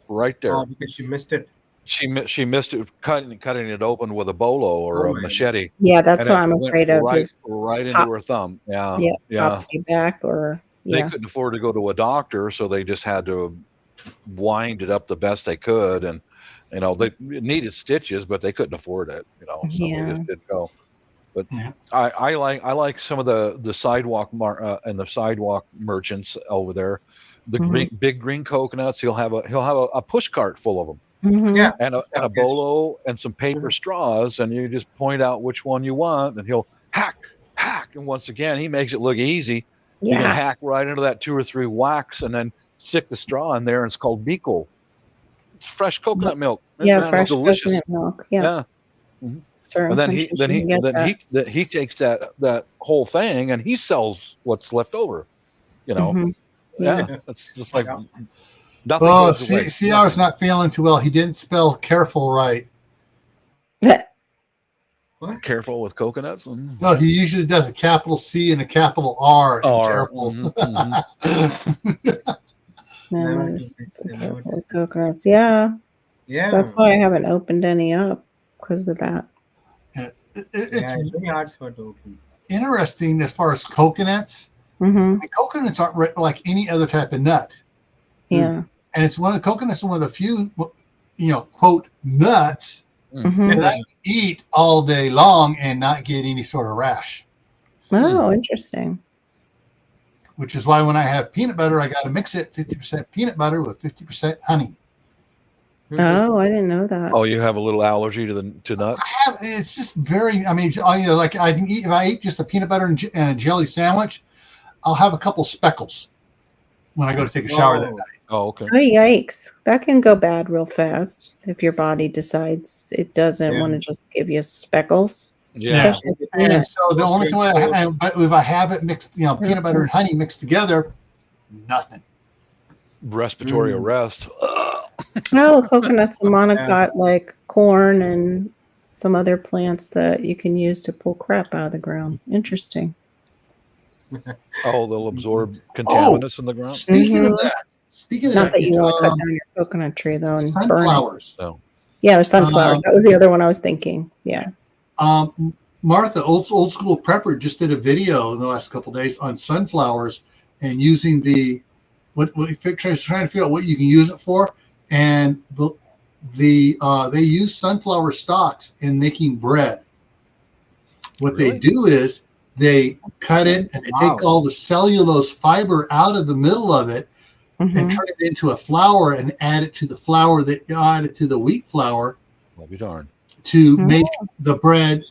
right there. Oh, because you missed it. She missed it cutting it open with a bolo or Oh a my God. machete, Yeah, that's and what it I'm went afraid of is right into pop her thumb. Yeah, yeah, yeah. pop you back or They yeah. couldn't afford to go to a doctor, so they just had to wind it up the best they could, and they needed stitches, but they couldn't afford it. So they Yeah. just didn't go. But Yeah. I like some of the sidewalk and the sidewalk merchants over there. The Mhm. big green coconuts. He'll have a push cart full of them, Mhm. Yeah. and a Yes. bolo and some paper Mhm. straws, and you just point out which one you want, and he'll hack, and once again he makes it look easy. You can Yeah. hack right into that 2 or 3 whacks, and then stick the straw in there, and it's called Biko. It's fresh coconut milk. Yeah, Man, it's fresh delicious. coconut milk. Yeah. Yeah. Mhm. And Certain then countries you can get that. he takes that whole thing and he sells what's left over. You know, Mhm. yeah, Yeah. it's just like Yeah. nothing Oh, goes to waste. CR's not feeling too well. He didn't spell careful right. What? Careful with coconuts. Mhm. No, he usually does a capital C and a capital R in Or careful. Never Memories tasted it, never tasted with it. coconuts. Yeah. Yeah. That's why I haven't opened any up because of that. Yeah, it's very hard for to open. Interesting as far as coconuts. Mm-hmm. I mean, coconuts aren't like any other type of nut, Yeah. and coconuts are one of the few, quote nuts Mm-hmm. that I can eat all day long and not get any sort of rash. Oh, interesting. Which is why when I have peanut butter, I got to mix it 50% peanut butter with 50% honey. Oh, I didn't know that. Oh, you have a little allergy to nuts? It's just very. I mean, like I can eat if I eat just a peanut butter and a jelly sandwich, I'll have a couple speckles when I go to take a shower that night. Oh, okay. Oh, yikes. That can go bad real fast if your body decides it doesn't want to just give you speckles. Yeah. Especially if it's And nuts. so the only way but if I have it mixed, peanut butter and honey mixed together, nothing. Respiratory arrest. No, coconuts and monocot like corn and some other plants that you can use to pull crap out of the ground. Interesting. Oh, they'll absorb contaminants in the ground. Speaking of that, Not that you want to cut down your coconut tree though and burn it. sunflowers. So, Yeah, the sunflowers. That was the other one I was thinking. Yeah. Martha, old school prepper, just did a video in the last couple of days on sunflowers and using the trying to figure out what you can use it for, and they use sunflower stalks in making bread. What they do is they cut it and they take all the cellulose fiber out of the middle of it and turn it into a flour and add it to the flour to the wheat flour. Well, be darned. To make the bread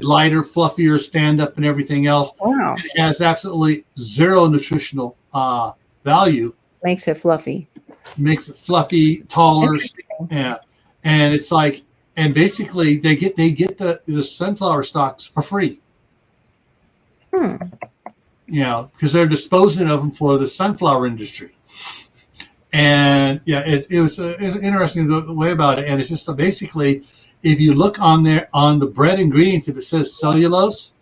lighter, fluffier, stand up, and everything else. Wow. It has absolutely zero nutritional value. Makes it fluffy. Makes it fluffy, taller. Yeah. And it's like, and basically they get the sunflower stalks for free. Because they're disposing of them for the sunflower industry. And it was interesting the way about it. And it's just basically, if you look on the bread ingredients, if it says cellulose,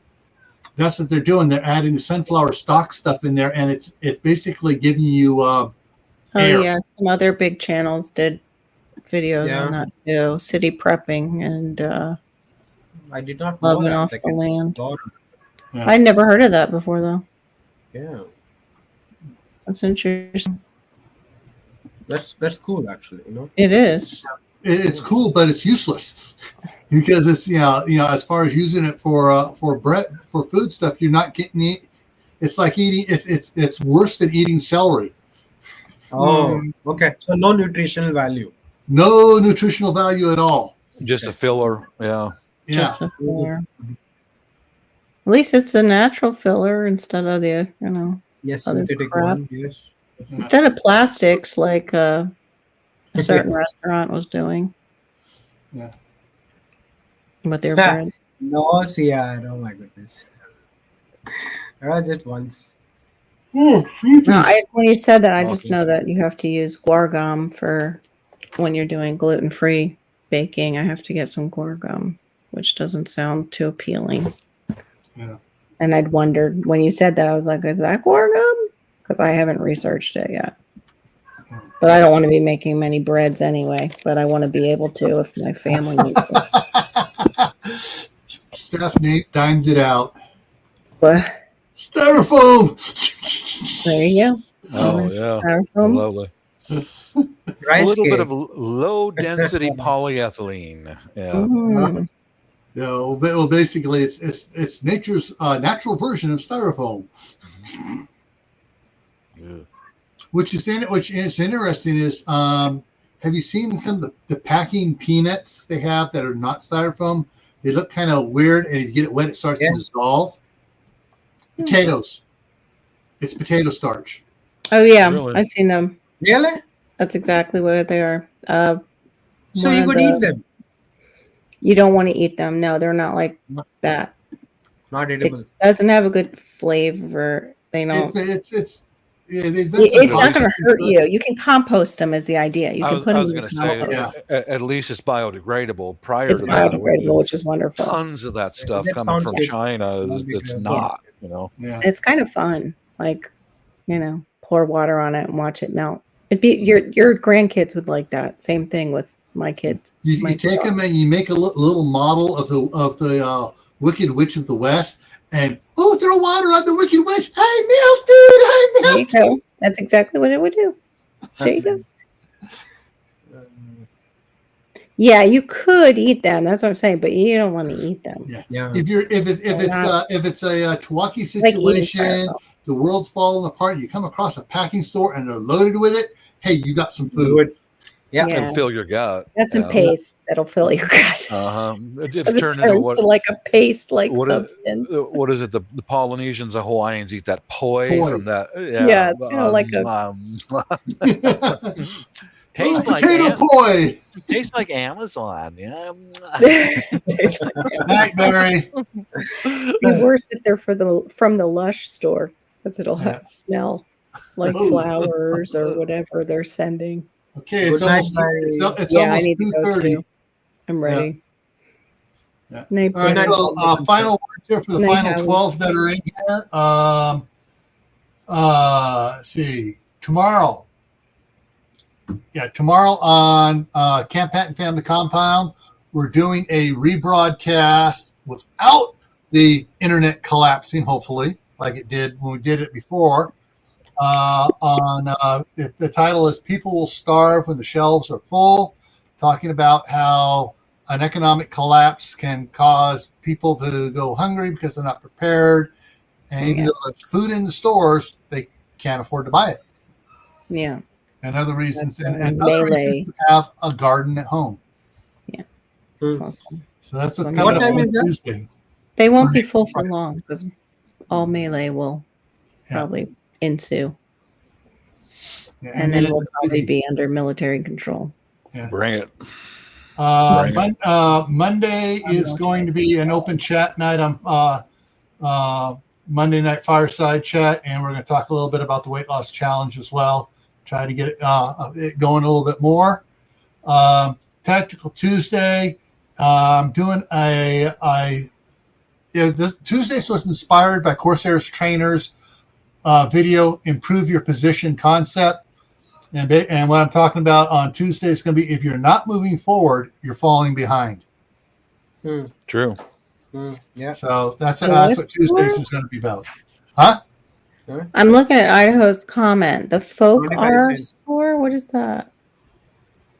that's what they're doing. They're adding the sunflower stock stuff in there, and it's basically giving you air. Some other big channels did videos on that too. City prepping and I did not know living that. off the land. Yeah. I'd never heard of that before though. Yeah, That's interesting. that's cool actually. It is. It's cool, but it's useless because it's as far as using it for bread, for food stuff, you're not getting it. It's like eating. It's worse than eating celery. Oh, okay. So no nutritional value. No nutritional value at all. Just a filler. Yeah. Just a filler. At least it's a natural filler instead of the Yes, other synthetic crap. one. Yes. Instead of plastics like a certain restaurant was doing. Yeah. With their bread. No, Siad. Oh my goodness. Just once. No, when you said that, I just know that you have to use guar gum for when you're doing gluten-free baking. I have to get some guar gum, which doesn't sound too appealing. Yeah. And I'd wondered when you said that, I was like, is that guar gum? Because I haven't researched it yet. But I don't want to be making many breads anyway. But I want to be able to if my family needs it. Steph Nate dimed it out. But styrofoam. There you go. Oh yeah. Styrofoam. Lovely. A little bit of low density polyethylene. Yeah. Well, basically, it's nature's natural version of styrofoam. Yeah. Which is interesting is have you seen some of the packing peanuts they have that are not styrofoam? They look kind of weird, and if you get it wet, it starts to dissolve. Potatoes. It's potato starch. Oh yeah, Really? I've seen them. Really? That's exactly what they are. So you could eat them? You don't want to eat them. No, they're not like that. Not edible. It doesn't have a good flavor. They don't. It's not going to hurt you. You can compost them is the idea. You can put them. I was going to say, at least it's biodegradable. It's biodegradable, which is wonderful. Tons of that stuff coming from China that's not. Yeah. It's kind of fun. Like, pour water on it and watch it melt. It'd be your grandkids would like that. Same thing with my kids. You take them and you make a little model of the Wicked Witch of the West, and throw water on the Wicked Witch. I melted. There you go. That's exactly what it would do. There you go. Yeah, you could eat them. That's what I'm saying, but you don't want to eat them. Yeah. If it's a Twaki situation, the world's falling apart. You come across a packing store and they're loaded with it. Hey, you got some food. Yeah, and fill your gut. That's some paste that'll fill your gut. It turns into like a paste-like substance. What is it? The Polynesians, the Hawaiians eat that poi from that. Yeah, it's kind of like tastes like potato poi. Tastes like Amazon. Yeah. Blackberry. It'd be worse if they're from the Lush store, because it'll smell like flowers or whatever they're sending. Okay, it's almost I need to go too. I'm ready. Yeah. All right, so final words here for the final 12 that are in here. Let's see. Tomorrow on Camp Patton Family Compound, we're doing a rebroadcast without the internet collapsing, hopefully, like it did when we did it before. The title is "People Will Starve When the Shelves Are Full," talking about how an economic collapse can cause people to go hungry because they're not prepared, and even though there's food in the stores, they can't afford to buy it. Yeah. And other reasons, and Melee. other reasons to have a garden at home. Yeah. Awesome. So that's what's What coming time up is that? Tuesday. They won't be full for long because all melee will Yeah. probably ensue. Yeah, and then we'll probably be under military control. Yeah. Bring it. Monday is going to be an open chat night on Monday Night Fireside Chat, and we're going to talk a little bit about the weight loss challenge as well. Try to get it going a little bit more. Tactical Tuesday, doing this Tuesday was inspired by Corsair's trainers video, Improve Your Position concept. And what I'm talking about on Tuesday is going to be, if you're not moving forward, you're falling behind. True. Yeah. So that's what Tuesdays is going to be about. Huh? I'm looking at Idaho's comment. The Folk R store? What is that?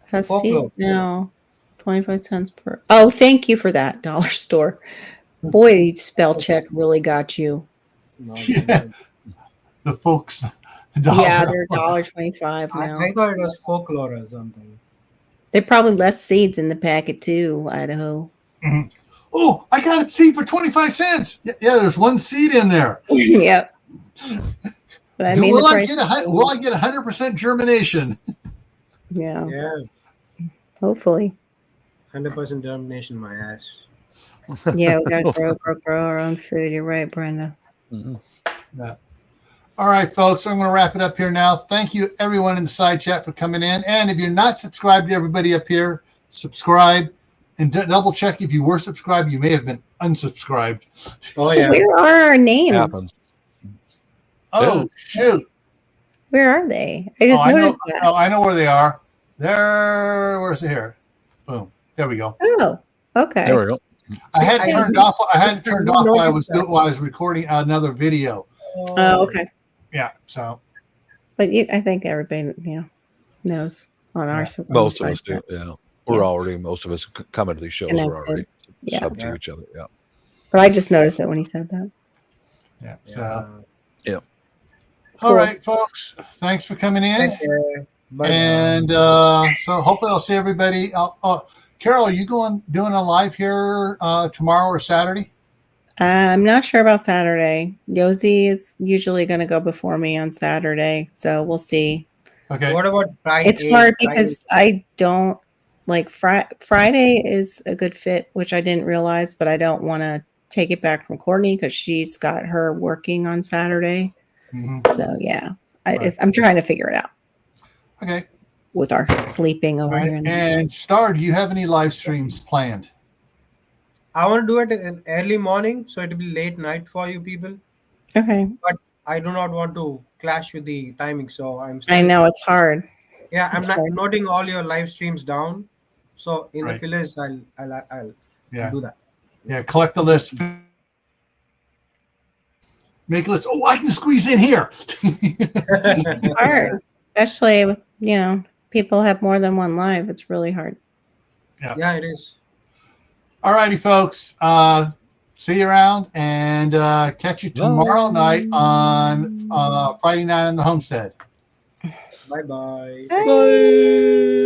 Has seeds now. 25 cents per. Oh, thank you for that, dollar store. Boy, spell check really got you. Yeah. The folks. Yeah, they're $1.25 now. I thought it was folklore or something. They're probably less seeds in the packet too, Idaho. Mm-hmm. Oh, I got a seed for 25 cents. Yeah, there's one seed in there. Yep. But I mean, will I get 100% germination? Yeah. Yeah. Hopefully. 100% germination, my ass. Yeah, we gotta grow our own food. You're right, Brenda. Mm-hmm. Yeah. All right, folks, I'm going to wrap it up here now. Thank you, everyone in the side chat, for coming in. And if you're not subscribed to everybody up here, subscribe and double check. If you were subscribed, you may have been unsubscribed. Oh, yeah. Where are our names? Happens. Oh, shoot. Where are they? I just noticed that. Oh, I know where they are. Where's it here? Boom. There we go. Oh, okay. There we go. I had it turned off while I was recording another video. Oh, okay. Yeah. So. But I think everybody, knows on our side. Most of us do. Yeah. We're already. Most of us coming to these shows. Connected. We're already sub to Yeah. each other. Yeah. But I just noticed it when he said that. Yeah. So. Yeah. All right, folks. Thanks for coming in. Bye. And so hopefully I'll see everybody. Carol, are you doing a live here tomorrow or Saturday? I'm not sure about Saturday. Yosi is usually going to go before me on Saturday, so we'll see. Okay. What about Friday? It's hard because I don't like Friday is a good fit, which I didn't realize, but I don't want to take it back from Courtney because she's got her working on Saturday. Mm-hmm. So yeah, I'm trying to figure it out. Okay. With our sleeping over here. And Star, do you have any live streams planned? I want to do it in early morning, so it'll be late night for you people. Okay. But I do not want to clash with the timing, so I know it's hard. Yeah, I'm noting all your live streams down, so in the fillers, I'll do that. Yeah, collect the list. Make a list. Oh, I can squeeze in here. It's hard, especially people have more than one live. It's really hard. Yeah, it is. All righty, folks. See you around and catch you tomorrow night on Friday night on the Homestead. Bye-bye. Bye.